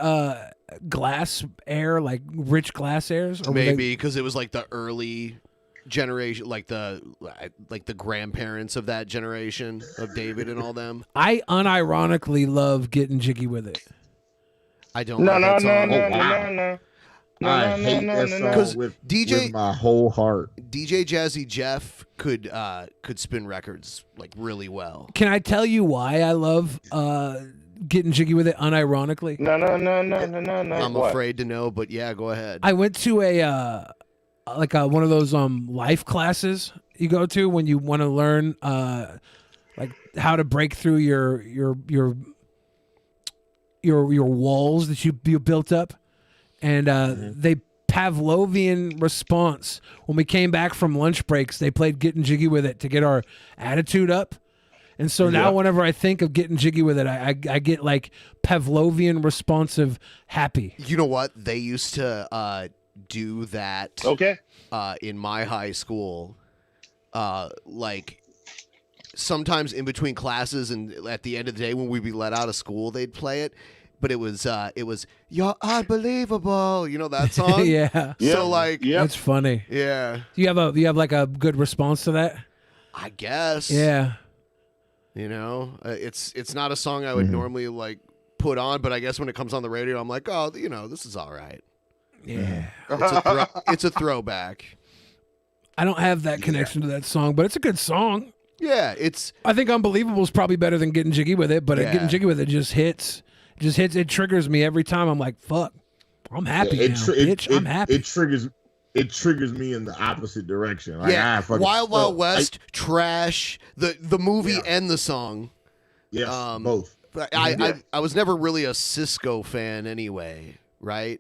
glass air, like rich glass airs? Or Maybe because it was like the early generation, like the grandparents of that generation of David and all them. I unironically love Getting Jiggy With It. I don't like that song. I hate that song with my whole heart. DJ Jazzy Jeff could spin records like really well. Can I tell you why I love Getting Jiggy With It unironically? No. I'm afraid to know, but yeah, go ahead. I went to a one of those life classes you go to when you want to learn like how to break through your walls that you built up, and they Pavlovian response when we came back from lunch breaks. They played Getting Jiggy With It to get our attitude up. And so now whenever I think of Getting Jiggy With It, I get like Pavlovian responsive happy. You know what? They used to do that in my high school. Like sometimes in between classes and at the end of the day when we'd be let out of school, they'd play it. But it was "You're Unbelievable," you know that song? Yeah. So like, That's funny. Yeah. Do you have like a good response to that? I guess. Yeah. You know, it's not a song I would normally like put on, but I guess when it comes on the radio, I'm like, oh, you know, this is all right. Yeah. It's a throwback. I don't have that connection to that song, but it's a good song. Yeah, I think Unbelievable is probably better than Getting Jiggy With It, but Getting Jiggy With It just hits. It triggers me every time. I'm like, fuck, I'm happy now, bitch. I'm happy. It triggers me in the opposite direction. Like, Wild Wild West, trash. The movie and the song. Yes, both. I was never really a Cisco fan anyway, right?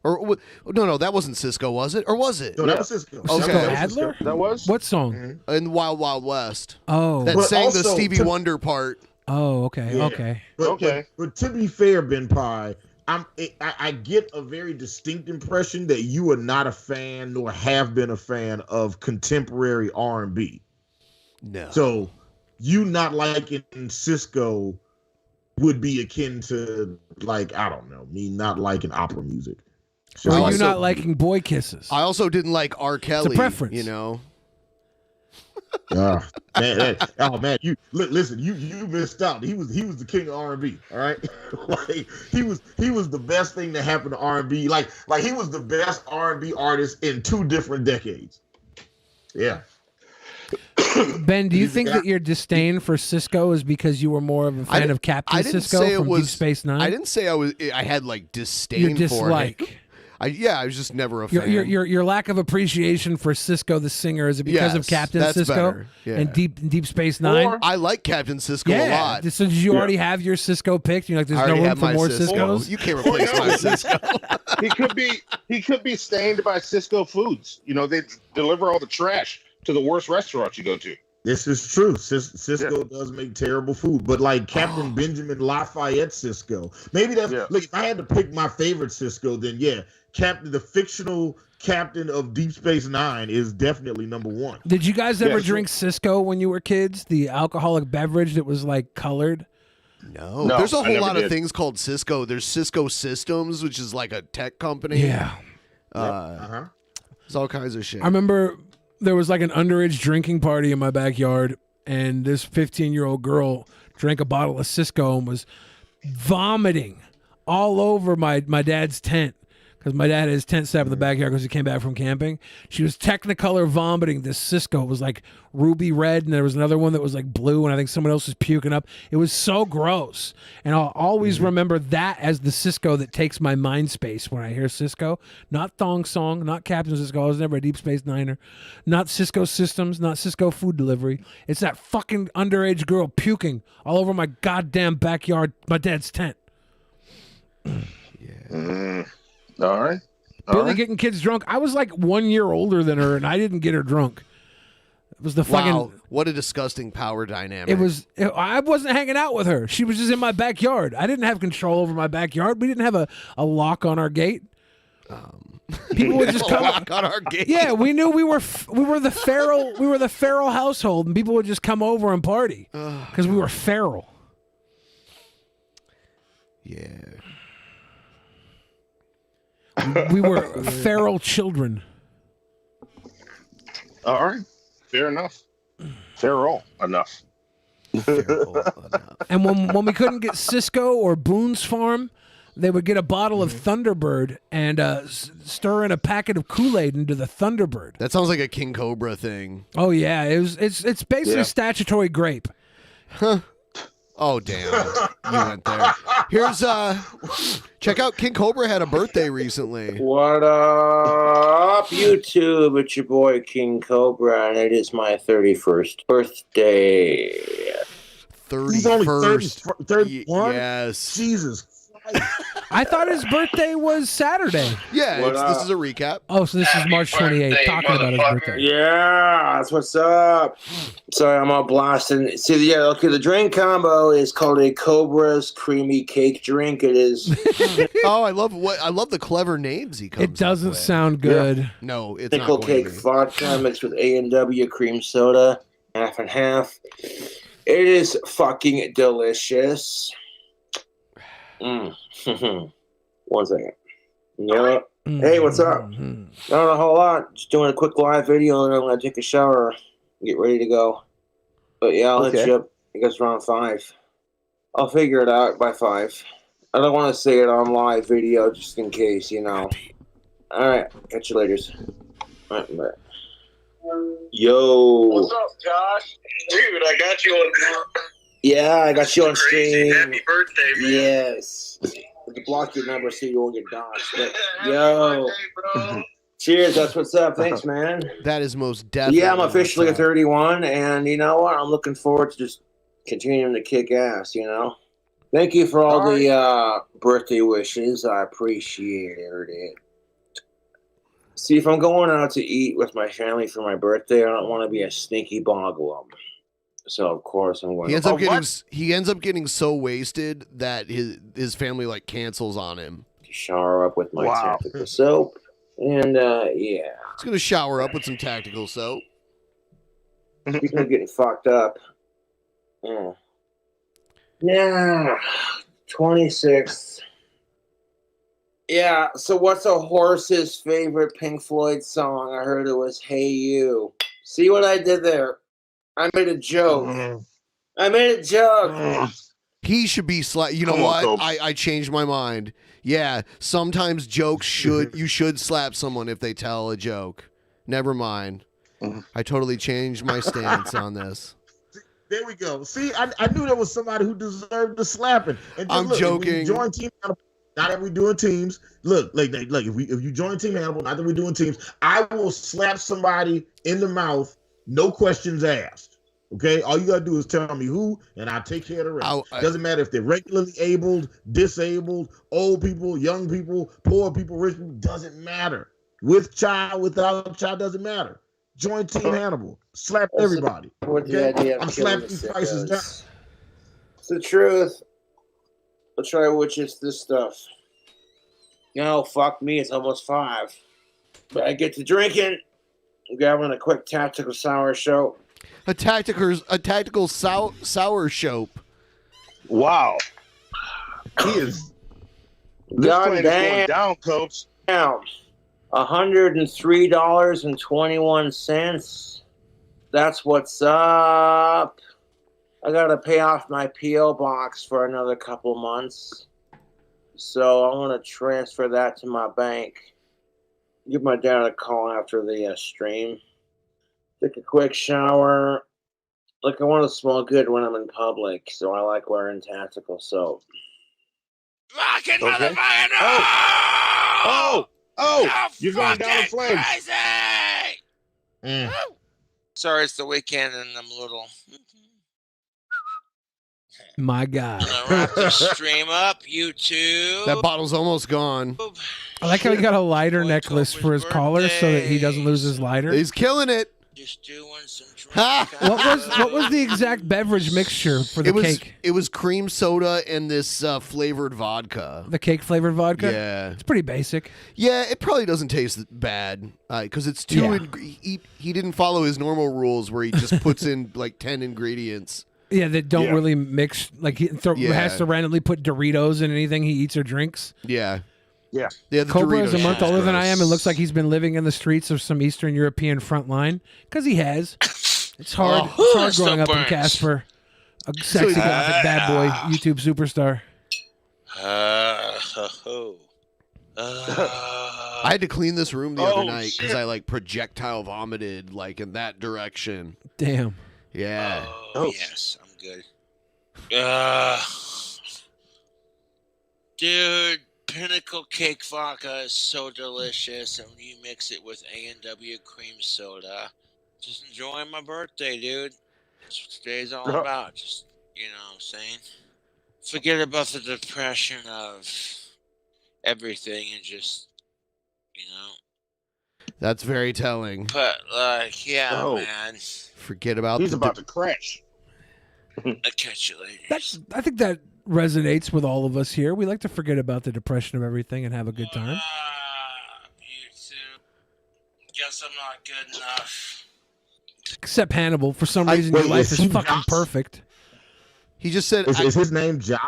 Or no, that wasn't Cisco, was it? Or was it? No, that was Cisco. Okay. Cisco Adler? That was what song? In Wild Wild West. Oh, that sang the Stevie Wonder part. Oh, okay, okay. But to be fair, Ben Pye, I get a very distinct impression that you are not a fan nor have been a fan of contemporary R&B. No. So you not liking Cisco would be akin to, like, I don't know, me not liking opera music. Or you not liking Boy Kisses. I also didn't like R. Kelly. It's a preference. You know. Man, you listen. You missed out. He was the king of R&B. All right, like he was the best thing that happened to R&B. Like he was the best R&B artist in 2 different decades. Yeah. Ben, do you think that your disdain for Cisco is because you were more of a fan of Captain Cisco from Deep Space Nine? I didn't say I had like disdain Your for dislike. him. I was just never a fan. Your lack of appreciation for Cisco the singer, is it because of Captain that's Cisco better. Yeah. and Deep Space Nine? I like Captain Cisco a lot. So did you already have your Cisco picked? You're like, there's no room for more Ciscos. You can't replace my Cisco. He could be stained by Cisco foods. You know, they deliver all the trash to the worst restaurants you go to. This is true. Cisco does make terrible food, but like Captain Benjamin Lafayette Cisco, maybe that's look. If I had to pick my favorite Cisco, then the fictional captain of Deep Space Nine is definitely number 1. Did you guys ever drink Cisco when you were kids? The alcoholic beverage that was like colored? No, there's a whole lot of things called Cisco. There's Cisco Systems, which is like a tech company. Yeah. There's all kinds of shit. I remember there was like an underage drinking party in my backyard, and this 15-year-old girl drank a bottle of Cisco and was vomiting all over my dad's tent. Because my dad had his tent set up in the backyard because he came back from camping. She was Technicolor vomiting this Cisco. It was like ruby red, and there was another one that was like blue, and I think someone else was puking up. It was so gross. And I'll always remember that as the Cisco that takes my mind space when I hear Cisco. Not Thong Song, not Captain Cisco. I was never a Deep Space Niner. Not Cisco Systems, not Cisco Food Delivery. It's that fucking underage girl puking all over my goddamn backyard, my dad's tent. All right. Billy getting kids drunk. I was like 1 year older than her, and I didn't get her drunk. It was the fucking. Wow, what a disgusting power dynamic. I wasn't hanging out with her. She was just in my backyard. I didn't have control over my backyard. We didn't have a lock on our gate. People would just come lock on our gate. Yeah, we knew we were the feral household, and people would just come over and party because we were feral. Yeah. We were feral children. All right. Fair enough. Feral enough. And when we couldn't get Cisco or Boone's Farm, they would get a bottle of Thunderbird and stir in a packet of Kool-Aid into the Thunderbird. That sounds like a King Cobra thing. Oh yeah, it's basically statutory grape. Huh. Oh damn! You went there. Here's check out King Cobra had a birthday recently. What up, YouTube? It's your boy King Cobra, and it is my 31st birthday. 31st. 31? Yes. Jesus. I thought his birthday was Saturday. Yeah, this is a recap. Oh, so this is March 28th, talking about his birthday. Yeah, that's what's up. Sorry, I'm all blasting. See, the drink combo is called a Cobra's Creamy Cake Drink. It is. Oh, I love the clever names he comes. It doesn't sound good. Yeah. No, it's Pickle not going cake to be. vodka mixed with A&W cream soda, half and half. It is fucking delicious. 1 second. Yeah. Hey, what's up? Not a whole lot. Just doing a quick live video, and I'm gonna take a shower, get ready to go. But yeah, I'll hit you up. I guess around 5. I'll figure it out by 5. I don't want to say it on live video just in case, All right, catch you later. All right, bye. Yo. What's up, Josh? Dude, I got you on. Yeah, I got you on Crazy. stream. Happy birthday, man. Yes. I can block your number so you won't get dodged. But, yo. Cheers. That's what's up. Thanks, man. That is most definitely. Yeah, I'm officially a 31, and you know what? I'm looking forward to just continuing to kick ass, Thank you for all the birthday wishes. I appreciate it. See, if I'm going out to eat with my family for my birthday, I don't want to be a stinky boglum. So of course I'm going. He ends up getting so wasted that his family like cancels on him. Shower up with my tactical soap, and yeah, he's gonna shower up with some tactical soap. People are getting fucked up. Yeah, 26th. Yeah. So what's a horse's favorite Pink Floyd song? I heard it was "Hey You." See what I did there? I made a joke. I made a joke. He should be You know Come on, what? Cobes. I changed my mind. Yeah, sometimes jokes you should slap someone if they tell a joke. Never mind. I totally changed my stance on this. There we go. See, I knew there was somebody who deserved the slapping. And I'm look, joking. If we join Team Hannibal, not that we're doing teams. Look, if you join Team Hannibal, not that we're doing teams, I will slap somebody in the mouth, no questions asked. Okay, all you gotta do is tell me who, and I'll take care of the rest. Doesn't matter if they're regularly abled, disabled, old people, young people, poor people, rich people. Doesn't matter. With child, without child, doesn't matter. Join Team Hannibal. Slap everybody. Okay? I'm slapping you prices down. It's the truth. I'll try which is this stuff. No, fuck me. It's almost 5. But I get to drinking. I'm grabbing a quick tactical sour show. A tactical sour soap. Wow. He is. This plane is going down, Cobes. Down. $103.21. That's what's up. I gotta pay off my P.O. box for another couple months. So I'm gonna transfer that to my bank. Give my dad a call after the stream. Take a quick shower. Look, I want to smell good when I'm in public, so I like wearing tactical soap. Fucking Okay. motherfucker, no! Oh! No, You're going down in flames. Crazy! Sorry, it's the weekend and I'm a little. My God. I'm gonna wrap this stream up, YouTube. That bottle's almost gone. I like how he got a lighter necklace for his collar so that he doesn't lose his lighter. He's killing it. Just doing some What was the exact beverage mixture for the cake? It was cream soda and this flavored vodka. The cake flavored vodka? Yeah. It's pretty basic. Yeah, it probably doesn't taste bad because it's too. Yeah. He didn't follow his normal rules where he just puts in like 10 ingredients. Yeah, that don't really mix. Like he has to randomly put Doritos in anything he eats or drinks. Yeah. Yeah. The Cobra is a Doritos month shit's older than I am. It gross. looks like he's been living in the streets of some Eastern European front line because he has. It's hard. Oh, It's hard still growing up in burns. Casper, a sexy gothic bad boy YouTube superstar. I had to clean this room the other night shit. because I like projectile vomited like in that direction. Damn. Yeah. Oh, yes, I'm good. Dude, Pinnacle Cake Vodka is so delicious, and you mix it with A&W cream soda. Just enjoying my birthday, dude. That's what today's all about. Just, you know what I'm saying? Forget about the depression of everything and just, you know. That's very telling. But, like, yeah, man. Forget about He's about to crash. I'll catch you later. I think that resonates with all of us here. We like to forget about the depression of everything and have a good time. You too. Guess I'm not good enough. Except Hannibal. For some reason, your life is fucking perfect. He just said, Is his name Josh?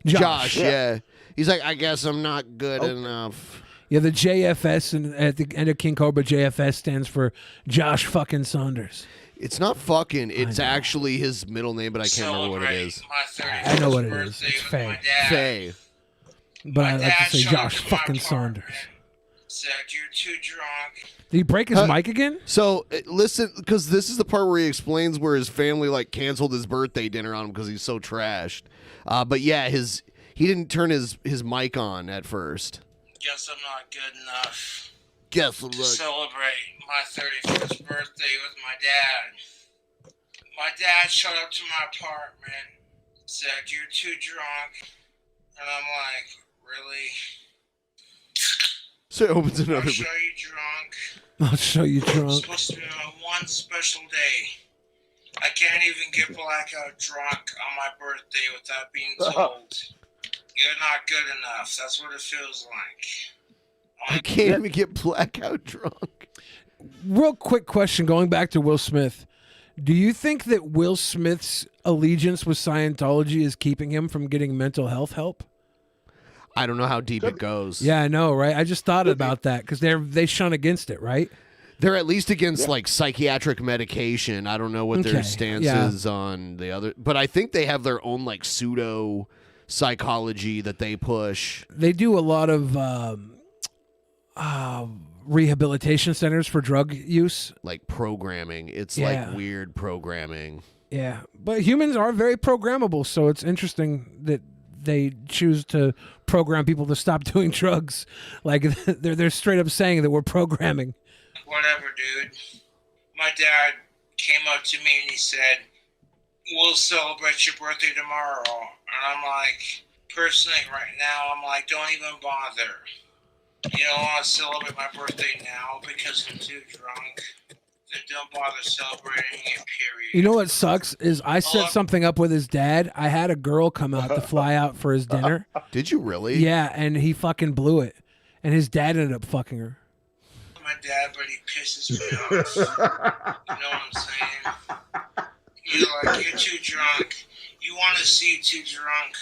Josh, yeah. He's like, I guess I'm not good enough. Yeah, the JFS and at the end of King Cobra, JFS stands for Josh fucking Saunders. It's not fucking. It's actually his middle name, but I can't remember what it is. I know what it is. It's Faye. Faye. But I like to say Josh fucking Saunders. Said you're too drunk. Did he break his mic again? So listen, because this is the part where he explains where his family like canceled his birthday dinner on him because he's so trashed. But yeah, he didn't turn his mic on at first. Guess I'm not good enough Guess I'm to not. celebrate my 31st birthday with my dad. My dad showed up to my apartment, said you're too drunk, and I'm like, really? So it opens another. I'll show you drunk. I'll show you It's drunk. supposed to be my one special day. I can't even get blackout drunk on my birthday without being told, you're not good enough. That's what it feels like. I can't even get blackout drunk. Real quick question, going back to Will Smith. Do you think that Will Smith's allegiance with Scientology is keeping him from getting mental health help? I don't know how deep it goes. Yeah, I know, right? I just thought about that because they shun against it, right? They're at least against like psychiatric medication. I don't know what their Okay, stance yeah. is on the other, but I think they have their own like pseudo psychology that they push. They do a lot of rehabilitation centers for drug use. Like programming. It's Yeah. like weird programming. Yeah, but humans are very programmable, so it's interesting that they choose to program people to stop doing drugs. Like they're straight up saying that we're programming. Whatever, dude. My dad came up to me and he said, "We'll celebrate your birthday tomorrow." And I'm like, personally, right now, I'm like, don't even bother. You don't want to celebrate my birthday now because I'm too drunk. Then don't bother celebrating it, period. You know what sucks is I set something up with his dad. I had a girl come out to fly out for his dinner. Did you really? Yeah, and he fucking blew it. And his dad ended up fucking her. My dad, but he pisses me off. You know what I'm saying? You're like, you're too drunk. You want to see you too drunk?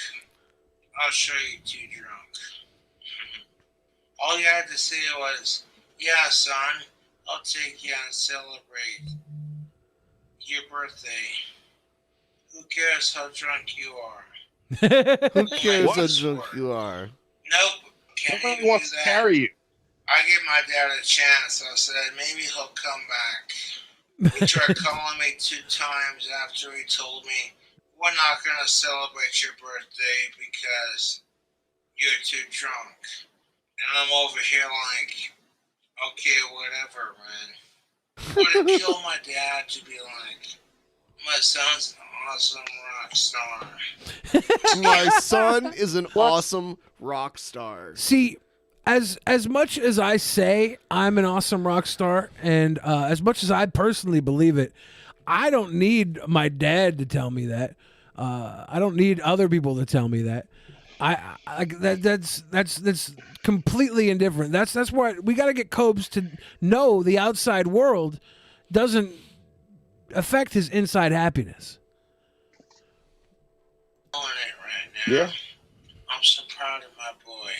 I'll show you too drunk. All you had to say was, "Yeah, son, I'll take you and celebrate your birthday. Who cares how drunk you are?" Who cares how drunk you are? Nope. Can't Nobody even wants do to that. carry you. I gave my dad a chance. I said, maybe he'll come back. He tried calling me 2 times after he told me, "We're not going to celebrate your birthday because you're too drunk." And I'm over here like, okay, whatever, man. Would it kill my dad to be like, my son's an awesome rock star? My son is an awesome rock star. See, as much as I say I'm an awesome rock star, and as much as I personally believe it, I don't need my dad to tell me that. I don't need other people to tell me that. That's completely indifferent. That's why we got to get Cobes to know the outside world doesn't affect his inside happiness. Yeah. I'm so proud of my boy.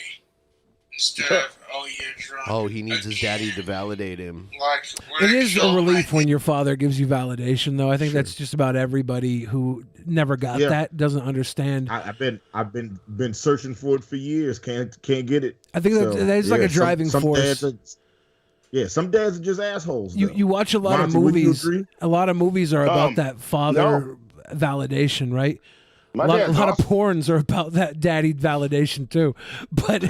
Instead of, "Oh, you're drunk." Oh, he needs his daddy to validate him. Like, It is a relief when your father gives you validation, though. I think that's just about everybody who never got that doesn't understand. I've been searching for it for years. Can't get it. I think that's like a driving force. Some dads are just assholes. You watch a lot of Monty, would you movies. agree? A lot of movies are about that father validation, right? My a lot dad's of awesome. porns are about that daddy validation too, but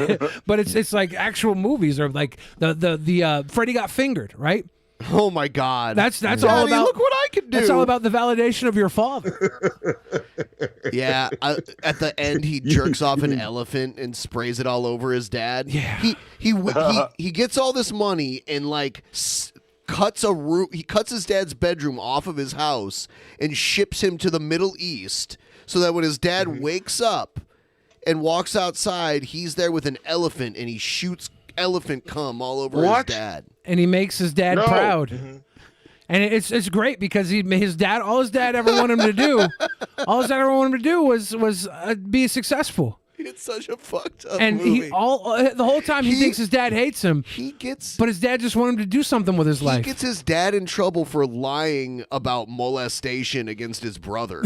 it's like actual movies are like the Freddy Got Fingered, right? Oh my God, That's Daddy, all about. look what I can do. That's all about the validation of your father. Yeah, at the end he jerks off an elephant and sprays it all over his dad. Yeah, he gets all this money and like cuts a roof. He cuts his dad's bedroom off of his house and ships him to the Middle East, so that when his dad wakes up and walks outside, he's there with an elephant and he shoots elephant cum all over his dad. And he makes his dad proud. And it's great because his dad all his dad ever wanted him to do, was be successful. It's such a fucked up And movie. the whole time he thinks his dad hates him. But his dad just wanted him to do something with his life. He gets his dad in trouble for lying about molestation against his brother.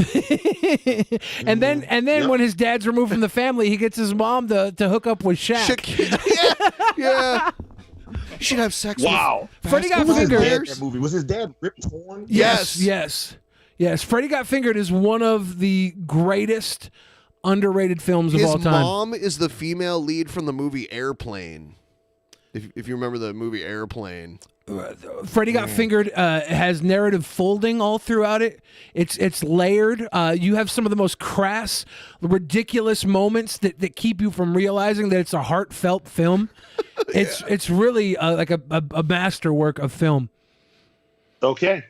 And then when his dad's removed from the family, he gets his mom to hook up with Shaq. Yeah. You should have sex Wow. with Freddie Got Who was his dad in Fingered. that movie? Was his dad Rip Torn? Yes. Freddie Got Fingered is one of the greatest underrated films of all His time. mom is the female lead from the movie Airplane. If you remember the movie Airplane. Freddy Got Fingered has narrative folding all throughout it. It's layered. You have some of the most crass, ridiculous moments that keep you from realizing that it's a heartfelt film. It's really like a masterwork of film. Okay.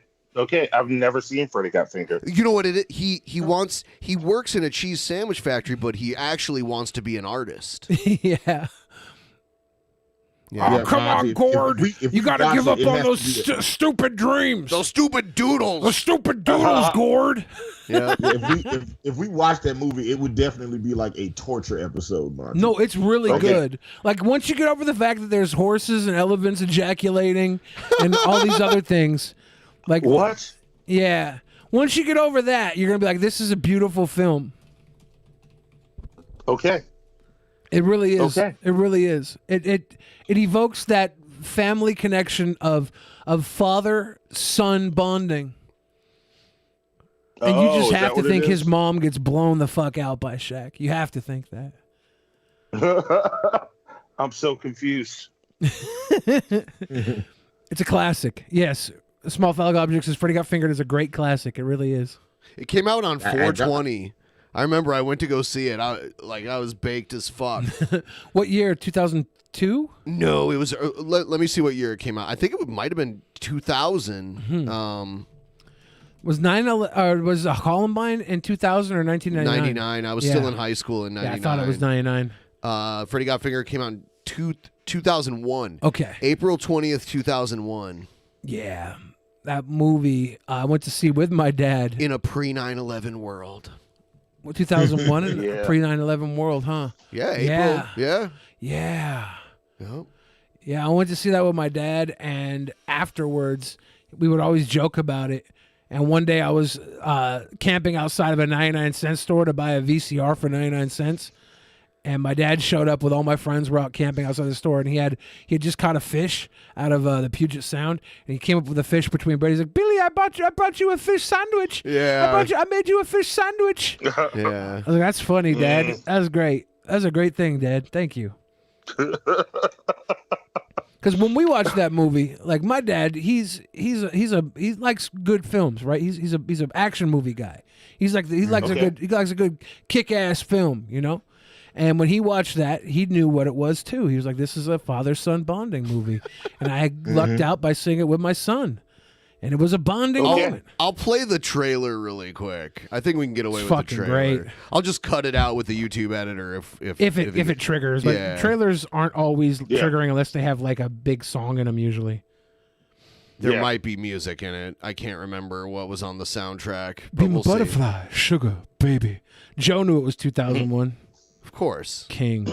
I've never seen Freddy Got Fingered. You know what it is? He works in a cheese sandwich factory, but he actually wants to be an artist. Yeah. Oh, come on, Gord. You got to give up on those stupid dreams. Those stupid doodles. The stupid doodles, Gord. Yeah. If we watched that movie, it would definitely be like a torture episode, Monty. No, it's really good. Like, once you get over the fact that there's horses and elephants ejaculating and all these other things. Like what? Yeah. Once you get over that, you're going to be like, this is a beautiful film. Okay. It really is. Okay. It really is. It evokes that family connection of father-son bonding. And you just have to think his mom gets blown the fuck out by Shaq. You have to think that. I'm so confused. It's a classic. Yes. Small Phallic Objects is Freddy Got Fingered is a great classic. It really is. It came out on 4/20. I remember I went to go see it. I was baked as fuck. What year? 2002? No, it was. Let me see what year it came out. I think it might have been 2000. Was was Columbine in 2000 or 1999? 99. I was still in high school in 99. Yeah, I thought it was 99. Freddy Got Fingered came out in 2001. Okay. April 20th, 2001. Yeah. That movie I went to see with my dad. In a pre-9/11 world. 2001 Yeah. Pre 9/11 world, huh? Yeah, April. Yeah. Yeah. Yep. Yeah, I went to see that with my dad, and afterwards we would always joke about it. And one day I was camping outside of a 99-cent store to buy a VCR for 99 cents. And my dad showed up with all my friends. We're out camping outside the store, and he had just caught a fish out of the Puget Sound, and he came up with a fish between bread. He's like, "Billy, I brought you a fish sandwich. Yeah, I made you a fish sandwich." Yeah, I was like, "That's funny, Dad. That was great. That was a great thing, Dad. Thank you." Because when we watch that movie, like my dad, he likes good films, right? He's an action movie guy. He likes a good kick-ass film, you know. And when he watched that, he knew what it was too. He was like, "This is a father-son bonding movie," and I lucked out by seeing it with my son, and it was a bonding moment. I'll play the trailer really quick. I think we can get away with fucking the trailer. great. I'll just cut it out with the YouTube editor if it triggers. Like, Yeah. trailers aren't always triggering unless they have like a big song in them. Usually, There might be music in it. I can't remember what was on the soundtrack. But Beam we'll see. Butterfly, Sugar, Baby. Joe knew it was 2001. Of course. King.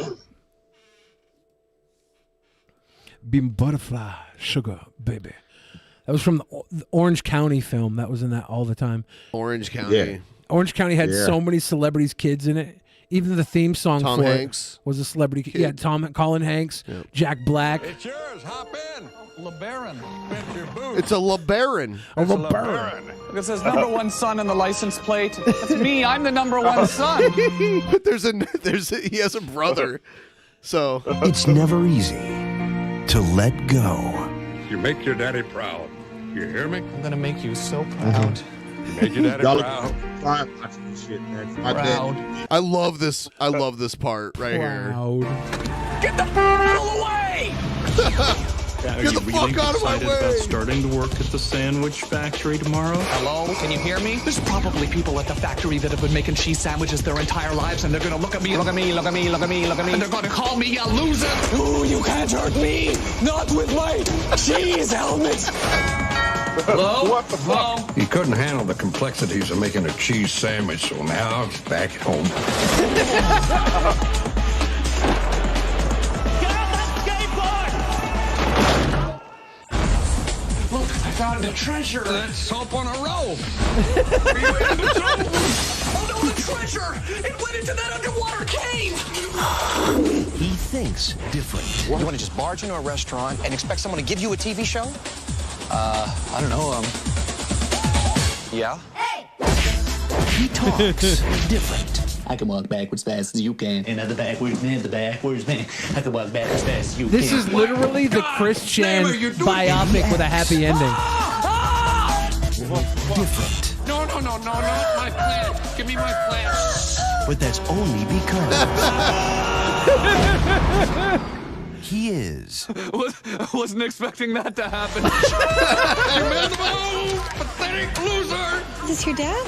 Beam Butterfly, Sugar, Baby. That was from the Orange County film. That was in that all the time. Orange County. Yeah. Orange County had so many celebrities' kids in it. Even the theme song Tom for Hanks. it was a celebrity kid. Yeah, Colin Hanks, Jack Black. It's yours. Hop in. LeBaron. It's a LeBaron. A LeBaron. Look, it says number one son on the license plate. That's me. I'm the number one son. But he has a brother. So It's never easy to let go. You make your daddy proud. You hear me? I'm gonna make you so proud. You make your daddy Y'all proud. fine watching this shit, man. My Proud. dad- I love this part right here. Get the hell away! Get the fuck out of my way! About starting to work at the sandwich factory tomorrow? Hello? Can you hear me? There's probably people at the factory that have been making cheese sandwiches their entire lives, and they're gonna look at me, look at me, look at me, look at me, look at me, and they're gonna call me a loser. Ooh, you can't hurt me! Not with my cheese helmet! Hello? What the fuck? Hello? He couldn't handle the complexities of making a cheese sandwich, so now he's back home. Look, I found a treasure. That's soap on a roll. Oh no, a treasure! It went into that underwater cave! He thinks different. You want to just barge into a restaurant and expect someone to give you a TV show? I don't know, yeah? He talks different. I can walk backwards fast as you can. Another backwards man, the backwards man. I can walk backwards fast as you This can. is literally the Chris Chan biopic with a happy ending. Different. No, not my plant. Give me my plant. But that's only because he is. I wasn't expecting that to happen. You made the move! Pathetic loser! Is this your dad?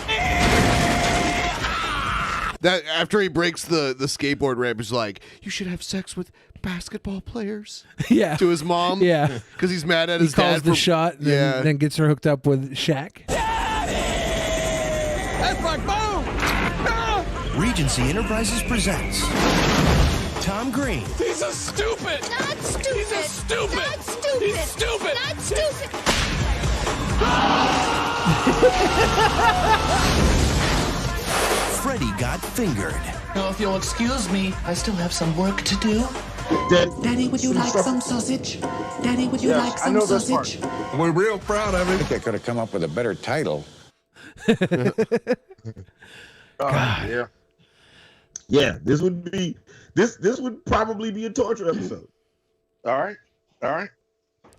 That after he breaks the skateboard ramp, he's like, "You should have sex with basketball players. Yeah. To his mom. Yeah. Because he's mad at He his calls dad. the for- shot, and Yeah. then gets her hooked up with Shaq. That's like boom! Regency Enterprises presents Tom Green, He's a stupid! Not stupid! He's a stupid! Not stupid! He's stupid! Not stupid! Freddy Got Fingered. Now, if you'll excuse me, I still have some work to do. Daddy, would you like some sausage? Daddy, would you like some sausage? We're real proud of him. I think I could have come up with a better title. Yeah. Yeah, this would would probably be a torture episode. All right.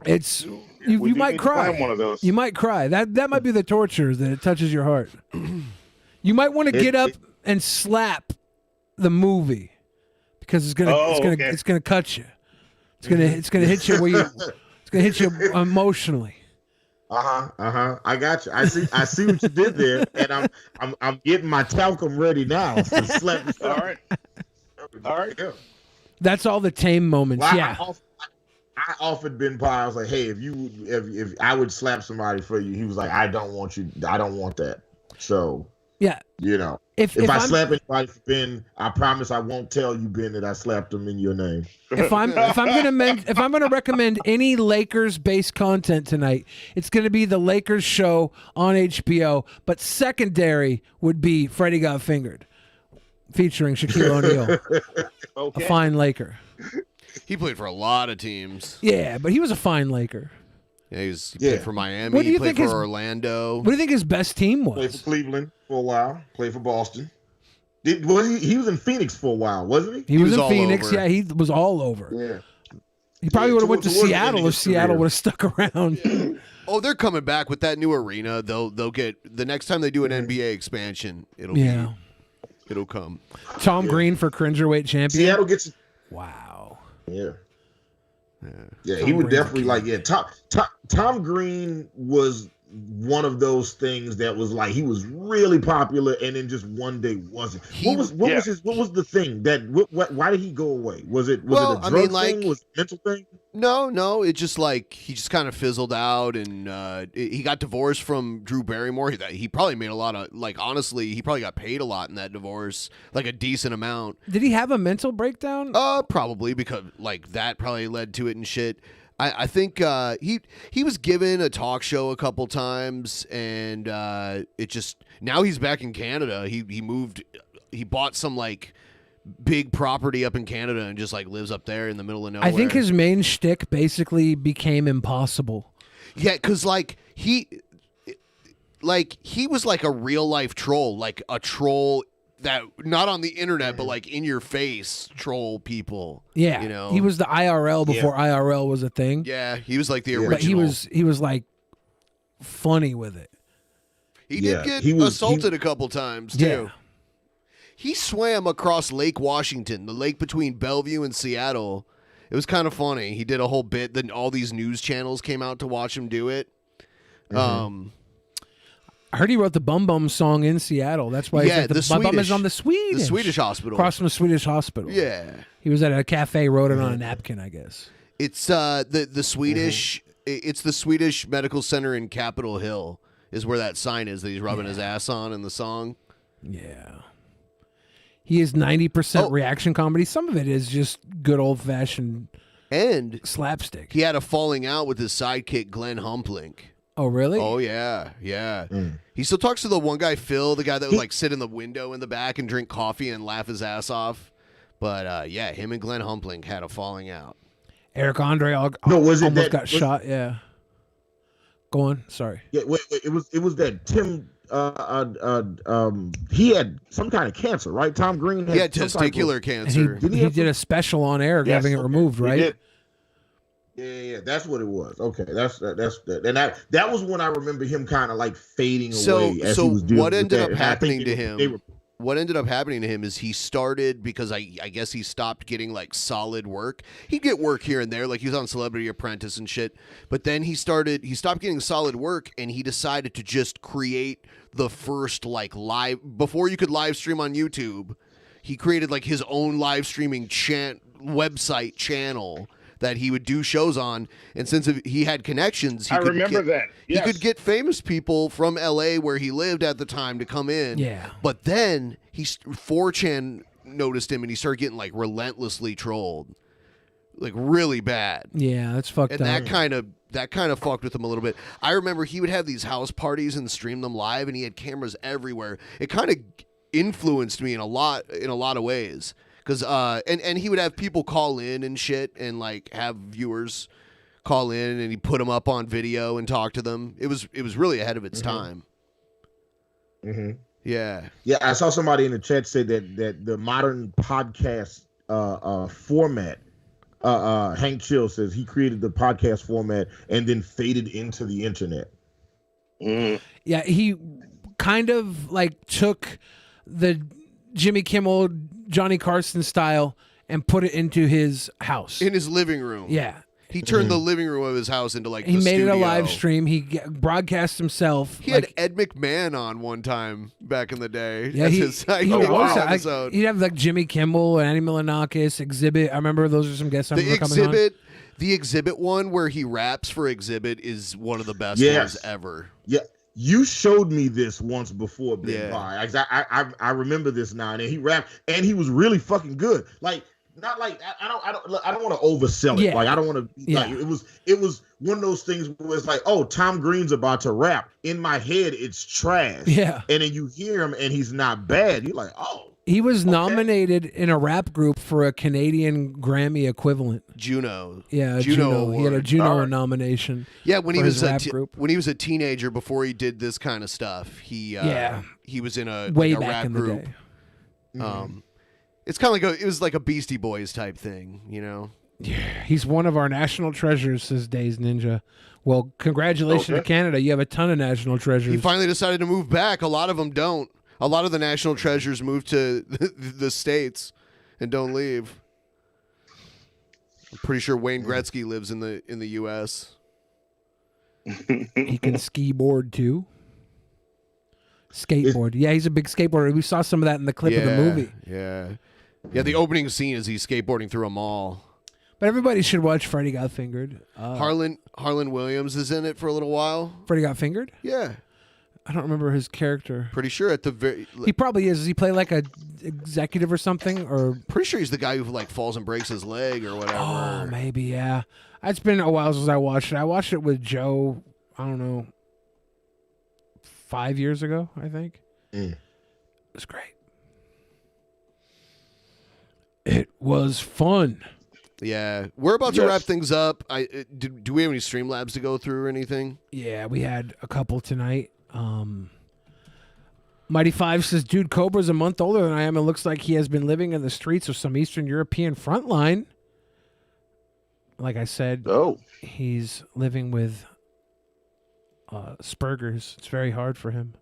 It's We you do might need to cry. plan one of those. You might cry. That might be the torture that it touches your heart. You might want to get up and slap the movie because it's gonna cut you. It's gonna hit you where you. It's gonna hit you emotionally. I got you. I see what you did there, and I'm getting my talcum ready now. To slap the All right. Yeah. That's all the tame moments. Well, yeah. I offered Ben Pye. I was like, hey, if I would slap somebody for you, he was like, I don't want you. I don't want that. So yeah, if I slap anybody for Ben, I promise I won't tell you, Ben, that I slapped him in your name. If I'm gonna recommend any Lakers based content tonight, it's gonna be the Lakers show on HBO. But secondary would be Freddy Got Fingered, featuring Shaquille O'Neal, a fine Laker. He played for a lot of teams. Yeah, but he was a fine Laker. Yeah, he played for Miami. What do you He played think for Orlando. What do you think his best team was? Played for Cleveland for a while. Played for Boston. He was in Phoenix for a while, wasn't he? He was in Phoenix. Yeah, he was all over. Yeah. He probably would have went to towards the end Seattle of if his Seattle career. would have stuck around. Oh, they're coming back with that new arena. They'll get the next time they do an NBA expansion. It'll come. Tom Green for Cringerweight champion. Seattle gets. Wow. Yeah. Yeah, he would definitely Tom Green was one of those things that was like he was really popular and then just one day wasn't. What was the thing that why did he go away? Was it a drug thing? Was it a mental thing? No, it just he just kind of fizzled out, and he got divorced from Drew Barrymore. He probably made a lot of honestly, he probably got paid a lot in that divorce, like a decent amount. Did he have a mental breakdown? Probably because that probably led to it and shit. I think he was given a talk show a couple times, and it just now he's back in Canada. He moved, he bought some big property up in Canada and just lives up there in the middle of nowhere. I think his main shtick basically became impossible. Yeah, because he was a real life troll, a troll that not on the internet but in your face troll people. Yeah, he was the IRL before IRL was a thing. Yeah, he was the original. But he was funny with it. He did get assaulted a couple times too. Yeah. He swam across Lake Washington, the lake between Bellevue and Seattle. It was kind of funny. He did a whole bit. Then all these news channels came out to watch him do it. I heard he wrote the Bum Bum song in Seattle. That's why the Bum Bum is on the Swedish hospital. Across from the Swedish hospital. Yeah. He was at a cafe, wrote it on a napkin, I guess. It's the Swedish it's the Swedish Medical Center in Capitol Hill is where that sign is that he's rubbing his ass on in the song. Yeah. He is 90% reaction comedy. Some of it is just good old-fashioned and slapstick. He had a falling out with his sidekick, Glenn Humplink. Oh, really? Oh, yeah. He still talks to the one guy, Phil, the guy that would sit in the window in the back and drink coffee and laugh his ass off. But, him and Glenn Humplink had a falling out. Eric Andre almost got shot, yeah. Go on, sorry. Yeah, wait, it was that Tim... he had some kind of cancer, right? Tom Green had testicular cancer. He did a special on air having it removed, right? Yeah, that's what it was. Okay, that's and that was when I remember him kind of fading away as he was doing. What ended up happening to him? What ended up happening to him is he started because I guess he stopped getting solid work. He'd get work here and there, he was on Celebrity Apprentice and shit. But then he stopped getting solid work, and he decided to just create the first live before you could live stream on YouTube. He created his own live streaming website channel that he would do shows on, and since he had connections, I remember that. He could get famous people from LA where he lived at the time to come in. Yeah. But then 4chan noticed him and he started getting like relentlessly trolled. Like really bad. Yeah, that's fucked and up. that kind of fucked with him a little bit. I remember he would have these house parties and stream them live, and he had cameras everywhere. It kind of influenced me in a lot of ways. Cause and he would have people call in and shit, and like have viewers call in, and he put them up on video and talk to them. It was really ahead of its time. Mm-hmm. Yeah. Yeah, I saw somebody in the chat say that the modern podcast format. Hank Chill says he created the podcast format and then faded into the internet. Yeah, he kind of like took the Jimmy Kimmel, Johnny Carson style and put it into his house. In his living room. Yeah. He turned the living room of his house into like He the made it a studio. live stream. He broadcast himself. He had Ed McMahon on one time back in the day. Yeah, As he'd have like Jimmy Kimmel and Annie Milonakis, Exhibit. I remember those are some guests I remember coming on. The Exhibit one where he raps for Exhibit is one of the best ones ever. Yeah, you showed me this once before, Big Boy. I remember this now, and he rapped, and he was really fucking good. Like, not like I don't want to oversell it. Yeah. Like I don't want to. Like, it was one of those things where it's like, oh, Tom Green's about to rap. In my head, it's trash. Yeah, and then you hear him, and he's not bad. You're like, oh. He was nominated in a rap group for a Canadian Grammy equivalent. Juno. Yeah, Juno He had a Award. Juno nomination. Yeah, when he for was his rap group. when he was a teenager before he did this kind of stuff, he was in a Way like a back rap in the group. day. It's kind of like it was like a Beastie Boys type thing, you know. Yeah, he's one of our national treasures, says Days Ninja. Well, congratulations to Canada. You have a ton of national treasures. He finally decided to move back. A lot of them don't. A lot of the national treasures move to the States and don't leave. I'm pretty sure Wayne Gretzky lives in the U.S. He can ski board too. Skateboard. Yeah, he's a big skateboarder. We saw some of that in the clip of the movie. Yeah. Yeah, the opening scene is he's skateboarding through a mall. But everybody should watch Freddy Got Fingered. Harlan Williams is in it for a little while. Freddy Got Fingered? Yeah. I don't remember his character. Pretty sure at the very... He probably is. Does he play like a executive or something? Or pretty sure he's the guy who like falls and breaks his leg or whatever. Oh, maybe, yeah. It's been a while since I watched it. I watched it with Joe, I don't know, 5 years ago, I think. It was great. It was fun. Yeah. We're about to wrap things up. Do we have any Streamlabs to go through or anything? Yeah, we had a couple tonight. Mighty Five says, dude, Cobra's a month older than I am. It looks like he has been living in the streets of some Eastern European front line. Like I said, he's living with Spurgers. It's very hard for him.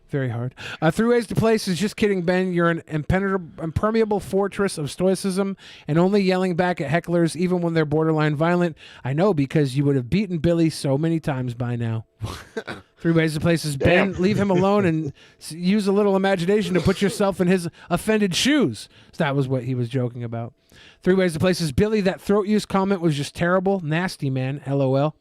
Very hard. Three Ways to Places. Just kidding, Ben. You're an impermeable fortress of stoicism and only yelling back at hecklers even when they're borderline violent. I know, because you would have beaten Billy so many times by now. Three Ways to Places. Ben, leave him alone and use a little imagination to put yourself in his offended shoes. So that was what he was joking about. Three Ways to Places. Billy, that throat use comment was just terrible. Nasty, man. LOL.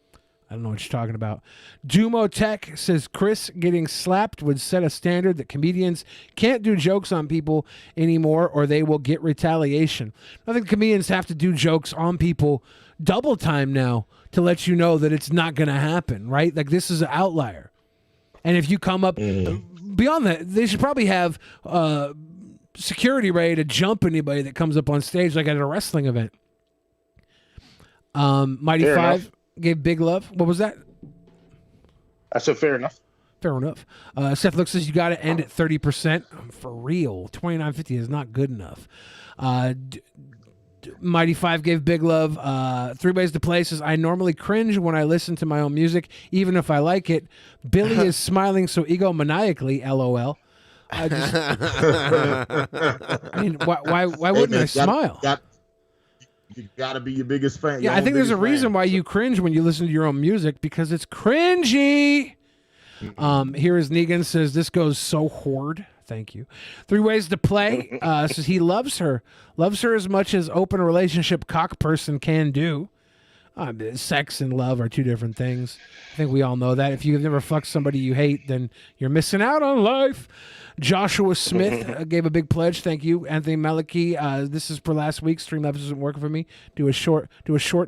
I don't know what you're talking about. Dumo Tech says Chris getting slapped would set a standard that comedians can't do jokes on people anymore or they will get retaliation. I think comedians have to do jokes on people double time now to let you know that it's not going to happen, right? Like, this is an outlier. And if you come up beyond that, they should probably have security ready to jump anybody that comes up on stage, like at a wrestling event. Mighty Fair Five. enough. Gave big love. What was that? I said fair enough. Fair enough. Seth looks says you got to end at 30%. For real. 29.50 is not good enough. Mighty Five gave big love. Three Ways to Places. I normally cringe when I listen to my own music, even if I like it. Billy is smiling so egomaniacally. LOL. I mean, why wouldn't I smile? You gotta be your biggest fan. Yeah, I think there's a reason why you cringe when you listen to your own music, because it's cringy. Here is Negan says this goes so horde. Thank you. 3 ways to play. Says he loves her as much as open relationship cock person can do. Sex and love are 2 different things. I think we all know that. If you've never fucked somebody you hate, then you're missing out on life. Joshua Smith gave a big pledge. Thank you. Anthony Maliki. This is for last week. Streamlabs isn't working for me. Do a short,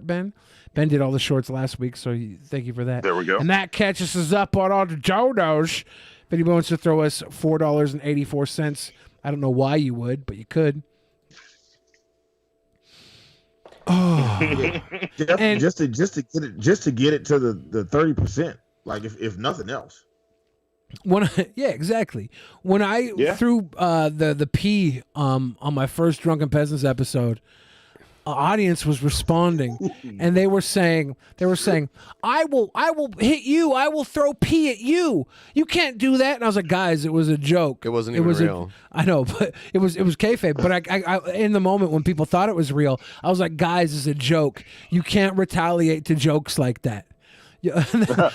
Ben. Ben did all the shorts last week, so thank you for that. There we go. And that catches us up on all the Jodos. If anybody wants to throw us $4.84, I don't know why you would, but you could. Oh, and just to get it to the 30%, like if nothing else. Yeah, exactly. When I threw the pee on my first Drunken Peasants episode, audience was responding, and they were saying, I will hit you. I will throw pee at you. You can't do that. And I was like, guys, it was a joke. It wasn't even real. I know, but it was kayfabe. But I in the moment when people thought it was real, I was like, guys, it's a joke. You can't retaliate to jokes like that. They're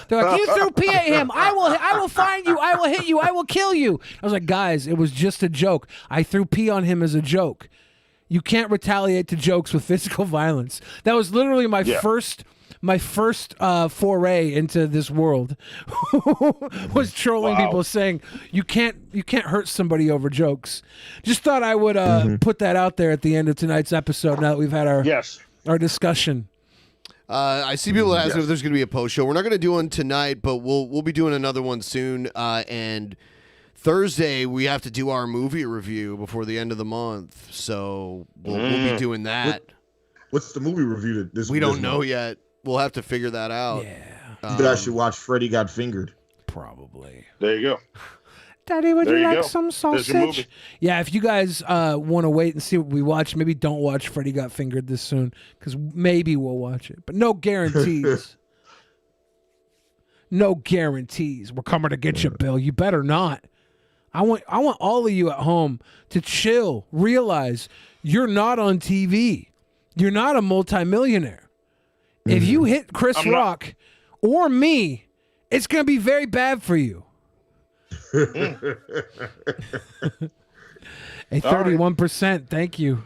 like, you threw pee at him. I will find you. I will hit you. I will kill you. I was like, guys, it was just a joke. I threw pee on him as a joke. You can't retaliate to jokes with physical violence. That was literally my first foray into this world. Was trolling people saying you can't hurt somebody over jokes. Just thought I would put that out there at the end of tonight's episode. Now that we've had our discussion. I see people asking if there's going to be a post show. We're not going to do one tonight, but we'll be doing another one soon. And Thursday we have to do our movie review before the end of the month, so we'll be doing that. What's the movie review? We don't know yet. We'll have to figure that out. Yeah, you guys should watch Freddy Got Fingered. Probably. There you go. Daddy, would There you you like go. some There's your movie. sausage? Yeah, if you guys want to wait and see what we watch, maybe don't watch Freddy Got Fingered this soon, because maybe we'll watch it. But no guarantees. No guarantees. We're coming to get you, Bill. You better not. I want all of you at home to chill. Realize you're not on TV. You're not a multimillionaire. If you hit Chris Rock or me, it's going to be very bad for you. A 31%. Thank you.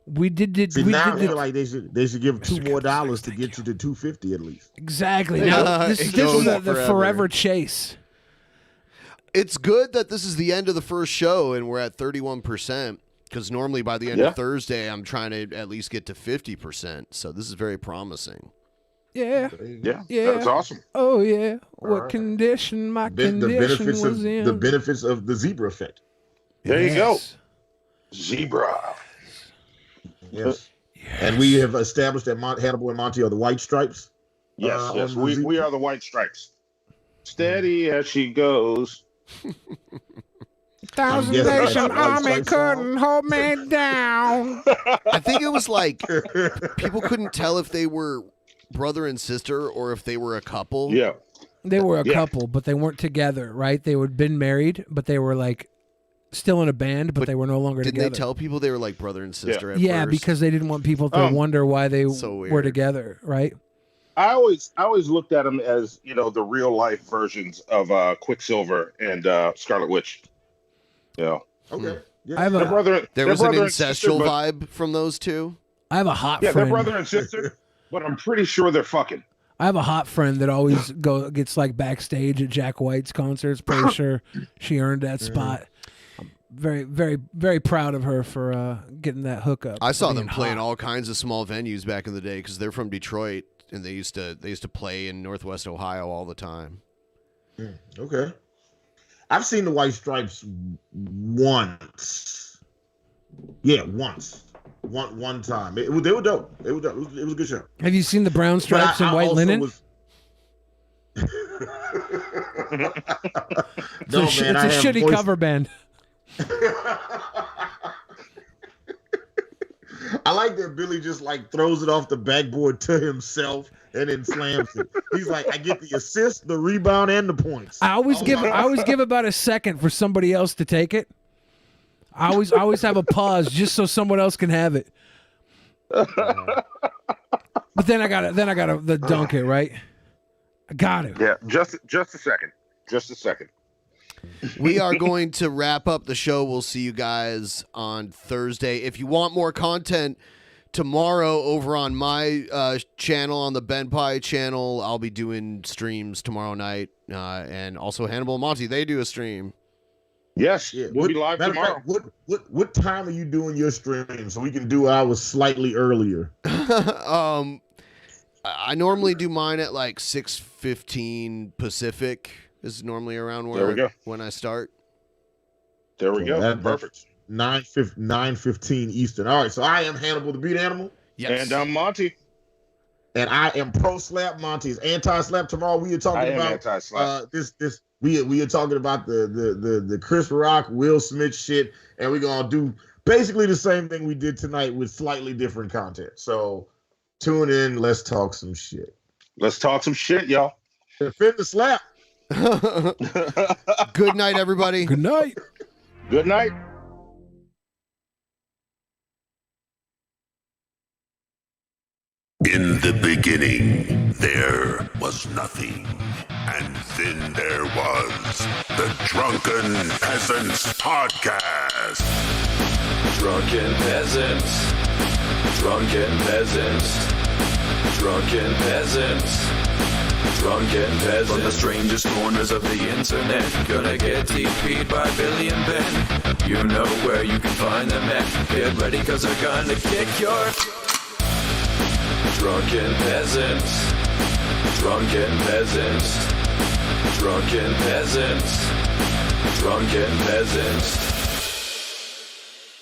We did. I feel like they should give $2 more to get you to $250 at least. Exactly. Now, this is the forever chase. It's good that this is the end of the first show and we're at 31%, because normally by the end of Thursday I'm trying to at least get to 50%. So this is very promising. Yeah. That's awesome. Oh yeah. What condition my condition was in? The benefits of the zebra effect. There you go. Zebra. Yes. And we have established that Hannibal and Monty are the white stripes. Yes. We are the white stripes. Steady as she goes. 1,000 Nation Army couldn't hold me down. I think it was like people couldn't tell if they were brother and sister or if they were a couple. Yeah. They were a couple, but they weren't together, right? They had been married, but they were like still in a band, but they were no longer together. Didn't they tell people they were like brother and sister at Yeah, first? because they didn't want people to wonder why they were together, right? I always looked at them as, the real life versions of Quicksilver and Scarlet Witch. Yeah. Okay. Yeah. I have a, there was an ancestral vibe from those two. I have a hot friend. friend. They're brother and sister, but I'm pretty sure they're fucking. I have a hot friend that always gets like backstage at Jack White's concerts. Pretty sure she earned that spot. I'm very, very, very proud of her for getting that hookup. I saw them play in all kinds of small venues back in the day because they're from Detroit and they used to play in Northwest Ohio all the time. Okay. I've seen the White Stripes once. Yeah, once. One time. They were dope. It was a good show. Have you seen the Brown Stripes and White Linen? It's a shitty cover band. I like that Billy just like throws it off the backboard to himself and then slams it. He's like, I get the assist, the rebound, and the points. I always give about a second for somebody else to take it. I always have a pause just so someone else can have it. But then I gotta dunk it, right? I got it. Yeah, just a second. Just a second. We are going to wrap up the show. We'll see you guys on Thursday. If you want more content tomorrow over on my channel, on the Ben Pie channel, I'll be doing streams tomorrow night. And also Hannibal Monty, they do a stream. Yes, we'll be live tomorrow. Fact, what time are you doing your stream so we can do ours slightly earlier? I normally do mine at like 6:15 Pacific. Is normally around when I start. There we go. Perfect. 9:15 Eastern. All right, so I am Hannibal the Beat Animal. Yes. And I'm Monty. And I am pro slap. Monty's anti-slap. Tomorrow we are talking about anti-slap. We are talking about the Chris Rock, Will Smith shit, and we're gonna do basically the same thing we did tonight with slightly different content. So tune in. Let's talk some shit. Let's talk some shit, y'all. Defend the slap. Good night, everybody. Good night. Good night. In the beginning, there was nothing. And then there was the Drunken Peasants Podcast. Drunken Peasants. Drunken Peasants. Drunken Peasants. Drunken Peasants. From the strangest corners of the internet, gonna get TP'd by Billy and Ben. You know where you can find them at. Get ready, cause they're gonna kick your... Drunken Peasants. Drunken Peasants. Drunken Peasants. Drunken Peasants.